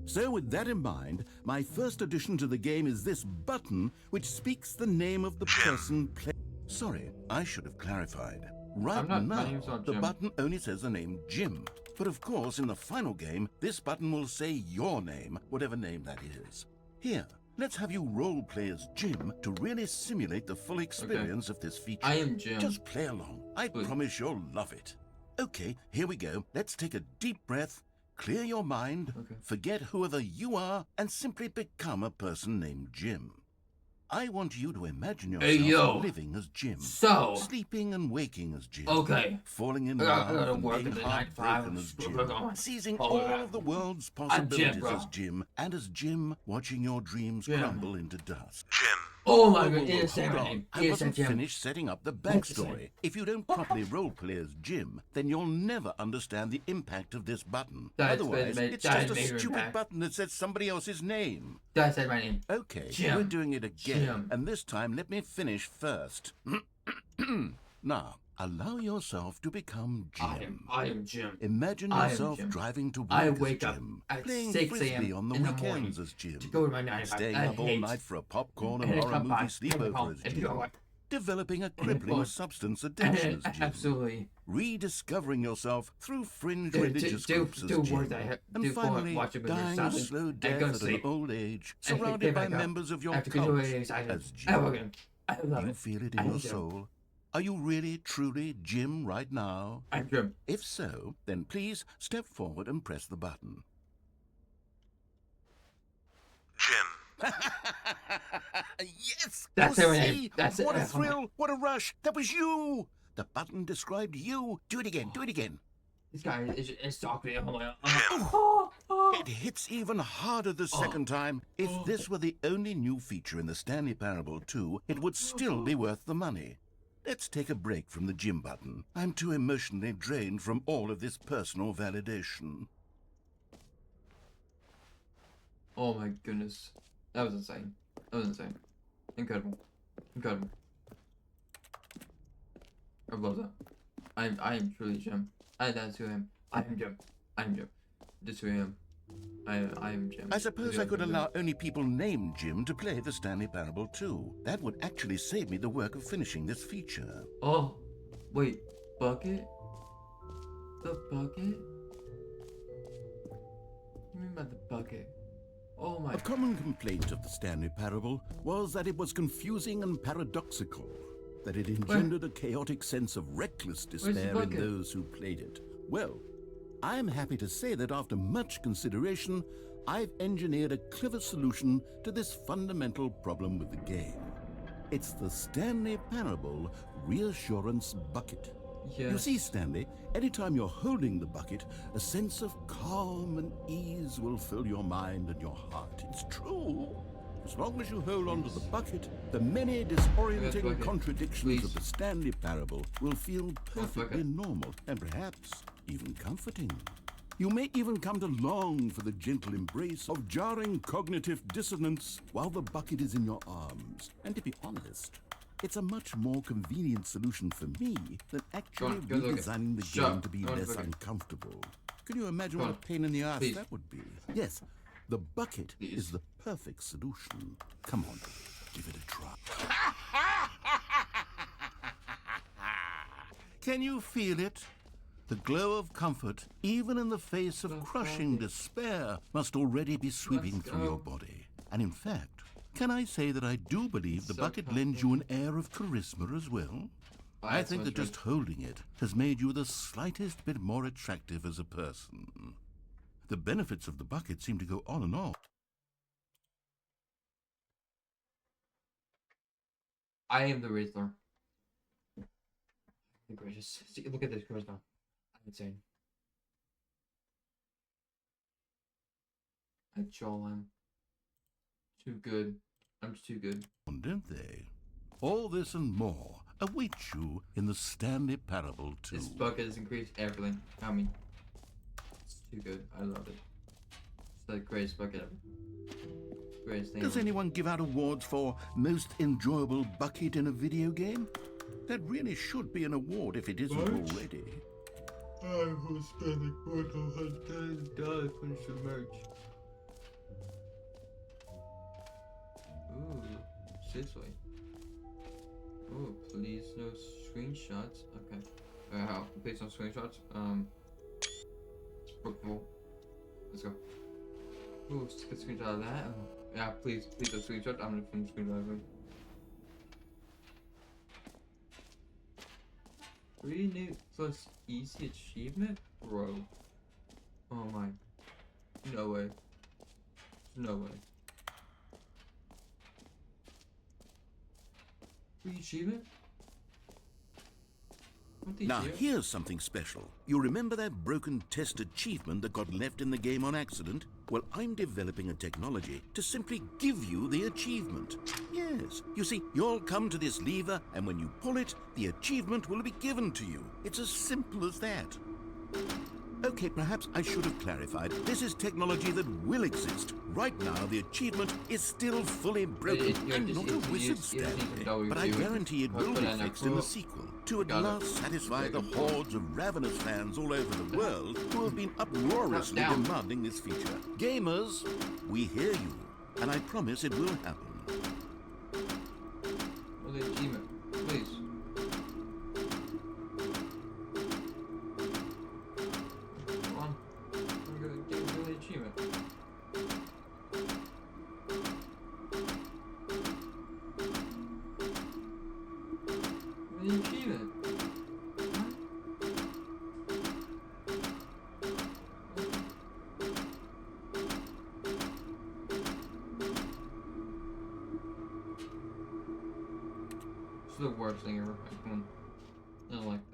So with that in mind, my first addition to the game is this button which speaks the name of the person playing. Sorry, I should have clarified. Right now, the button only says the name Jim. But of course, in the final game, this button will say your name, whatever name that is. Here, let's have you role-play as Jim to really simulate the full experience of this feature. I am Jim. Just play along. I promise you'll love it. Okay, here we go. Let's take a deep breath, clear your mind, forget whoever you are, and simply become a person named Jim. I want you to imagine yourself living as Jim. So, sleeping and waking as Jim. Okay. Falling in I love gotta and work being in the night heartbroken as Jim. Seizing all of the world's possibilities as Jim. And as Jim, watching your dreams crumble into dust. Jim. Oh my god, it is my name. I wasn't finished setting up the backstory. If you don't properly roleplay as Jim, then you'll never understand the impact of this button. Otherwise, it's just a stupid button that says somebody else's name. That said my name. Okay, Jim. we're doing it again. And this time, let me finish first. Now, allow yourself to become Jim. I am Jim. Imagine yourself driving to work I as wake up Jim, at playing 6 frisbee a.m. on the in the weekends morning as Jim, to go to my 9 to 5. staying I up all hate night for a popcorn and and I horror come movie back and sleepover home as and Jim, go like, developing a crippling substance and addiction as Jim, absolutely rediscovering yourself through fringe religious groups as do Jim, work that and finally watch a movie dying a slow death at an old age, surrounded by members of your cult as Jim. I love Do you it. feel it in your soul? Are you really, truly Jim right now? I'm Jim. If so, then please step forward and press the button. Jim. Yes! That's you her see? name. That's what it. a thrill! What a rush! That was you! The button described you. Do it again. Do it again. This guy is talking to me. It hits even harder the second time. If this were the only new feature in the Stanley Parable 2, it would still be worth the money. Let's take a break from the Jim button. I'm too emotionally drained from all of this personal validation. Oh my goodness. That was insane. That was insane. Incredible. Incredible. I love that. I am truly Jim. That's who I am. I am Jim. I am Jim. That's who I am. I am Jim. I suppose I could allow only people named Jim to play the Stanley Parable 2. That would actually save me the work of finishing this feature. Oh, wait. Bucket? The bucket? What do you mean by the bucket? Oh my. A common complaint of the Stanley Parable was that it was confusing and paradoxical, that it engendered a chaotic sense of reckless despair in those who played it. Well, I'm happy to say that after much consideration, I've engineered a clever solution to this fundamental problem with the game. It's the Stanley Parable Reassurance Bucket. Yes. You see, Stanley, anytime you're holding the bucket, a sense of calm and ease will fill your mind and your heart. It's true. As long as you hold on to the bucket, the many disorienting contradictions of the Stanley Parable will feel perfectly normal and perhaps even comforting. You may even come to long for the gentle embrace of jarring cognitive dissonance while the bucket is in your arms. And to be honest, it's a much more convenient solution for me than actually redesigning the game to be less uncomfortable. Can you imagine what a pain in the ass that would be? Yes, the bucket is the perfect solution. Come on, give it a try. Can you feel it? The glow of comfort, even in the face of crushing despair, must already be sweeping through your body. And in fact, can I say that I do believe the bucket lends you an air of charisma as well? I think that just holding it has made you the slightest bit more attractive as a person. The benefits of the bucket seem to go on and on. I am the Riddler. The greatest. See, look at this charisma. I'm insane. I troll him. Too good. I'm just too good. Didn't they? All this and more awaits you in the Stanley Parable 2. This bucket has increased everything. I mean, it's too good. I love it. It's the greatest bucket ever. Greatest thing Does ever. anyone give out awards for most enjoyable bucket in a video game? That really should be an award if it isn't already. I will spend like $110 to finish the merch. Ooh, seriously. Oh, please no screenshots. Okay. How? Please no screenshots. Cool. Let's go. Ooh, get a screenshot of that. Oh. Yeah, please a screenshot. I'm gonna finish screenshot. 3 new plus easy achievement? Bro. Oh my. No way. No way. Free achievement? Now here's something special. You remember that broken test achievement that got left in the game on accident? Well, I'm developing a technology to simply give you the achievement. Yes, you see, you'll come to this lever, and when you pull it, the achievement will be given to you. It's as simple as that. Okay, perhaps I should have clarified. This is technology that will exist. Right now, the achievement is still fully broken. I'm not a wizard, Stanley, but I guarantee it will be fixed in the sequel to at last satisfy the hordes of ravenous fans all over the world who have been uproariously demanding this feature. Gamers, we hear you, and I promise it will happen. Well, the achievement, please. The worst thing ever.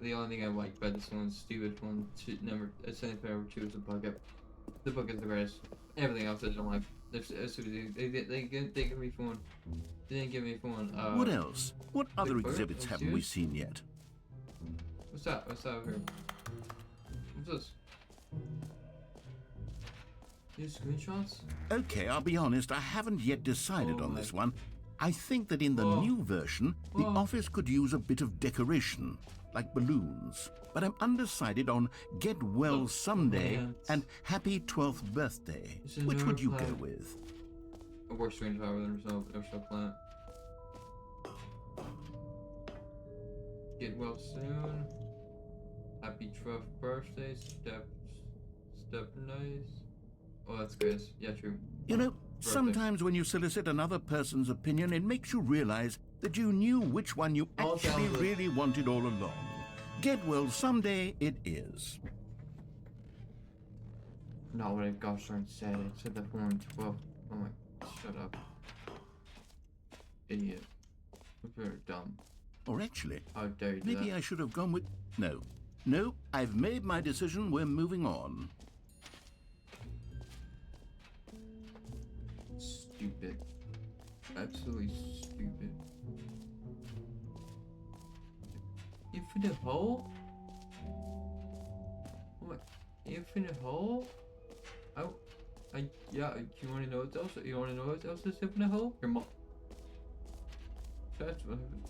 The only thing I like about this one is stupid one. Stanley Parable 2 is the bucket. The book is the greatest. Everything else I don't like. They give me fun. They didn't give me fun. What else? What other exhibits haven't we seen yet? What's that? What's that over here? What's this? These screenshots? Okay, I'll be honest, I haven't yet decided on this one. I think that in the new version, the office could use a bit of decoration, like balloons. But I'm undecided on Get Well Someday and Happy 12th Birthday. Which would you go with? A worse screenshot than yourself plant. Get well soon. Happy 12th birthday. Step nice. Oh, that's good. Yeah, true. You know, sometimes when you solicit another person's opinion, it makes you realize that you knew which one you actually really wanted all along. Get well someday it is. Not what I gosh darn said. I said that 112. Oh my, shut up. Idiot. You're very dumb. Or actually, how dare you do maybe that? I should have gone with... No, I've made my decision. We're moving on. Stupid. Absolutely stupid. Infinite hole? What? Infinite hole? Yeah, you wanna know what else? You wanna know what else is infinite hole? Your mom. That's what happened.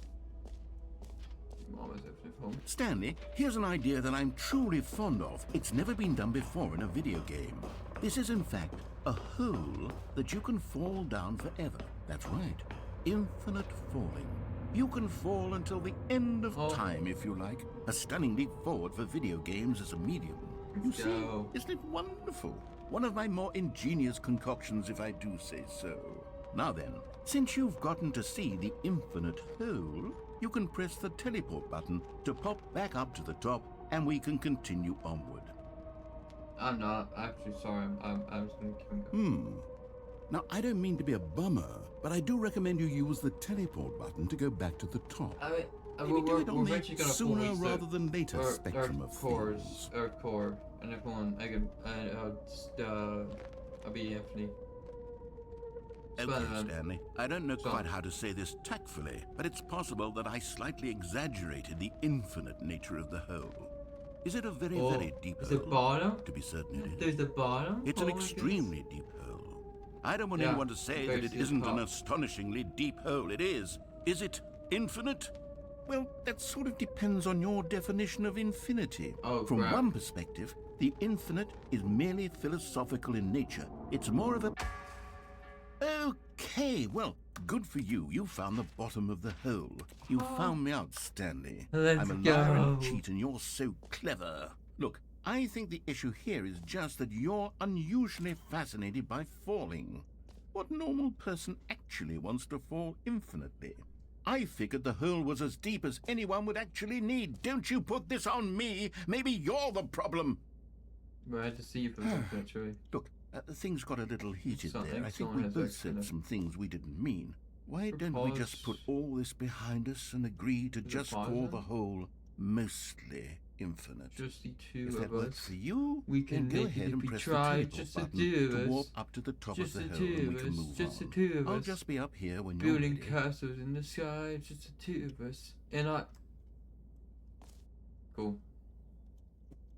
Your mom is infinite hole. Stanley, here's an idea that I'm truly fond of. It's never been done before in a video game. This is in fact a hole that you can fall down forever. That's right. Infinite falling. You can fall until the end of time, if you like. A stunning leap forward for video games as a medium. You see, isn't it wonderful? One of my more ingenious concoctions, if I do say so. Now then, since you've gotten to see the infinite hole, you can press the teleport button to pop back up to the top, and we can continue onward. I'm not actually sorry. I'm just gonna keep going. Now, I don't mean to be a bummer, but I do recommend you use the teleport button to go back to the top. Maybe do it on the sooner rather than later spectrum of things. Core, and if one, I can, I'll be Anthony. Okay, Stanley. I don't know quite how to say this tactfully, but it's possible that I slightly exaggerated the infinite nature of the hole. Is it a very, very deep hole? Is it bottom? To be certain it is. There's the bottom? It's an extremely deep hole. I don't want anyone to say that it isn't an astonishingly deep hole. It is. Is it infinite? Well, that sort of depends on your definition of infinity. From one perspective, the infinite is merely philosophical in nature. It's more of a... Okay, well, good for you. You found the bottom of the hole. You found me out, Stanley. Let's I'm a liar and a cheat, and you're so clever. Look, I think the issue here is just that you're unusually fascinated by falling. What normal person actually wants to fall infinitely? I figured the hole was as deep as anyone would actually need. Don't you put this on me. Maybe you're the problem. But I had to see you for a second, actually. Look, things got a little heated there. I think someone we has both extra. said some things we didn't mean. Why don't we just put all this behind us and agree to just call the hole mostly infinite? Just the two If that of works us. for you, We can then go make it ahead if and we press try, the just teleport the button two to of warp us. up to the top Just of the the hole two and we of can us. move Just the on. two of I'll us. just be up here when Building you're ready. castles in the sky, just the two of us. And I... Cool.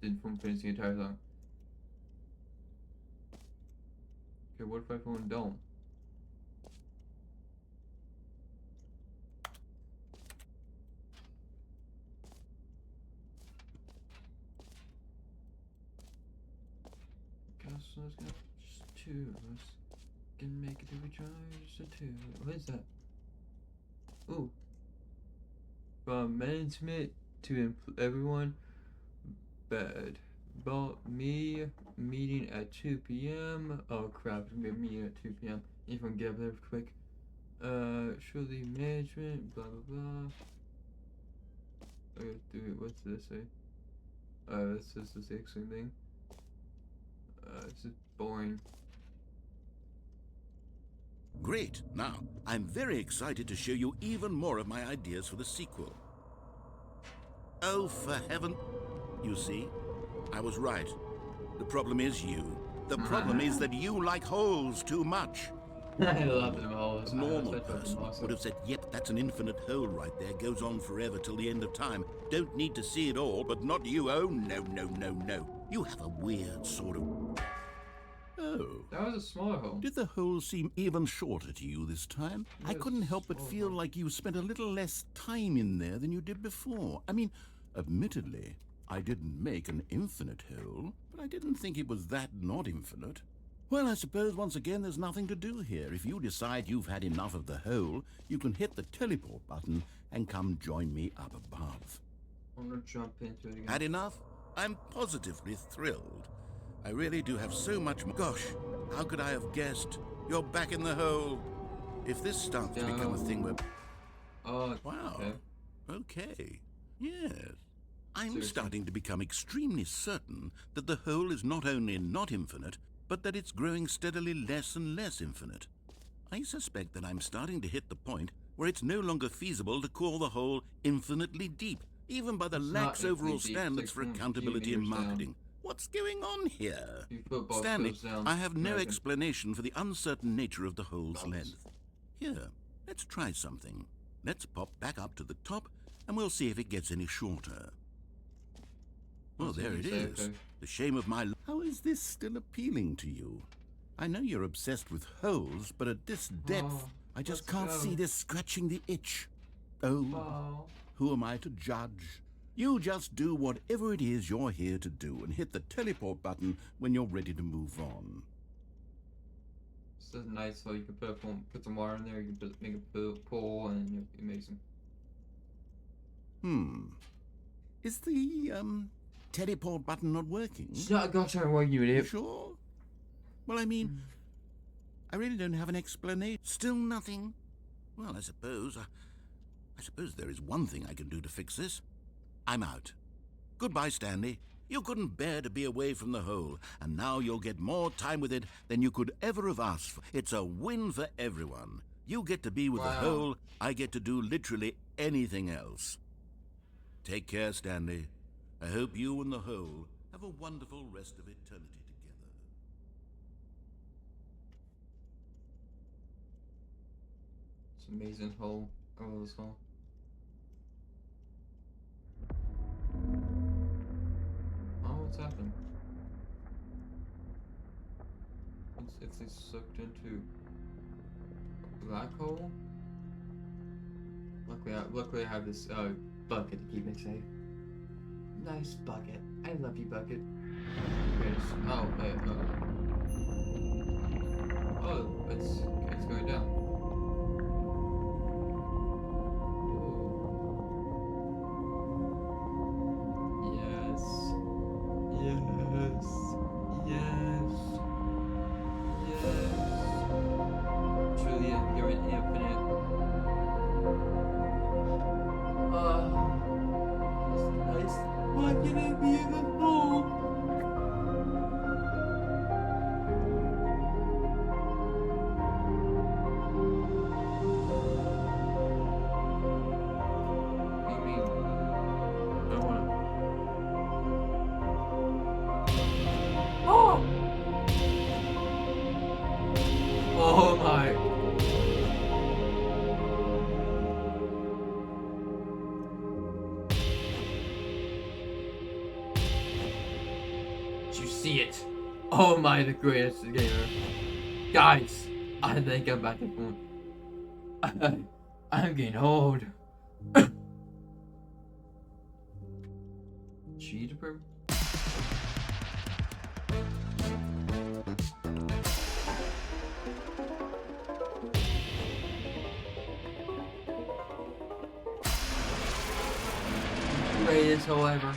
Didn't finish the entire song. Okay, what if I phone don't? Castles, just two of us. Can make it if we try, just the two. What is that? Ooh. From management to everyone, bad. About me meeting at 2 p.m. Oh crap, it's gonna be a meeting at 2 p.m. If I can get up there quick. Surely management, blah blah blah. Okay, dude, what's this say? This is the same thing. It's just boring. Great. Now, I'm very excited to show you even more of my ideas for the sequel. Oh, for heaven... You see, I was right. The problem is you. The problem is that you like holes too much. I love them all. A normal person would have said, yep, that's an infinite hole right there. Goes on forever till the end of time. Don't need to see it all, but not you. Oh, no, no, no, no. You have a weird sort of... Oh. That was a smaller hole. Did the hole seem even shorter to you this time? I Yes, couldn't help but small feel hole. like you spent a little less time in there than you did before. I mean, admittedly, I didn't make an infinite hole, but I didn't think it was that not infinite. Well, I suppose once again there's nothing to do here. If you decide you've had enough of the hole, you can hit the teleport button and come join me up above. I'm gonna jump into it again. Had enough? I'm positively thrilled. I really do have so much more. Gosh, how could I have guessed? You're back in the hole. If this starts to become a thing where... Oh, Wow. Okay. Yes. I'm Seriously. starting to become extremely certain that the hole is not only not infinite, but that it's growing steadily less and less infinite. I suspect that I'm starting to hit the point where it's no longer feasible to call the hole infinitely deep, even by the It's not lax overall infinitely deep, it's standards for like 2 accountability and meters down. marketing. What's going on here? You put both Stanley, those down. I have no American. explanation for the uncertain nature of the hole's Bubbles. length. Here, let's try something. Let's pop back up to the top, and we'll see if it gets any shorter. Well, That's what there you it say, is. okay. The shame of my... How is this still appealing to you? I know you're obsessed with holes, but at this depth, Oh, I just let's can't go. see this scratching the itch. Oh, Oh. who am I to judge? You just do whatever it is you're here to do and hit the teleport button when you're ready to move on. This is nice, so you can put some water in there, you can make a pool, and you're amazing. Is the, teleport button not working? It's not a goddamn way, you You idiot. sure? Well, I mean, I really don't have an explanation. Still nothing? Well, I suppose there is one thing I can do to fix this. I'm out. Goodbye, Stanley. You couldn't bear to be away from the hole, and now you'll get more time with it than you could ever have asked for. It's a win for everyone. You get to be with the Wow. hole, I get to do literally anything else. Take care, Stanley. I hope you and the hole have a wonderful rest of eternity together. It's an amazing hole. I love this hole. Oh, what's happened? If they sucked into a black hole? Luckily I have this bucket to keep me safe. Nice bucket. I love you, bucket. Oh, oh, it's going down. Ooh. Yes. Yes. see it. Oh my, the greatest gamer. Guys, I think I'm back at phone. I'm getting old. Cheater? Greatest hole ever.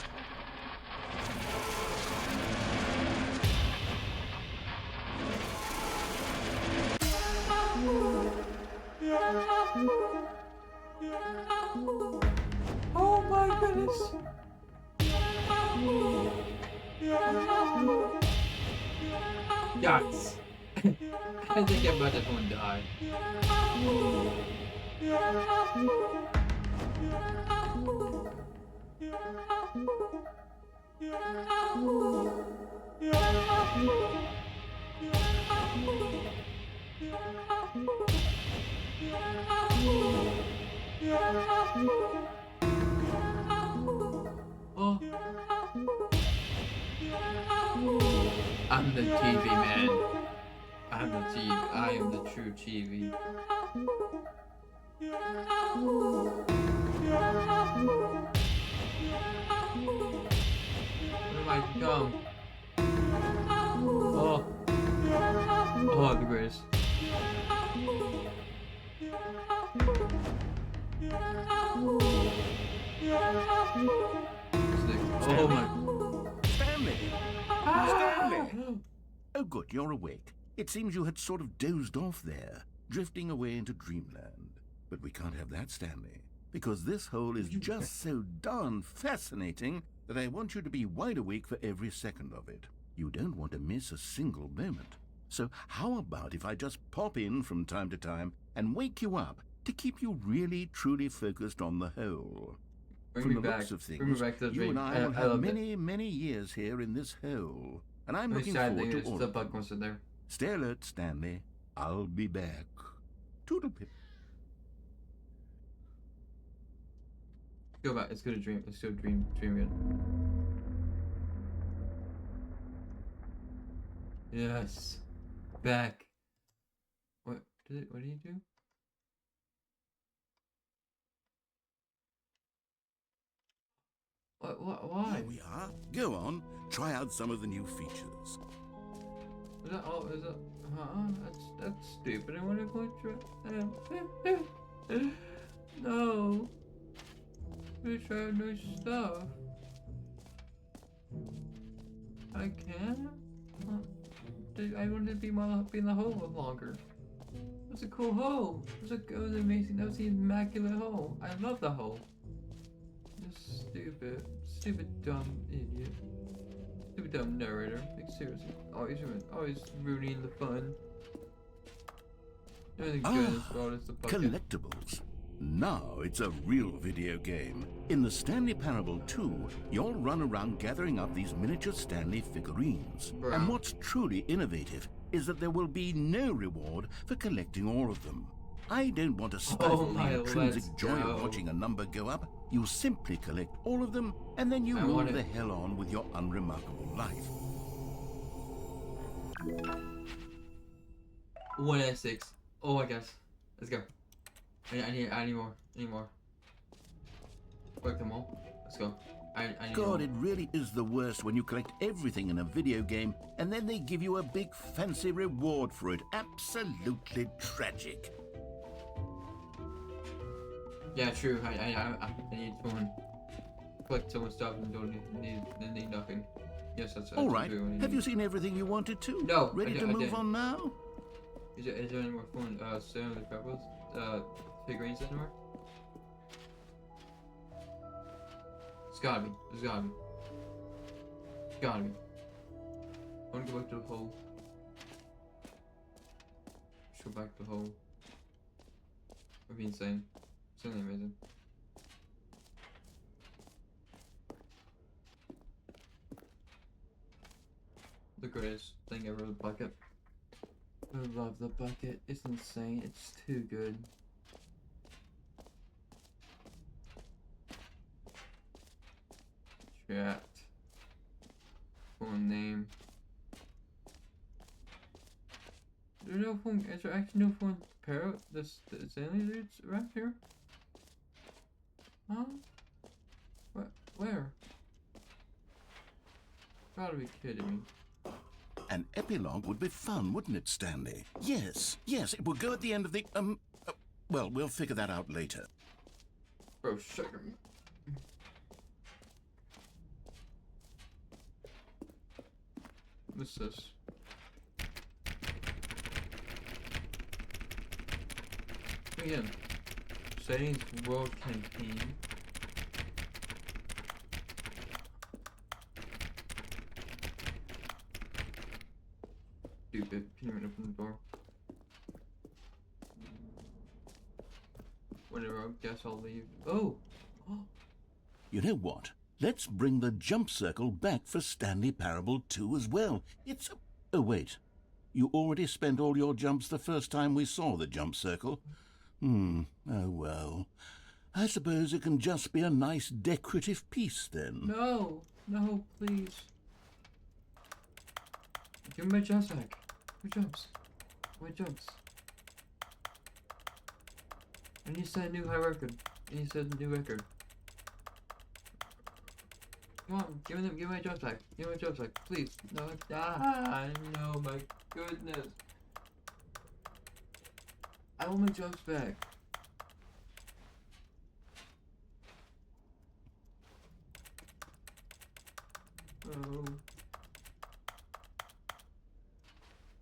Oh my goodness. Guys, I think I'm about to go and die. Oh. I'm the TV man. I'm the TV. I am the true TV. What am I become? Oh. Oh, the greatest. Oh my. Stanley! Stanley! Oh, good, you're awake. It seems you had sort of dozed off there, drifting away into dreamland. But we can't have that, Stanley, because this hole is just so darn fascinating that I want you to be wide awake for every second of it. You don't want to miss a single moment. So how about if I just pop in from time to time and wake you up to keep you really, truly focused on the hole? From the looks of things, you and I will have many years here in this hole, and I'm looking forward to all of them. Stay alert, Stanley. I'll be back. Toodlepip. Go back. Let's go to dream. Let's go dream again. Yes. Back. What did you do? Why? Here we are. Go on. Try out some of the new features. Is that all? Is that? That's stupid. I want to go try. No. We try out new stuff. I can. I wanted to be in the hole longer. That's a cool hole. It was amazing. That was the immaculate hole. I love the hole. This stupid dumb idiot. Stupid dumb narrator. Like seriously, always ruining the fun. Everything good as well as the bucket. Collectibles. Now it's a real video game. In the Stanley Parable 2, you'll run around gathering up these miniature Stanley figurines. Bro. And what's truly innovative is that there will be no reward for collecting all of them. I don't want to stifle the intrinsic joy of watching a number go up. You simply collect all of them, and then you move the hell on with your unremarkable life. 1 out of 6. Oh my gosh. Let's go. I need more. Break them all. Let's go. I need God, more. it really is the worst when you collect everything in a video game and then they give you a big fancy reward for it. Absolutely tragic. Yeah, true. I need someone. Collect someone's stuff and don't need nothing. Yes, that's all right. True. Have you seen everything you wanted to? No. Ready to move on now? Is there any more fun? Stanley Parable figurines anymore? It's gotta be. There's gotta be. Gotta be. I wanna go back to the hole. Let's go back to the hole. That'd be insane. Something amazing. The greatest thing ever, the bucket. I love the bucket. It's insane. It's too good. Chat. Full name. no phone? Is there actually no phone pair? This Stanley dude's around here? Huh? What? Where? Gotta be kidding me. An epilogue would be fun, wouldn't it, Stanley? Yes, it will go at the end of the, well, we'll figure that out later. Bro, sugar me. What's this? Again, settings world campaign. Stupid. Can you open the door? Whatever, I guess I'll leave. Oh! You know what? Let's bring the jump circle back for Stanley Parable 2 as well. It's a... Oh, wait. You already spent all your jumps the first time we saw the jump circle. Oh, well. I suppose it can just be a nice decorative piece, then. No! No, please. Give me my jumps back. My jumps. My jumps. I need to set a new high record. I need to set a new record. Come on, give me my jumps back. Give me my jumps back, please. No, no, my goodness. I want my jumps back. Oh.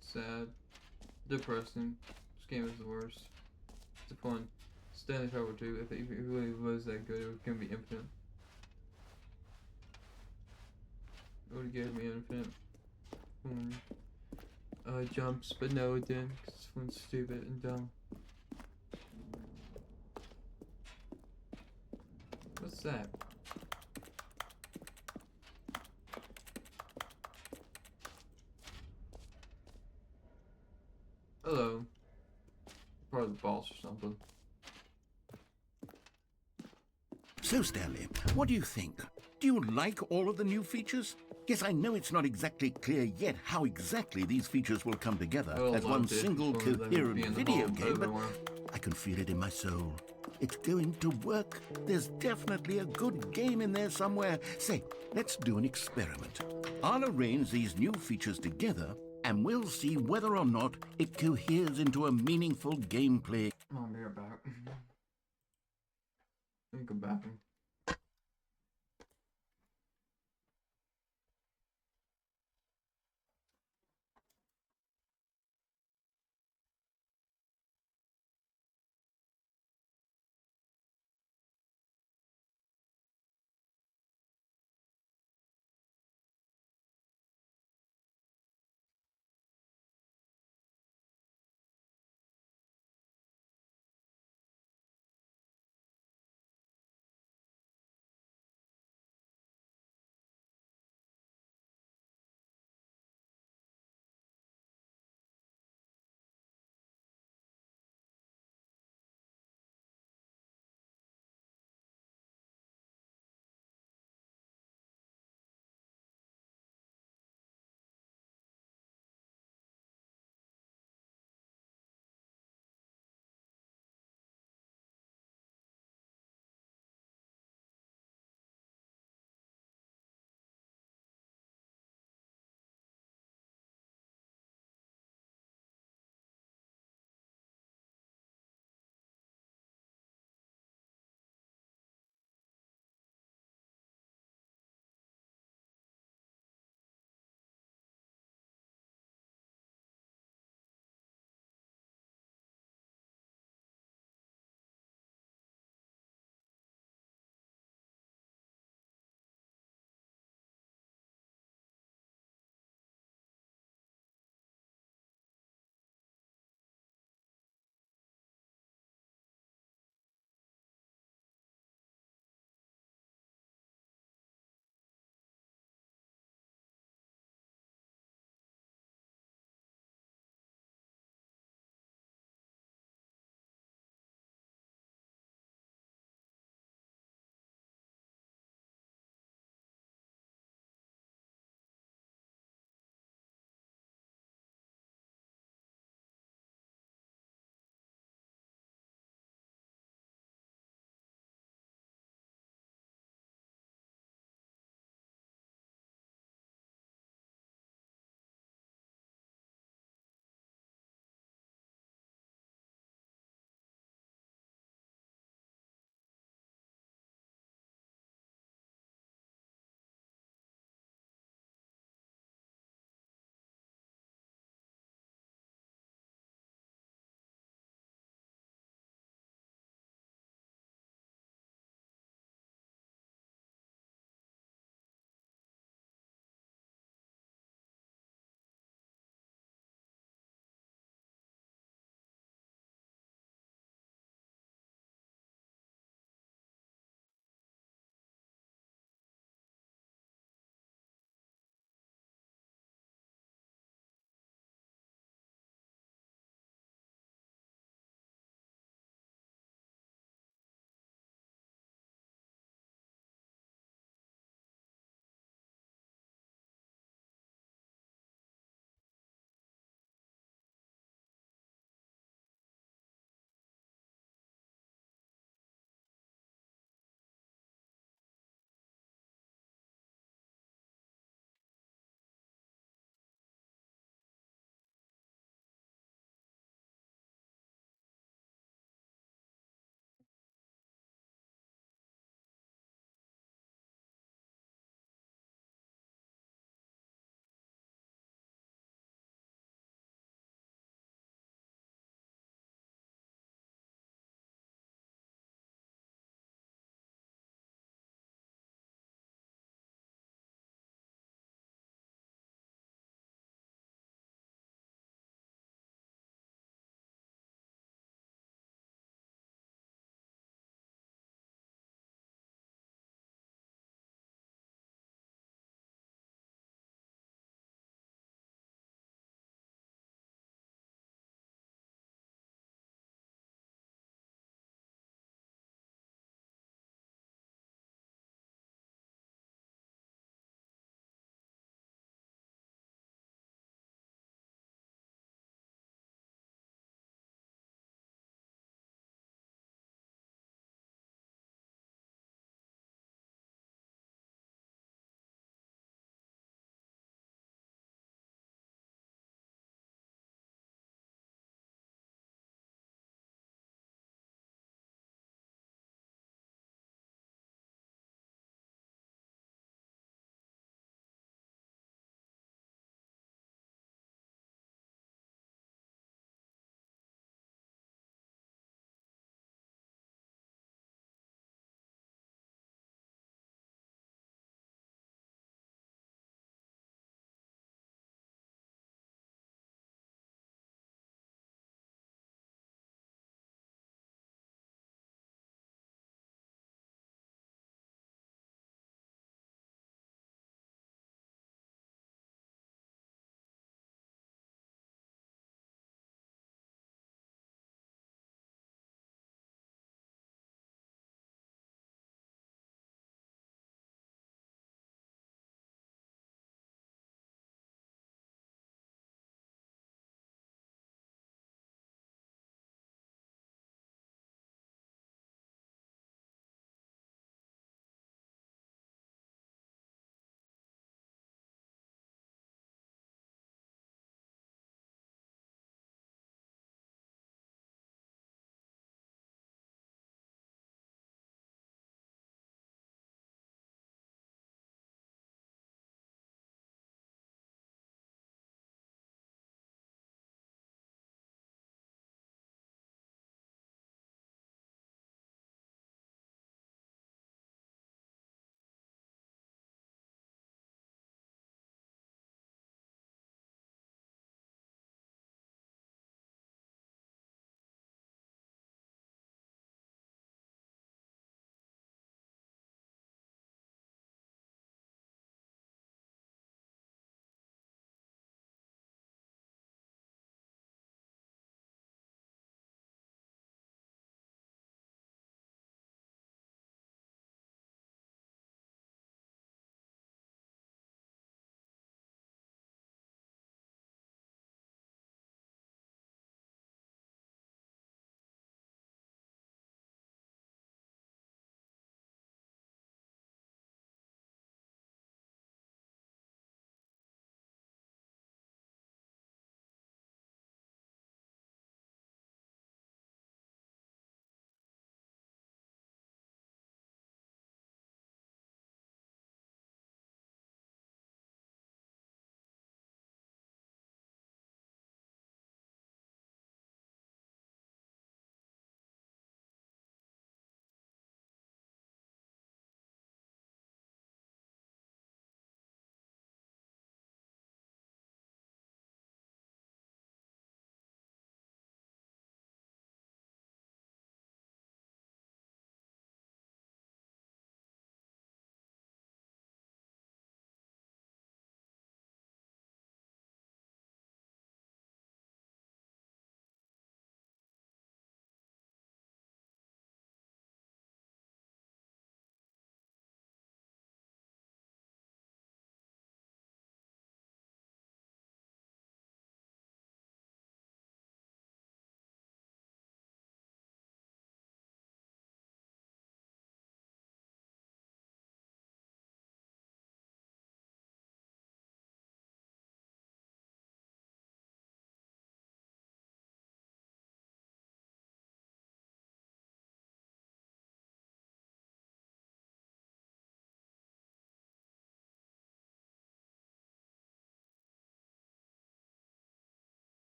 Sad. Depressing. This game is the worst. It's fun. Stanley Parable 2, if it really was that good, it was gonna be infinite. It would have given me infinite. Jumps, but no, it didn't, because this one's stupid and dumb. What's that? Hello. Probably the boss or something. So, Stanley, what do you think? Do you like all of the new features? Yes, I know it's not exactly clear yet how exactly these features will come together as one single coherent video game, but I can feel it in my soul. It's going to work. There's definitely a good game in there somewhere. Say, let's do an experiment. I'll arrange these new features together, and we'll see whether or not it coheres into a meaningful gameplay. I'll be right back. Let me go back.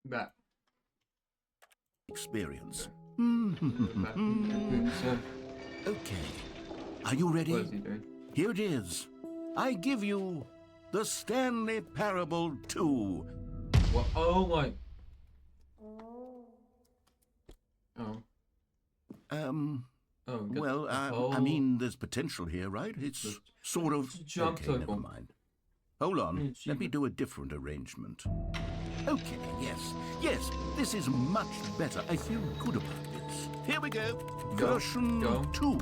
Back. Experience. Back in the Okay. Are you What is ready? he doing? Here it is. I give you the Stanley Parable 2. What? Oh my. Oh. Oh. Got Well, the I whole- mean, there's potential here, right? It's Just- sort of... just jump Okay, never circle. mind. Hold on. Let me achievement. do a different arrangement. Okay, yes, this is much better. I feel good about this. Here we go. Version Go. 2.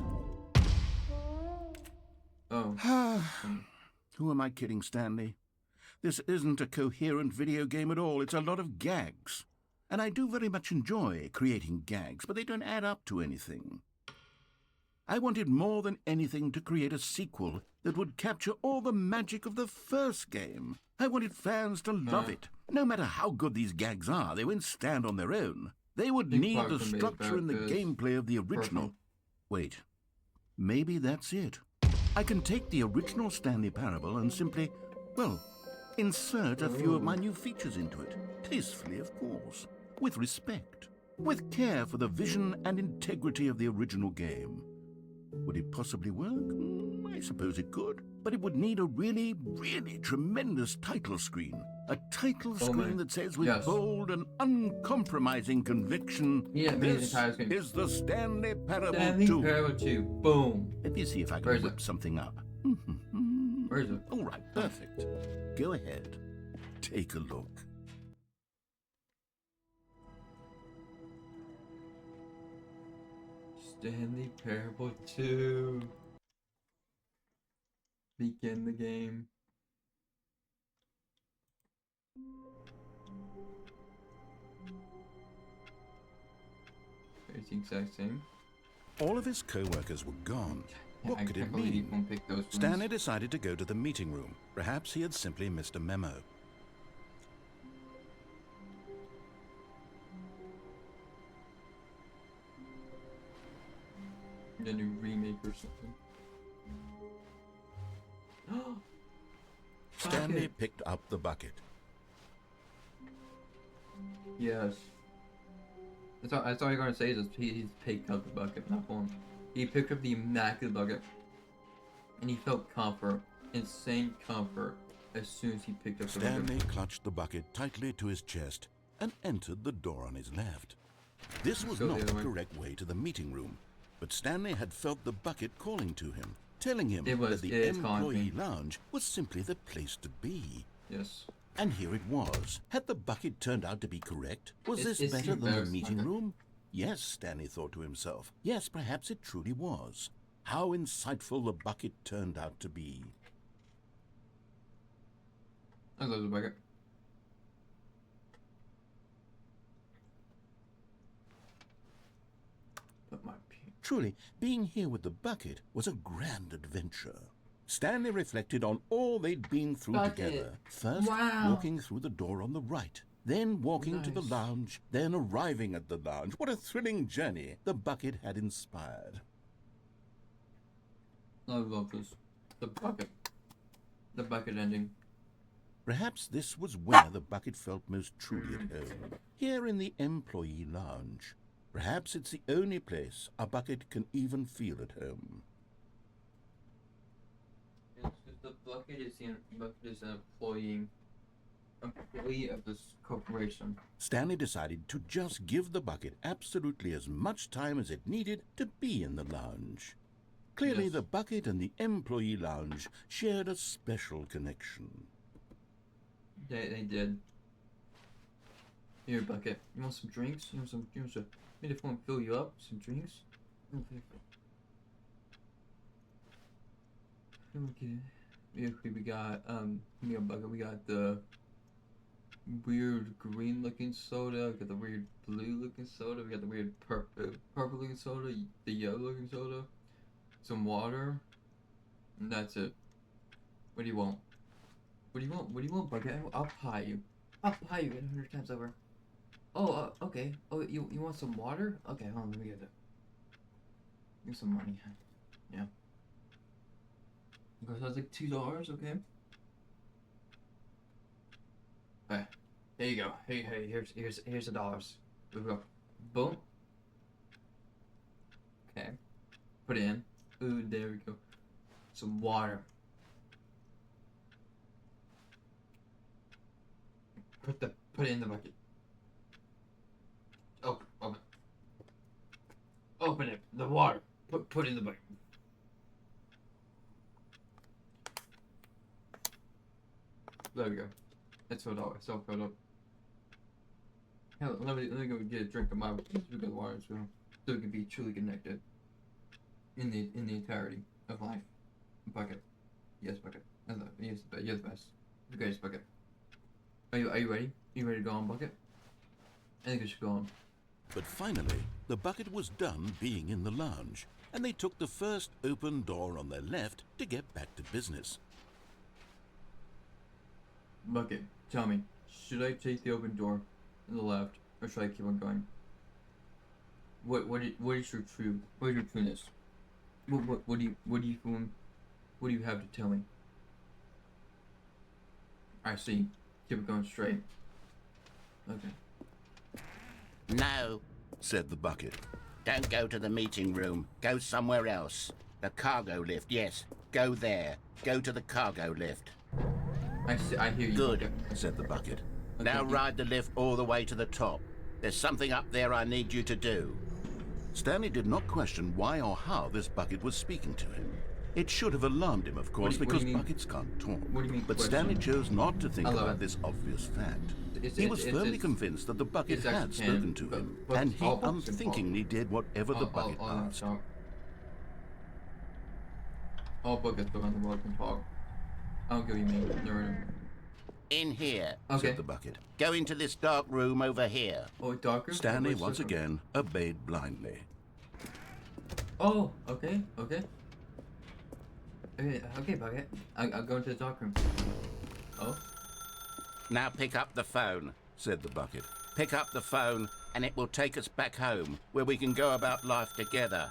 Oh. Who am I kidding, Stanley? This isn't a coherent video game at all. It's a lot of gags. And I do very much enjoy creating gags, but they don't add up to anything. I wanted more than anything to create a sequel that would capture all the magic of the first game. I wanted fans to love it. No matter how good these gags are, they won't stand on their own. They would Big need part the can be structure and the about this gameplay of the original. purple. Wait, maybe that's it. I can take the original Stanley Parable and simply, well, insert a few of my new features into it. Tastefully, of course. With respect. With care for the vision and integrity of the original game. Would it possibly work? I suppose it could. But it would need a really, really tremendous title screen. A title screen that says with Yes. bold and uncompromising conviction, Yeah, amazing this title screen. is the Stanley Parable Stanley 2. Parable 2. Boom. Let me see if I Where can is whip it? something up. Where is it? All right, perfect. Go ahead. Take a look. Stanley Parable 2. Begin the game. It's the exact same. All of his co-workers were gone. What I could can't it believe you mean? can pick those ones. Stanley decided to go to the meeting room. Perhaps he had simply missed a memo. The new remake or something. Stanley Bucket. picked up the bucket. Yes. That's all you're gonna say is he's picked up the bucket, not one. He picked up the immaculate bucket. And he felt comfort. Insane comfort as soon as he picked up the bucket. Stanley clutched the bucket tightly to his chest and entered the door on his left. This was Go the not other the way. correct way to the meeting room, but Stanley had felt the bucket calling to him, telling him It that the is calling employee me. lounge was simply the place to be. Yes. And here it was. Had the bucket turned out to be correct? Was this It's better the than the best meeting bucket. room? Yes, Stanley thought to himself. Yes, perhaps it truly was. How insightful the bucket turned out to be. I love the bucket. Put my pee. Truly, being here with the bucket was a grand adventure. Stanley reflected on all they'd been through Bucket. together. First, Wow. walking through the door on the right. Then walking to the Nice. lounge. Then arriving at the lounge. What a thrilling journey the bucket had inspired. I love this. The bucket. The bucket ending. Perhaps this was where the bucket felt most truly at home. Here in the employee lounge. Perhaps it's the only place a bucket can even feel at home. The bucket is an employee of this corporation. Stanley decided to just give the bucket absolutely as much time as it needed to be in the lounge. Clearly, Yes. the bucket and the employee lounge shared a special connection. They did. Here, bucket. You want some drinks? You want some? Maybe if I want to fill you up, some drinks. Okay. We got bucket. We got the weird green looking soda. We got the weird blue looking soda. We got the weird purple looking soda. The yellow looking soda. Some water. And that's it. What do you want? What do you want? What do you want, bucket? I'll pie you. I'll pie you 100 times over. Oh, okay. Oh, you want some water? Okay, hold on, let me get it. Give some money. Yeah. Because that's like $2, okay? Okay. There you go. Hey, here's the dollars. Here we go. Boom. Okay. Put it in. Ooh, there we go. Some water. Put it in the bucket. Open. Open it. The water. Put it in the bucket. There we go. It's filled up. It's all filled up. Hell, let me go get a drink of my water as well, so we can be truly connected in the entirety of life. Bucket. Yes, bucket. Yes, you're the best. The greatest bucket. Are you ready? Are you ready to go on, bucket? I think we should go on. But finally, the bucket was done being in the lounge, and they took the first open door on their left to get back to business. Bucket, tell me, should I take the open door on the left, or should I keep on going? What is your truth? What is your trueness? What do you have to tell me? I see. Keep it going straight. Okay. No, said the bucket. Don't go to the meeting room. Go somewhere else. The cargo lift, yes. Go there. Go to the cargo lift. I see. I hear you. Good, Bucket. said the bucket. Okay. Now ride the lift all the way to the top. There's something up there I need you to do. Stanley did not question why or how this bucket was speaking to him. It should have alarmed him, of course, what do because you mean? buckets can't talk. What do you mean But question? Stanley chose not to think I love about it. this obvious fact. It's- He was it's- firmly it's- convinced that the bucket it's had actually spoken canon, to but- him, but and he all buckets can talk. unthinkingly did whatever the bucket asked. All buckets around the world can talk. I don't get what you mean. No. In here, Okay. Said the bucket. go into this dark room over here. Oh, darker? Stanley Where's once darker? again obeyed blindly. Oh, okay. Okay, bucket. I'll go into the dark room. Oh. Now pick up the phone. Said the bucket. Pick up the phone and it will take us back home, where we can go about life together.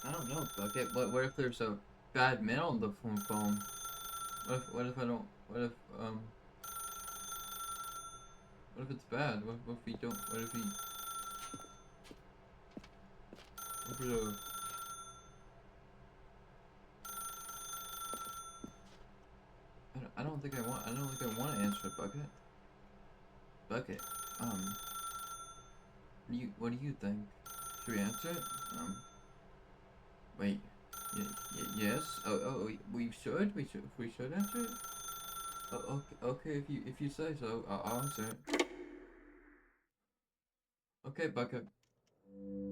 I don't know, bucket. What if there's a bad man on the phone? What if I don't? What if it's bad? What if we don't? What if he? What if it's I don't think I want to answer it, bucket. Bucket. What do you think? Should we answer it? Wait. Yes. We should. We should answer it. Okay. If you say so, I'll answer it. Okay, bucket.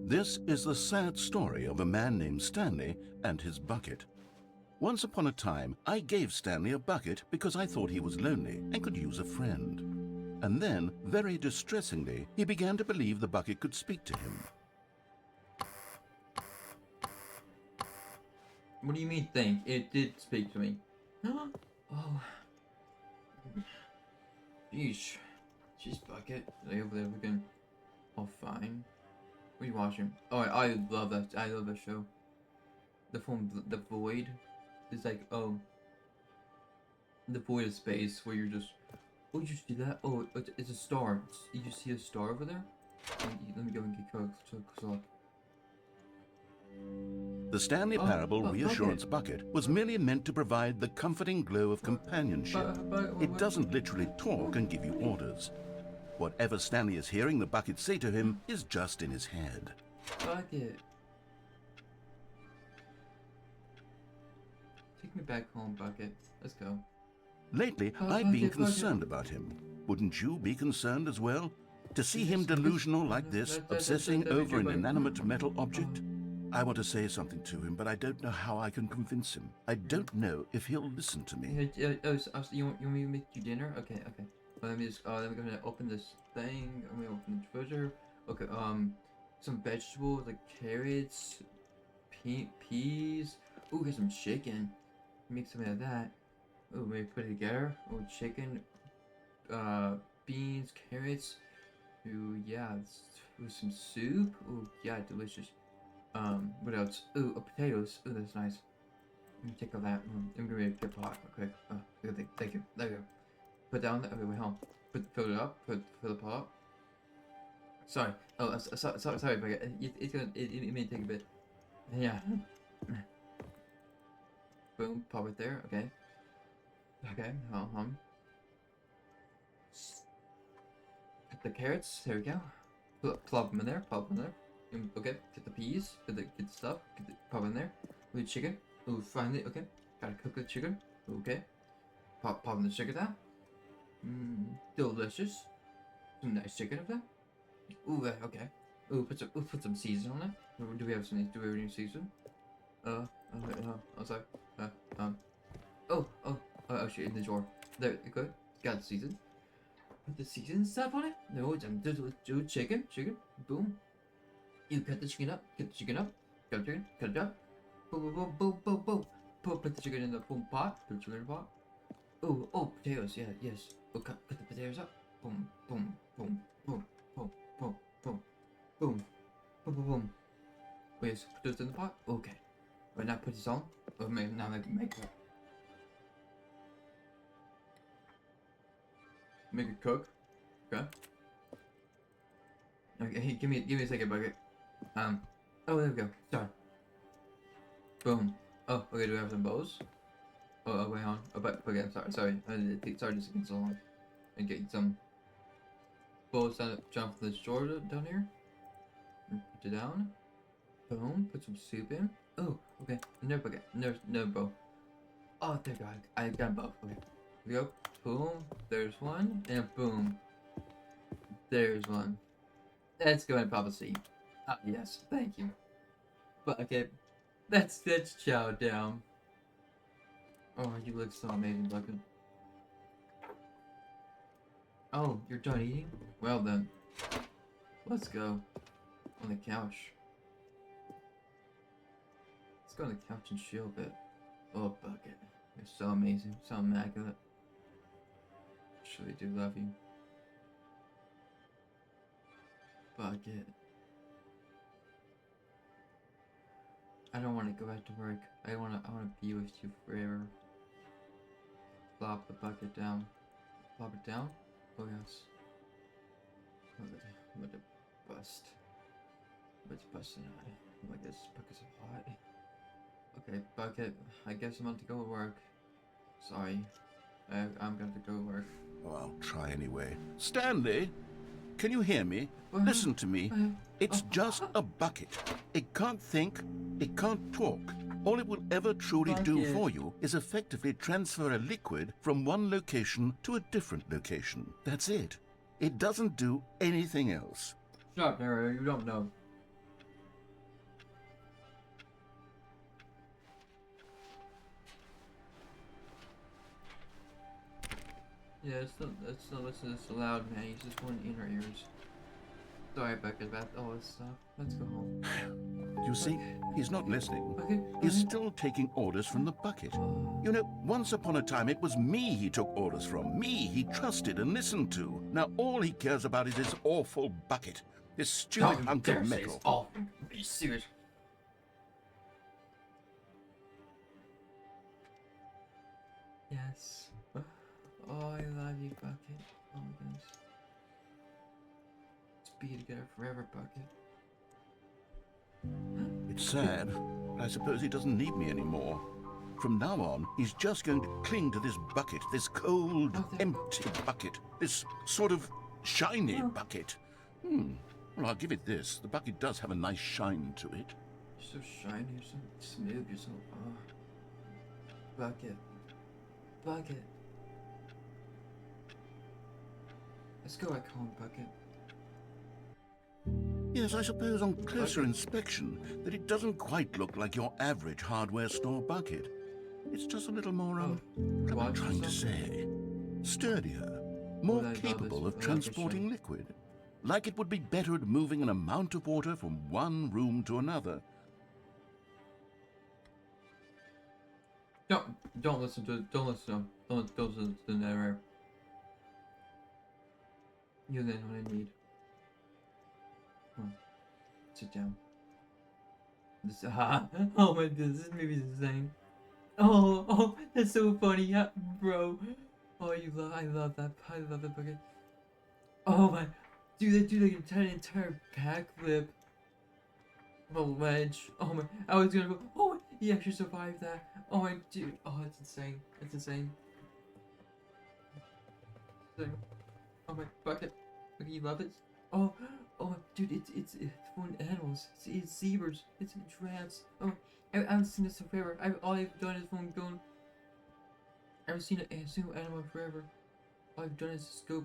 This is the sad story of a man named Stanley and his bucket. Once upon a time, I gave Stanley a bucket because I thought he was lonely and could use a friend. And then, very distressingly, he began to believe the bucket could speak to him. What do you mean think? It did speak to me. Huh? Oh. Jeez. Jeez, bucket. They over there looking all fine. What are you watching? Oh, I love that. I love that show. The film, The Void. It's like, the void of space where you're just. Oh, did you see that? Oh, it's a star. You just see a star over there? Let me go and get close. The Stanley Parable Reassurance Bucket was merely meant to provide the comforting glow of companionship. It doesn't literally talk and give you orders. Whatever Stanley is hearing the bucket say to him is just in his head. Bucket. Take me back home, bucket. Let's go. Lately, Oh, I've been Bucket, Bucket. concerned about him. Wouldn't you be concerned as well? To see him delusional like this, obsessing over an inanimate metal object? I want to say something to him, but I don't know how I can convince him. I don't know if he'll listen to me. You want me to make you dinner? Okay. Let me just, let me go ahead and open this thing. I'm gonna open the treasure. Okay, some vegetables like carrots, peas. Ooh, get some chicken. Make some of that. Ooh, maybe put it together. Ooh, chicken, beans, carrots. Ooh, yeah, ooh, some soup. Ooh, yeah, delicious. What else? Ooh, potatoes. Ooh, that's nice. Let me take all that. I'm gonna get pot. Okay. Thank you. There you go. Put down. Okay, wait, hold on. Fill it up. Fill the pot up. Sorry. Oh, sorry, but it's gonna. It may take a bit. Yeah. Boom. Pop it there. Okay. Okay. Get the carrots. There we go. Plop them in there. Plop them in there. Okay. Get the peas. Get the stuff. Pop in there. Ooh, chicken. Ooh, finally. Okay. Gotta cook the chicken. Okay. Pop in the chicken down. Delicious. Some nice chicken up there. Ooh, okay. Ooh, put some season on it. Do we have some? Do we already season? Oh, sorry. Oh, shit, in the drawer. There, good. Got the season. Put the season stuff on it. No, do chicken. Boom. You cut the chicken up. Get the chicken up. Cut the chicken. Cut it up. Boom. Put the chicken in the pot. Put the chicken in the pot. Oh, potatoes. Yeah, yes. Oh, cut the potatoes up. Boom. Wait, put those in the pot? Okay. Right, now put this on. Or now make it. Make it cook. Okay. Okay, hey, give me a second, bucket. Oh, there we go. Sorry. Boom. Oh, okay, do we have some bowls? Oh, wait on. Oh, but okay, sorry. Sorry, this taking so long. And get some bowls down from this drawer down here. Put it down. Boom. Put some soup in. Oh, okay. Another bucket. Another bowl. Oh, there you go. I got both. Okay. Here we go. Boom. There's one. And boom. There's one. Let's go and pop a seed. Ah, yes. Thank you. Bucket. Let's chow down. Oh, you look so amazing, Bucket. Oh, you're done eating? Well then. Let's go. On the couch. Let's go on the couch and chill a bit. Oh, Bucket. You're so amazing. So immaculate. I really do love you. Bucket. I don't want to go back to work. I want to be with you forever. Plop the bucket down. Plop it down? Oh yes. I'm gonna bust. What's busting on? Oh my gosh, this bucket's so hot. Okay, bucket. I guess I'm about to go to work. Sorry. I'm going to go to work. Oh, I'll try anyway. Stanley, can you hear me? Listen to me. It's just a bucket. It can't think. It can't talk. All it will ever truly do for you is effectively transfer a liquid from one location to a different location. That's it. It doesn't do anything else. Shut up, narrator. You don't know. Yeah, let's not listen to this loud, man. He's just going in our ears. Sorry, Becca, about all this stuff. Let's go home. You see, he's not listening. Okay. He's still taking orders from the bucket. You know, once upon a time, it was me he took orders from. Me he trusted and listened to. Now all he cares about is his awful bucket. This stupid hunk of metal. Oh, be serious. Yes. Oh, I love you, Bucket. Oh my goodness. Let's be together forever, Bucket. It's sad, but I suppose he doesn't need me anymore. From now on, he's just going to cling to this bucket, this cold, empty bucket, this sort of shiny bucket. Well, I'll give it this. The bucket does have a nice shine to it. You're so shiny, you're so smooth, you're so... Bucket. Bucket. Let's go back home, Bucket. Yes, I suppose on closer inspection that it doesn't quite look like your average hardware store bucket. It's just a little more, what am I trying to say? Sturdier, more capable of transporting liquid. Like it would be better at moving an amount of water from one room to another. Don't listen to it. Don't listen to him. Don't listen to the narrator. You're the one I need. Sit down. This, oh my goodness, this movie's insane. Oh, that's so funny, bro. Oh, I love that. I love that bucket. Oh my, dude, they do like an entire backflip from a ledge. Oh my, I was gonna go. Oh, he actually survived that. Oh my, dude. Oh, it's insane. It's insane. Oh my, bucket. Bucket, you love it. Oh, oh, dude, it's for animals. It's zebras. It's giraffes. Oh, I haven't seen this in forever. All I've done is from going. I haven't seen a single animal in forever. All I've done is just go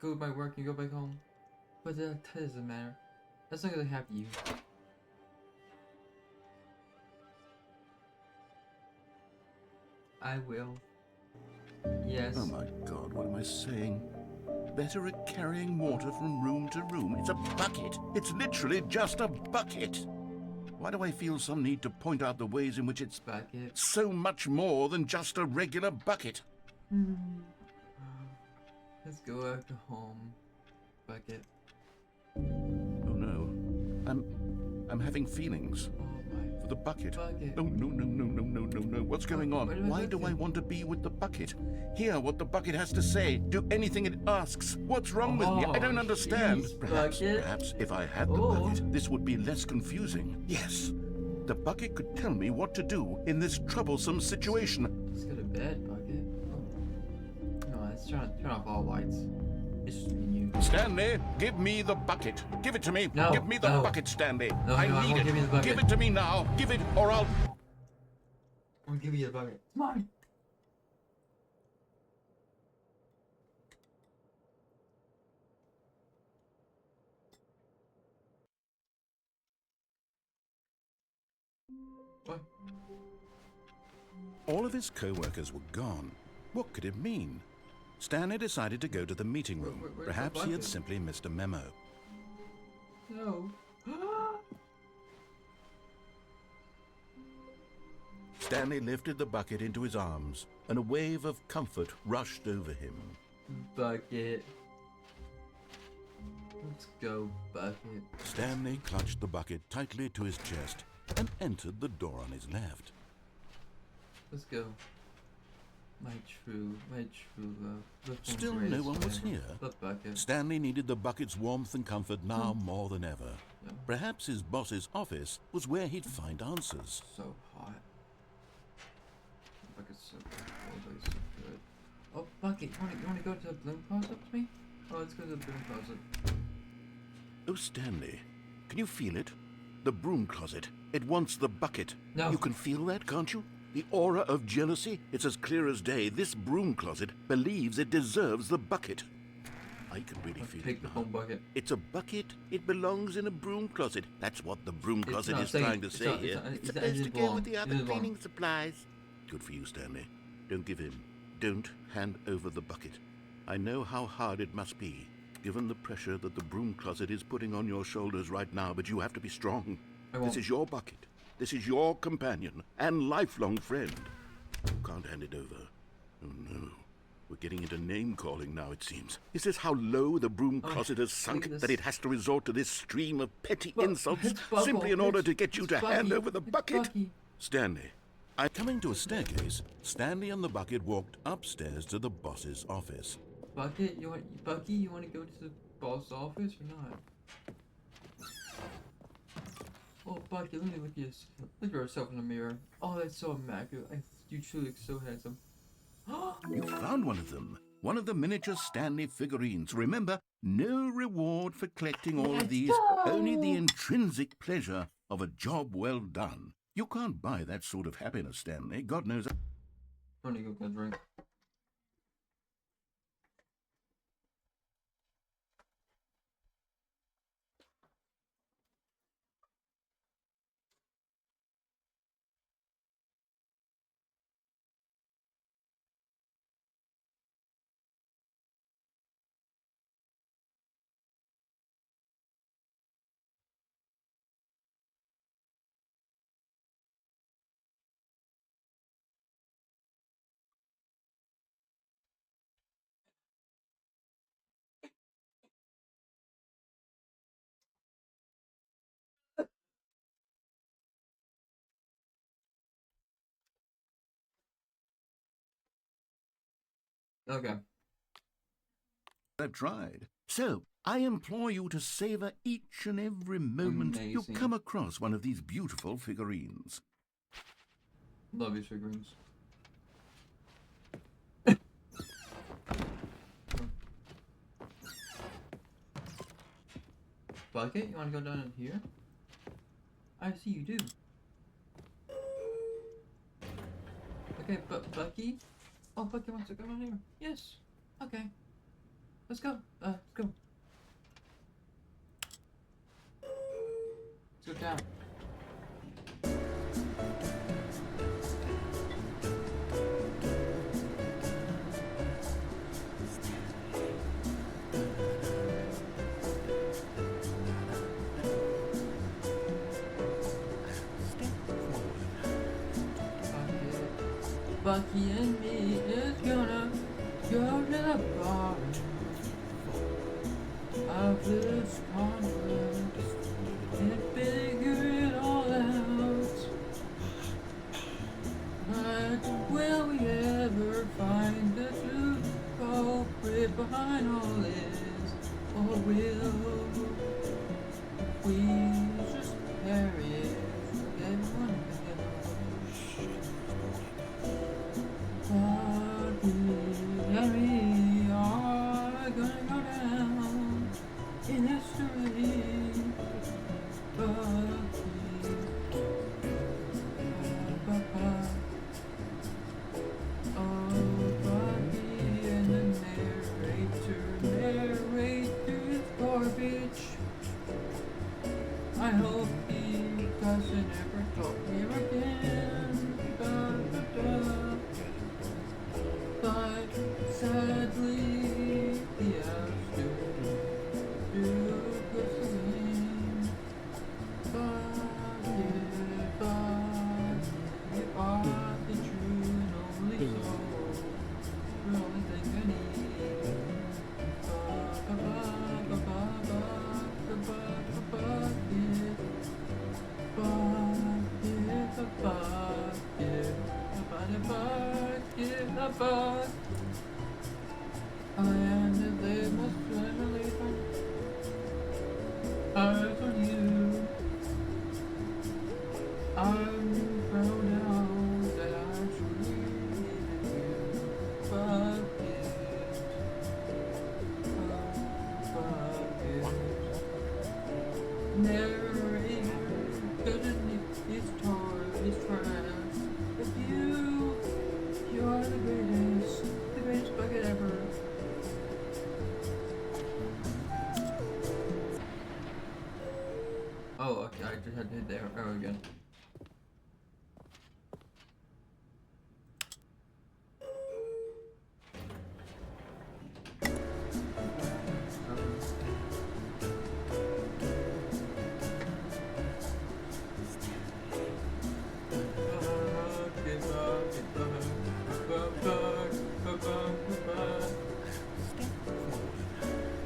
with my work and go back home. But that doesn't matter. As long as I have you. I will. Yes. Oh my God, what am I saying? Better at carrying water from room to room. It's a bucket. It's literally just a bucket. Why do I feel some need to point out the ways in which it's Bucket. so much more than just a regular bucket? Let's go back to home. Bucket. Oh no. I'm having feelings. Oh my. For the bucket. Bucket. No, no, no, no, no, no, no, no. What's going on? Why do I want to be with the bucket? Hear what the bucket has to say. Do anything it asks. What's wrong with me? I don't understand. Jeez, Perhaps if I had the bucket, this would be less confusing. Yes. The bucket could tell me what to do in this troublesome situation. Let's go to bed, Bucket. Oh. No, let's turn off all lights. It's just me and you. Stanley, give me the bucket. Give it to me. No, Give me the no. bucket, Stanley. No, I I need won't it. give you the bucket. Give it to me now. Give it, or I'll... I'm gonna give you the bucket. It's mine. What? All of his co-workers were gone. What could it mean? Stanley decided to go to the meeting room. Where's the Perhaps he had bucket? simply missed a memo. No. Stanley lifted the bucket into his arms, and a wave of comfort rushed over him. Bucket. Let's go, Bucket. Stanley clutched the bucket tightly to his chest and entered the door on his left. Let's go. My true love. The Still no greatest one was friend. here. The bucket. Stanley needed the bucket's warmth and comfort now more than ever. Yeah. Perhaps his boss's office was where he'd find answers. So hot. The bucket's so good. Everybody's so good. Oh, Bucket, you wanna go to the bloom closet with me? Oh, let's go to the bloom closet. Oh, Stanley, can you feel it? The broom closet. It wants the bucket. No. You can feel that, can't you? The aura of jealousy? It's as clear as day. This broom closet believes it deserves the bucket. I can really feel Take it the now. home bucket. It's a bucket. It belongs in a broom closet. That's what the broom It's closet not is saying- trying to it's say not- here. it's It's not- supposed it to go belong- with the it other belong. cleaning supplies. Good for you, Stanley. Don't give in. Don't hand over the bucket. I know how hard it must be, given the pressure that the broom closet is putting on your shoulders right now, but you have to be strong. I won't. This is your bucket. This is your companion and lifelong friend. You can't hand it over. Oh no. We're getting into name-calling now, it seems. Is this how low the broom closet has sunk, look at that this. it has to resort to this stream of petty Bu- insults it's Bubble. simply in order It's- to get you it's to hand Bucky. over the It's bucket? Bucky. Stanley, Coming to a staircase, Stanley and the bucket walked upstairs to the boss's office. Bucky, you want to go to the boss office or not? Oh, Bucky, let me look at yourself in the mirror. Oh, that's so immaculate. You truly look so handsome. you found one of them. One of the miniature Stanley figurines. Remember, no reward for collecting all of Let's these, go! only the intrinsic pleasure of a job well done. You can't buy that sort of happiness, Stanley. God knows. I'm gonna go get a drink. Okay. I've tried. So, I implore you to savor each and every moment you Amazing. come across one of these beautiful figurines. Love these figurines. Bucket, you want to go down in here? I see you do. Okay, but Bucky? Oh, Bucky wants to go down here. Yes. Okay. Let's go. Let's go. Let's go down. Bucky and me is gonna go to the bar of this conference and figure it all out. But will we ever find the true culprit behind all this? Or will we just perish like everyone else? Bucky and we are gonna go down in history. Bucky, oh Bucky and the narrator is garbage. I hope he doesn't ever talk here again. But sadly, he has to do good. But if I the true and only soul, the only thing I need. I am to live my family eyes on you. I'm proud now that I truly needed you. Fuck it. Fuck it. Narrator doesn't need his tar, his trash. But you are the greatest bucket ever. Oh, okay, I just had to hit the arrow again.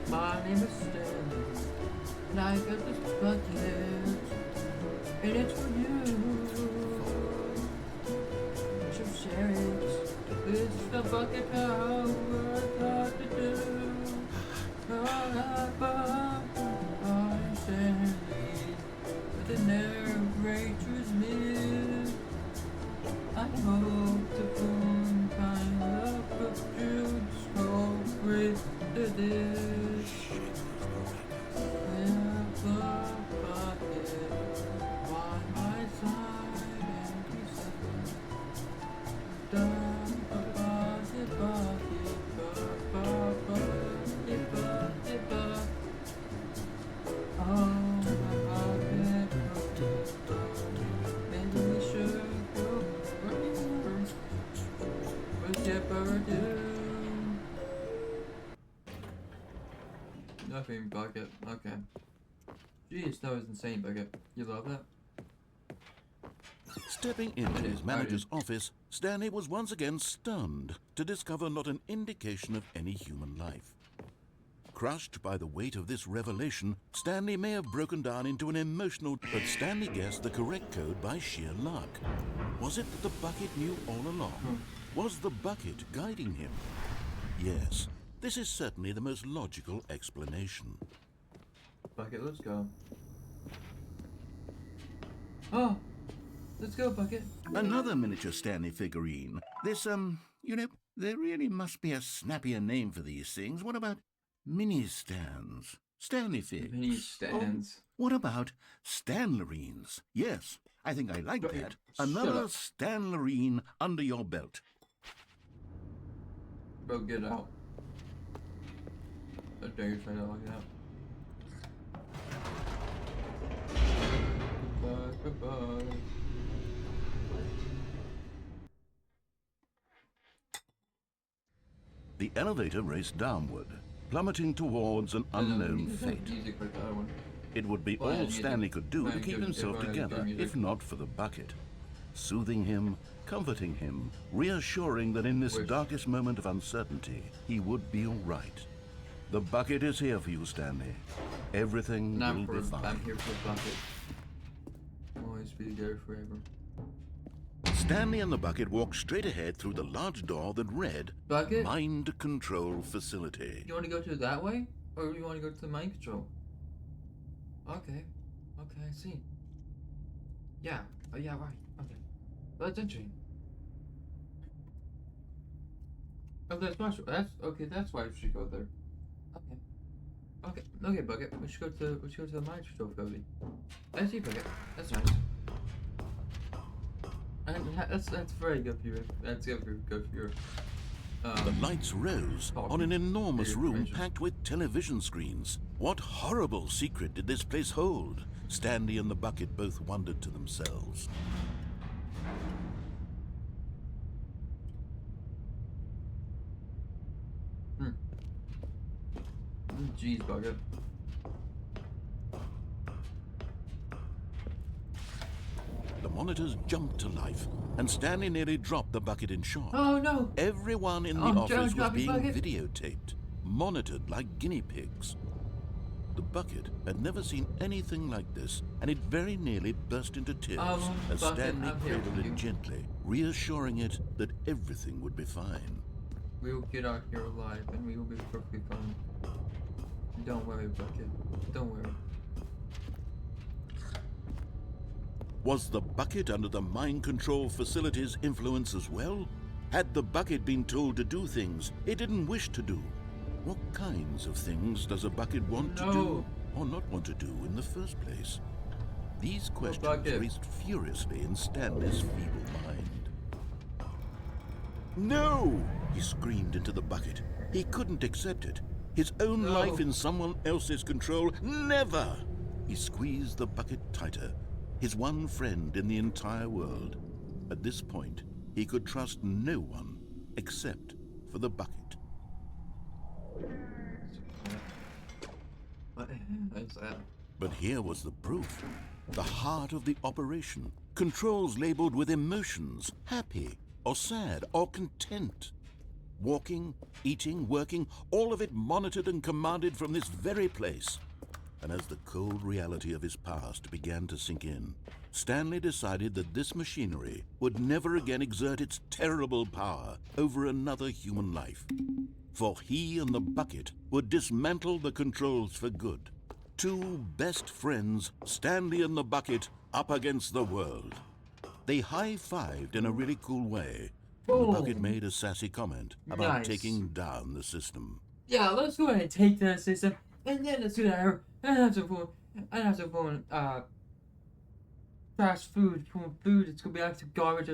My name is Stanley, and I got this bucket, and it's for you. So share it. It's the bucket power got to do. I'm Stanley, but the narrator's me. I hope the phone kind of put you so great to this. With the bucket by my side and he said, bucket, bucket, bucket, bucket, bucket. Oh, my bucket, maybe we should go first. What's your bird? Nothing, bucket. Okay. Jeez, that was insane, bucket. You love that? Stepping into his manager's office, Stanley was once again stunned to discover not an indication of any human life. Crushed by the weight of this revelation, Stanley may have broken down into an emotional... But Stanley guessed the correct code by sheer luck. Was it that the bucket knew all along? Was the bucket guiding him? Yes, this is certainly the most logical explanation. Bucket, let's go. Oh, let's go, Bucket. Another miniature Stanley figurine. This, you know, there really must be a snappier name for these things. What about mini stands? Stanley figs. Mini stands. What about Stanlerines? Yes, I think I like Shut that. up. Another Stanlerine under your belt. Bro, get out. I dare you try to lock it out. Goodbye. The elevator raced downward, plummeting towards an unknown fate. Music like that one. It would be Well, all music. Stanley could do to Well, keep good- himself well, good together, music. if not for the bucket. Soothing him, comforting him, reassuring that in this Wish. darkest moment of uncertainty, he would be all right. The bucket is here for you, Stanley. Everything Not will for be I'm fine. here for a bucket. Always be there forever. Stanley and the bucket walked straight ahead through the large door that read, Bucket? Mind Control Facility. You want to go to that way? Or you want to go to the mind control? Okay. Okay, I see. Yeah. Oh, yeah, right. Okay. Well, that's interesting. Oh, that's why. That's okay. That's why we should go there. Okay. Okay. Okay, Bucket. We should go to the mind control facility. I see, Bucket. That's nice. And that's very good for you. That's good for your. The lights rose on an enormous room packed with television screens. What horrible secret did this place hold? Stanley and the bucket both wondered to themselves. Jeez, Bucket. The monitors jumped to life, and Stanley nearly dropped the bucket in shock. Oh no! Everyone in the Oh, office was drop it, being bucket. videotaped, monitored like guinea pigs. The bucket had never seen anything like this, and it very nearly burst into tears as Bucket, Stanley I'm here cradled for you. it gently, reassuring it that everything would be fine. We will get out here alive, and we will be perfectly fine. Don't worry, Bucket. Don't worry. Was the bucket under the mind control facility's influence as well? Had the bucket been told to do things it didn't wish to do? What kinds of things does a bucket want to do No. or not want to do in the first place? These questions bucket. raced furiously in Stanley's feeble mind. No! He screamed into the bucket. He couldn't accept it. His own No. life in someone else's control? Never! He squeezed the bucket tighter. His one friend in the entire world. At this point, he could trust no one except for the bucket. That's that. But here was the proof. The heart of the operation. Controls labeled with emotions, happy or sad or content. Walking, eating, working, all of it monitored and commanded from this very place. And as the cold reality of his past began to sink in, Stanley decided that this machinery would never again exert its terrible power over another human life. For he and the bucket would dismantle the controls for good. Two best friends, Stanley and the bucket, up against the world. They high-fived in a really cool way. The bucket Boom. made a sassy comment about Nice. taking down the system. Yeah, let's go ahead and take that system, and then let's do that. I have some fun, fast food, food. It's gonna be after garbage.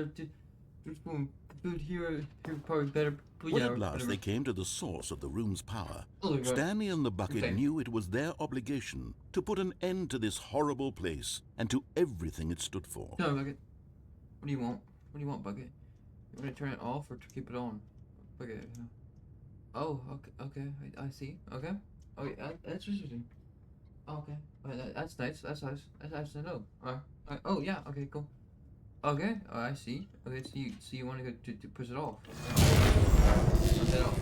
Food here probably better. But When yeah, at last whatever. they came to the source of the room's power, Oh, God. Stanley and the bucket Okay. knew it was their obligation to put an end to this horrible place and to everything it stood for. No, Bucket. What do you want? What do you want, Bucket? You want to turn it off or to keep it on? Bucket. Oh, okay. I see. Okay. Okay, that's interesting. Okay. That's nice. That's nice. That's nice to know. Oh yeah. Okay. Cool. Okay. I see. Okay. So you want to go to push it off? Push it off.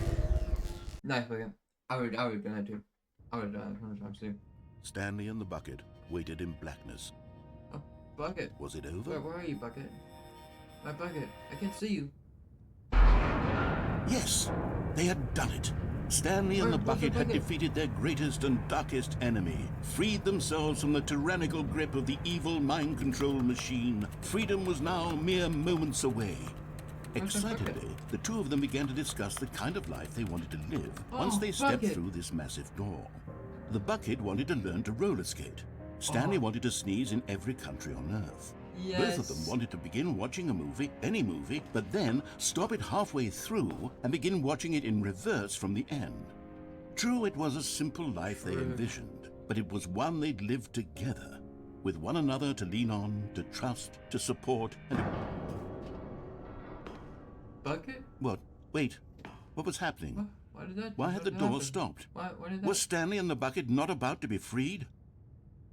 Nice, Bucket. I would have done that too. I would have done that 100 times too. Stanley and the bucket waited in blackness. Oh, Bucket. Was it over? Where are you, Bucket? My Bucket. I can't see you. Yes! They had done it. Stanley and the bucket had defeated their greatest and darkest enemy, freed themselves from the tyrannical grip of the evil mind control machine. Freedom was now mere moments away. Excitedly, the two of them began to discuss the kind of life they wanted to live once they stepped through this massive door. The bucket wanted to learn to roller skate. Stanley wanted to sneeze in every country on Earth. Yes. Both of them wanted to begin watching a movie, any movie, but then stop it halfway through and begin watching it in reverse from the end. True, it was a simple life they envisioned, but it was one they'd lived together, with one another to lean on, to trust, to support, and... Bucket? What? Wait. What was happening? Why had the door stopped? Why did that? Was Stanley and the bucket not about to be freed?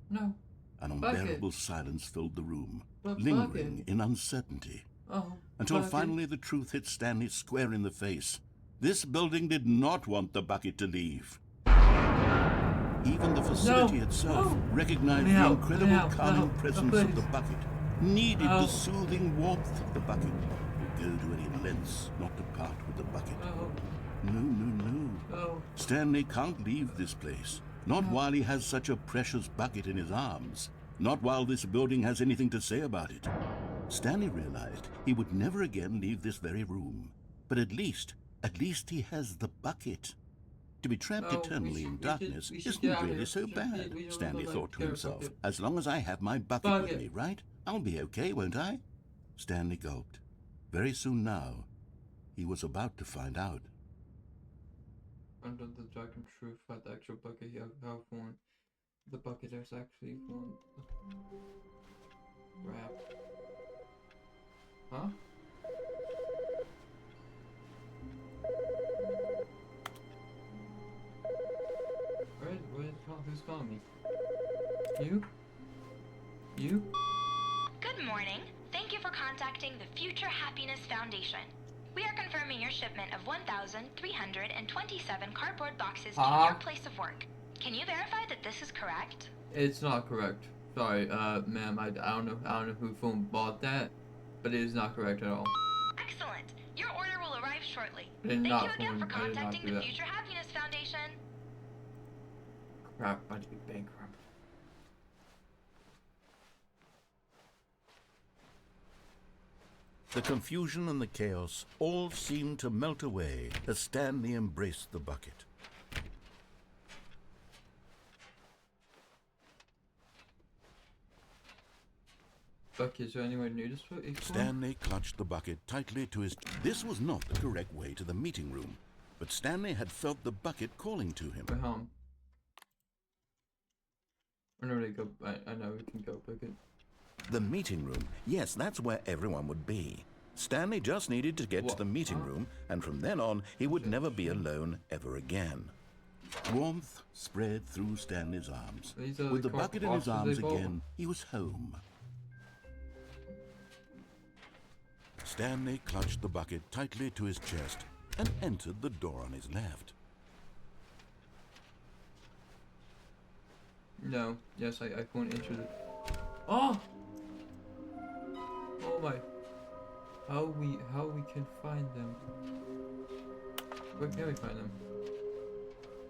No. An unbearable silence filled the room, But lingering bucket. in uncertainty. Oh. Until bucket. finally the truth hit Stanley square in the face. This building did not want the bucket to leave. Even the facility itself recognized the incredible calming presence of the bucket, needed the soothing warmth of the bucket, would go to any lengths not to part with the bucket. No. Stanley can't leave this place. Not while he has such a precious bucket in his arms. Not while this building has anything to say about it. Stanley realized he would never again leave this very room. But at least he has the bucket. To be trapped eternally in darkness isn't really so bad, Stanley thought to himself. As long as I have my bucket with me, right? I'll be okay, won't I? Stanley gulped. Very soon now, he was about to find out. Under the dark and truth about the actual bucket you have one. The bucket is actually one. Wrap. Huh? Who's calling me? You? Good morning. Thank you for contacting the Future Happiness Foundation. We are confirming your shipment of 1,327 cardboard boxes to your place of work. Can you verify that this is correct? It's not correct. Sorry, ma'am. I don't know who phone bought that, but it is not correct at all. Excellent. Your order will arrive shortly. I Thank did you not again for phone- I did not contacting do the that. Future Happiness Foundation. Crap, I'm about to be bankrupt. The confusion and the chaos all seemed to melt away as Stanley embraced the bucket. Buck, is there anywhere new to explore? Stanley clutched the bucket tightly to his... This was not the correct way to the meeting room, but Stanley had felt the bucket calling to him. We're home. I know where to go. I know we can go, Bucket. The meeting room. Yes, that's where everyone would be. Stanley just needed to get to the meeting room, and from then on, he would never be alone ever again. Warmth spread through Stanley's arms. These are With the the bucket in his arms again, he was home. Stanley clutched the bucket tightly to his chest and entered the door on his left. No. Yes, I can't enter the... Oh! Oh my. How we can find them? Where can we find them?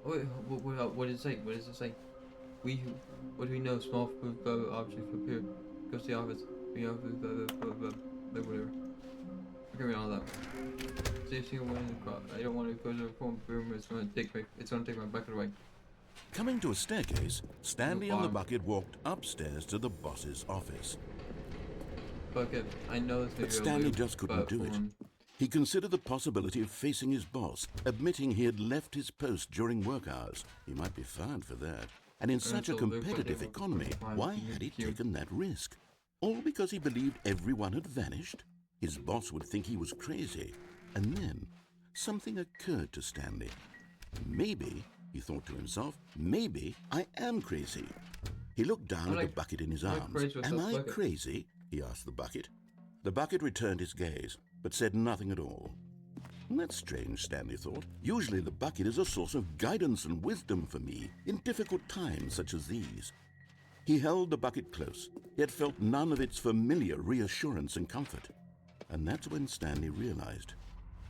Oh, wait, what does it say? What does it say? What do we know? Small food objects appear. Go to the office. We have whatever. Give me all that. See a single one in the crowd. I don't want to go to the phone room. It's gonna take my bucket away. Coming to a staircase, Stanley and the bucket walked upstairs to the boss's office. Bucket, I know this may But be Stanley illegal, just couldn't but do it. He considered the possibility of facing his boss, admitting he had left his post during work hours. He might be fired for that. And in such a competitive economy, why had he taken that risk? All because he believed everyone had vanished? His boss would think he was crazy. And then, something occurred to Stanley. Maybe, he thought to himself, maybe I am crazy. He looked down at the bucket in his arms. Am I crazy? He asked the bucket. The bucket returned his gaze, but said nothing at all. That's strange, Stanley thought. Usually the bucket is a source of guidance and wisdom for me in difficult times such as these. He held the bucket close, yet felt none of its familiar reassurance and comfort. And that's when Stanley realized,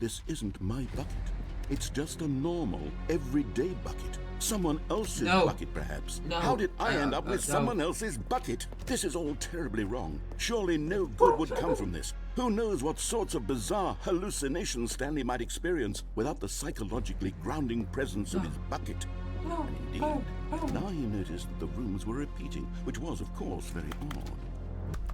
this isn't my bucket. It's just a normal, everyday bucket. Someone else's No. bucket, perhaps. No. How did I end up with no. someone else's bucket? This is all terribly wrong. Surely no good would come from this. Who knows what sorts of bizarre hallucinations Stanley might experience without the psychologically grounding presence of his bucket. And indeed, now he noticed that the rooms were repeating, which was, of course, very odd.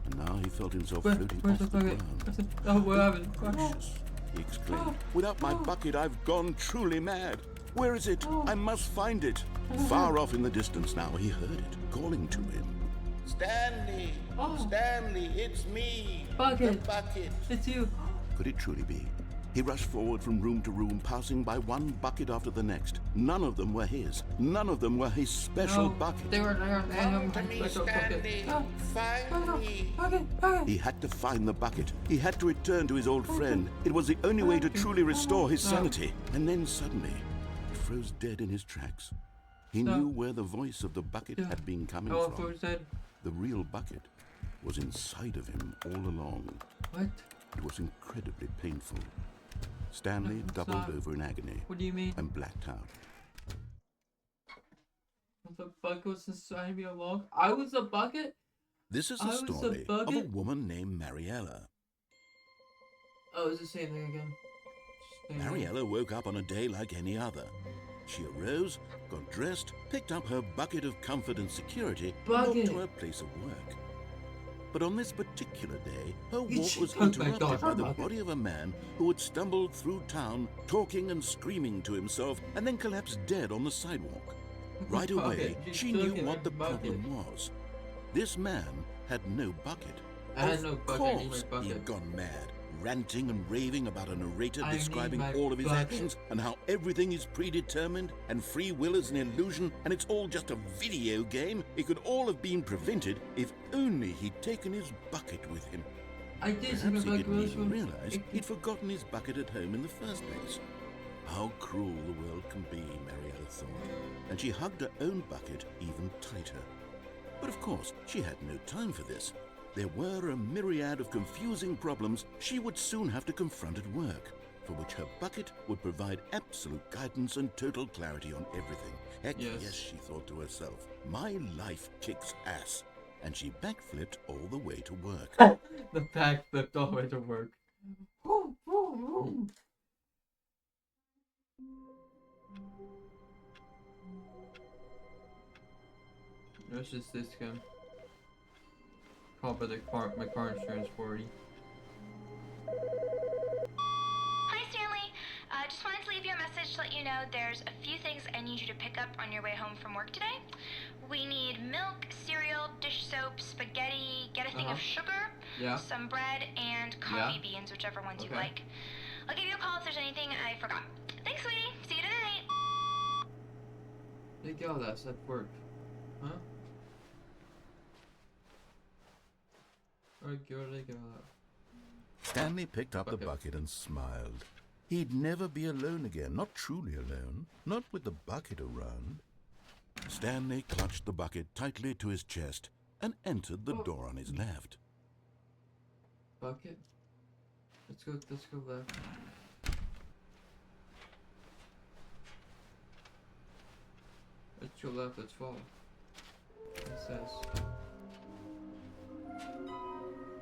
And now he felt himself floating Where's off the the bucket? ground. Oh, what happened? Gracious, he exclaimed. Without my bucket, I've gone truly mad. Where is it? I must find it. Far off in the distance now, he heard it, calling to him. Stanley! Stanley, it's me! Bucket. The bucket! It's you. Could it truly be? He rushed forward from room to room, passing by one bucket after the next. None of them were his. None of them were his special bucket. They were there. Come to me, Stanley! Find me! Bucket. He had to find the bucket. He had to return to his old friend. It was the only way to truly restore his sanity. And then suddenly, he froze dead in his tracks. He knew where the voice of the bucket had been coming Oh, from. dead. The real bucket was inside of him all along. What? It was incredibly painful. Stanley No, it's doubled not. over in agony What do you mean? and blacked out. What the fuck was inside me along? I was a bucket? This is I the was a story of a bucket? woman named Mariella. Oh, it's the same thing again. Mariella woke up on a day like any other. She arose, got dressed, picked up her bucket of comfort and security, and walked Bucket. to her place of work. But on this particular day, her walk She was took my interrupted dog, by her the bucket. body of a man who had stumbled through town, talking and screaming to himself, and then collapsed dead on the sidewalk. Right away, Bucket. she She knew took it, what her the bucket. problem was. This man had no bucket. I had Of no bucket, I need course, my bucket. he'd gone mad, ranting and raving about a narrator I need describing my all of his bucket. actions and how everything is predetermined and free will is an illusion and it's all just a video game. It could all have been prevented if only he'd taken his bucket with him. I did see Perhaps my he bucket. didn't even realize he'd forgotten his bucket at home in the first place. How cruel the world can be, Mariella thought, and she hugged her own bucket even tighter. But of course, she had no time for this. There were a myriad of confusing problems she would soon have to confront at work, for which her bucket would provide absolute guidance and total clarity on everything. Heck yes, she thought to herself, my life kicks ass. And she backflipped all the way to work. The back flipped all the way to work. It's just this guy. Called by my car insurance 40. Hi, Stanley. Just wanted to leave you a message to let you know there's a few things I need you to pick up on your way home from work today. We need milk, cereal, dish soap, spaghetti, get a thing of sugar, some bread, and coffee beans, whichever ones you like. I'll give you a call if there's anything I forgot. Thanks, sweetie. See you tonight. They got that at work. Huh? Alright, go they got that. Stanley picked up the bucket and smiled. He'd never be alone again, not truly alone, not with the bucket around. Stanley clutched the bucket tightly to his chest and entered the door on his left. Bucket? Let's go left. Let's go left, let's follow. It says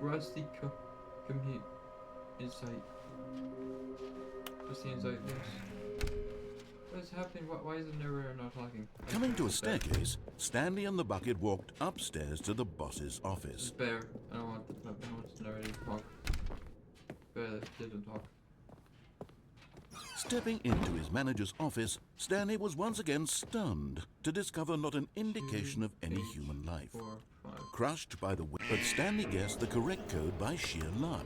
Rusty commute insight. Rusty insight, yes. What's happening? Why is the narrator not talking? Coming to a staircase, Stanley and the bucket walked upstairs to the boss's office. It's bear. I don't want the narrator to talk. Bear didn't talk. Stepping into his manager's office, Stanley was once again stunned to discover not an indication of any human life. 4, 5. Crushed by the wind, but Stanley guessed the correct code by sheer luck.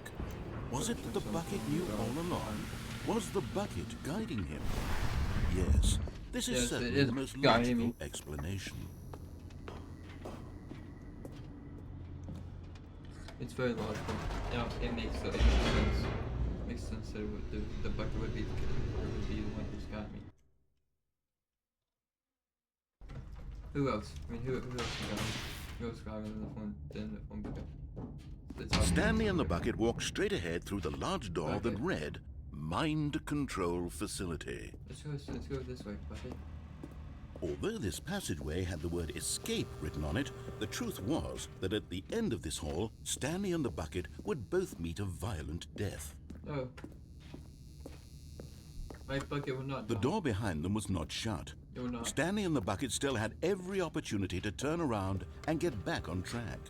Was it that the bucket knew all along? Was the bucket guiding him? Yes, this is certainly the most logical explanation. It's very logical. Yeah, it makes sense. It makes sense that the bucket would be the one who's got me. Who else? I mean, who else got me? Who else got me than the phone bucket? Stanley and the bucket walked straight ahead through the large door that read, mind control facility. Let's go this way, Bucket. Although this passageway had the word escape written on it, the truth was that at the end of this hall, Stanley and the bucket would both meet a violent death. Oh. My bucket will not The die. door behind them was not shut. It will not. Stanley and the bucket still had every opportunity to turn around and get back on track.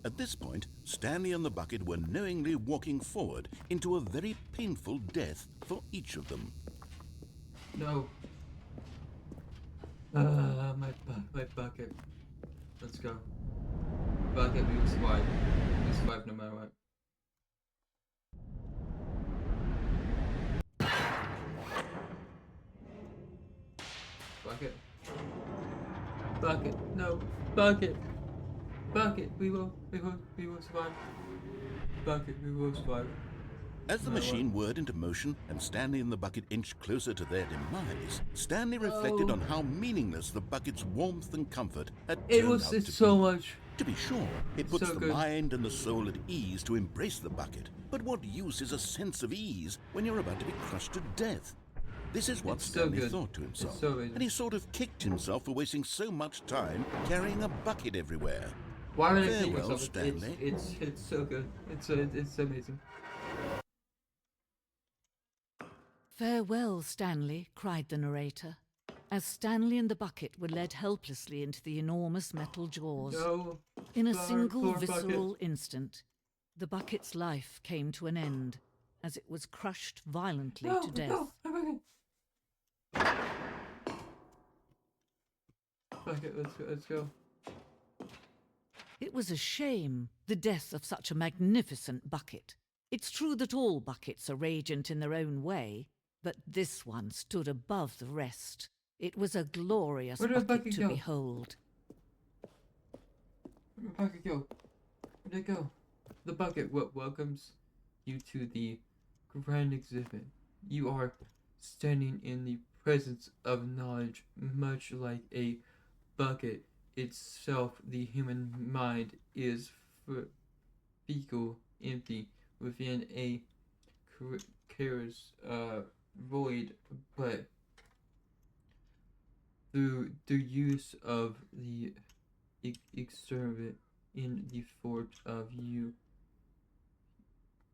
At this point, Stanley and the bucket were knowingly walking forward into a very painful death for each of them. No. My bucket. Let's go. Bucket, we will survive. We survive no matter what. Bucket. Bucket. No. Bucket. Bucket. We will survive. Bucket. We will survive. As the machine whirred into motion and Stanley and the bucket inched closer to their demise, Stanley reflected on how meaningless the bucket's warmth and comfort had turned out to be. It's so much. To be sure, it puts So the good. mind and the soul at ease to embrace the bucket. But what use is a sense of ease when you're about to be crushed to death? This is what It's so Stanley good. thought to himself. It's so amazing. And he sort of kicked himself for wasting so much time carrying a bucket everywhere. Why would I Farewell, think myself? Stanley. It's so good. It's amazing. Farewell, Stanley, cried the narrator, as Stanley and the bucket were led helplessly into the enormous metal jaws. No. In a Poor- single poor visceral bucket. instant, the bucket's life came to an end as it was crushed violently No, to death. no, my bucket. Bucket, let's go. It was a shame, the death of such a magnificent bucket. It's true that all buckets are radiant in their own way, but this one stood above the rest. It was a glorious Where did the bucket bucket to go? behold. Where'd the bucket go? Where'd it go? The bucket welcomes you to the grand exhibit. You are standing in the presence of knowledge, much like a bucket itself. The human mind is fecal, empty, within a chaos void, but through the use of the external in the fort of you,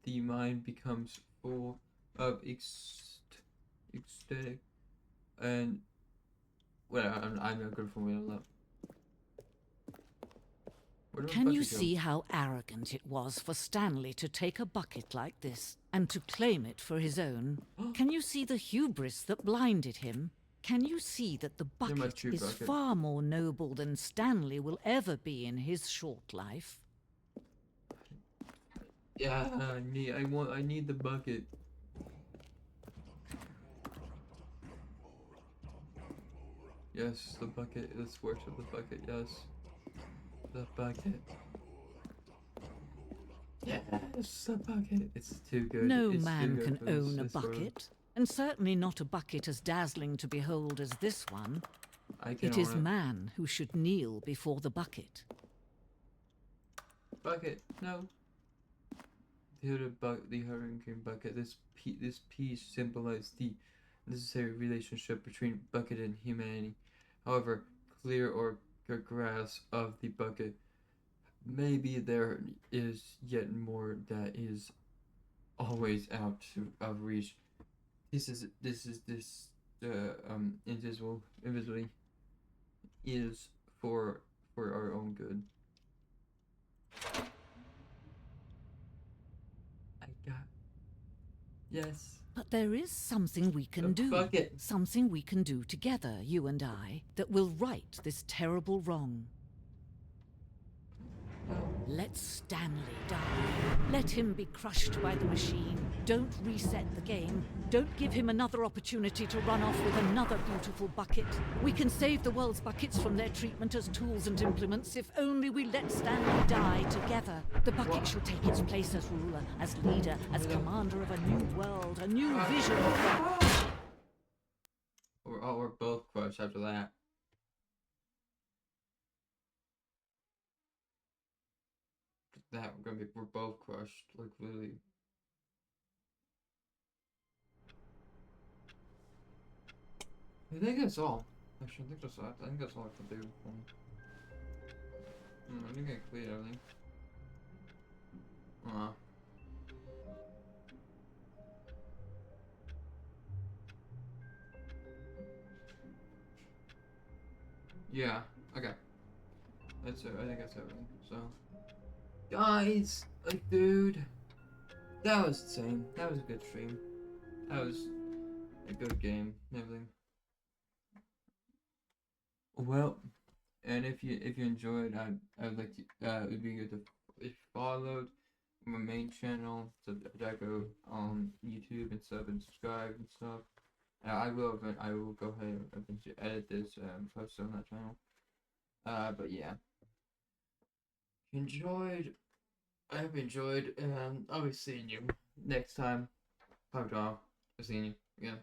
the mind becomes full of ecstatic and well, I'm not good for me on that. Where did my Can you bucket go? see how arrogant it was for Stanley to take a bucket like this and to claim it for his own? Can you see the hubris that blinded him? Can you see that the You're my bucket true is bucket. far more noble than Stanley will ever be in his short life? Yeah, I need the bucket. Yes, the bucket. Let's worship the bucket. Yes, the bucket. Yes, the bucket. It's too good. No It's too man good can for this- own a this world. bucket, and certainly not a bucket as dazzling to behold as this one. I can It is own it. man who should kneel before the bucket. Bucket. No. The hurricane bucket. This piece symbolized the necessary relationship between bucket and humanity. However, clear or grasp of the bucket, maybe there is yet more that is always out of reach. This invisibly is for our own good. I got. Yes. But there is something we can The do. bucket. Something we can do together, you and I, that will right this terrible wrong. Let Stanley die. Let him be crushed by the machine. Don't reset the game. Don't give him another opportunity to run off with another beautiful bucket. We can save the world's buckets from their treatment as tools and implements if only we let Stanley die together. The bucket shall take its place as ruler, as leader, as commander of a new world, a new vision. We're both crushed after that. We're both crushed, like literally. I think that's all. Actually, I think that's all. I think that's all I can do. I think I cleared everything. Yeah. Okay. That's it. I think that's everything. So, guys, like, dude, that was insane. That was a good stream. That was a good game and everything. Well, and if you enjoyed, I would like to it would be good to if you followed my main channel, so that go on YouTube and stuff and subscribe and stuff. I will go ahead and eventually edit this post on that channel. But yeah, if you enjoyed. I hope you enjoyed, and I'll be seeing you next time. Bye, y'all. I'll be seeing you again.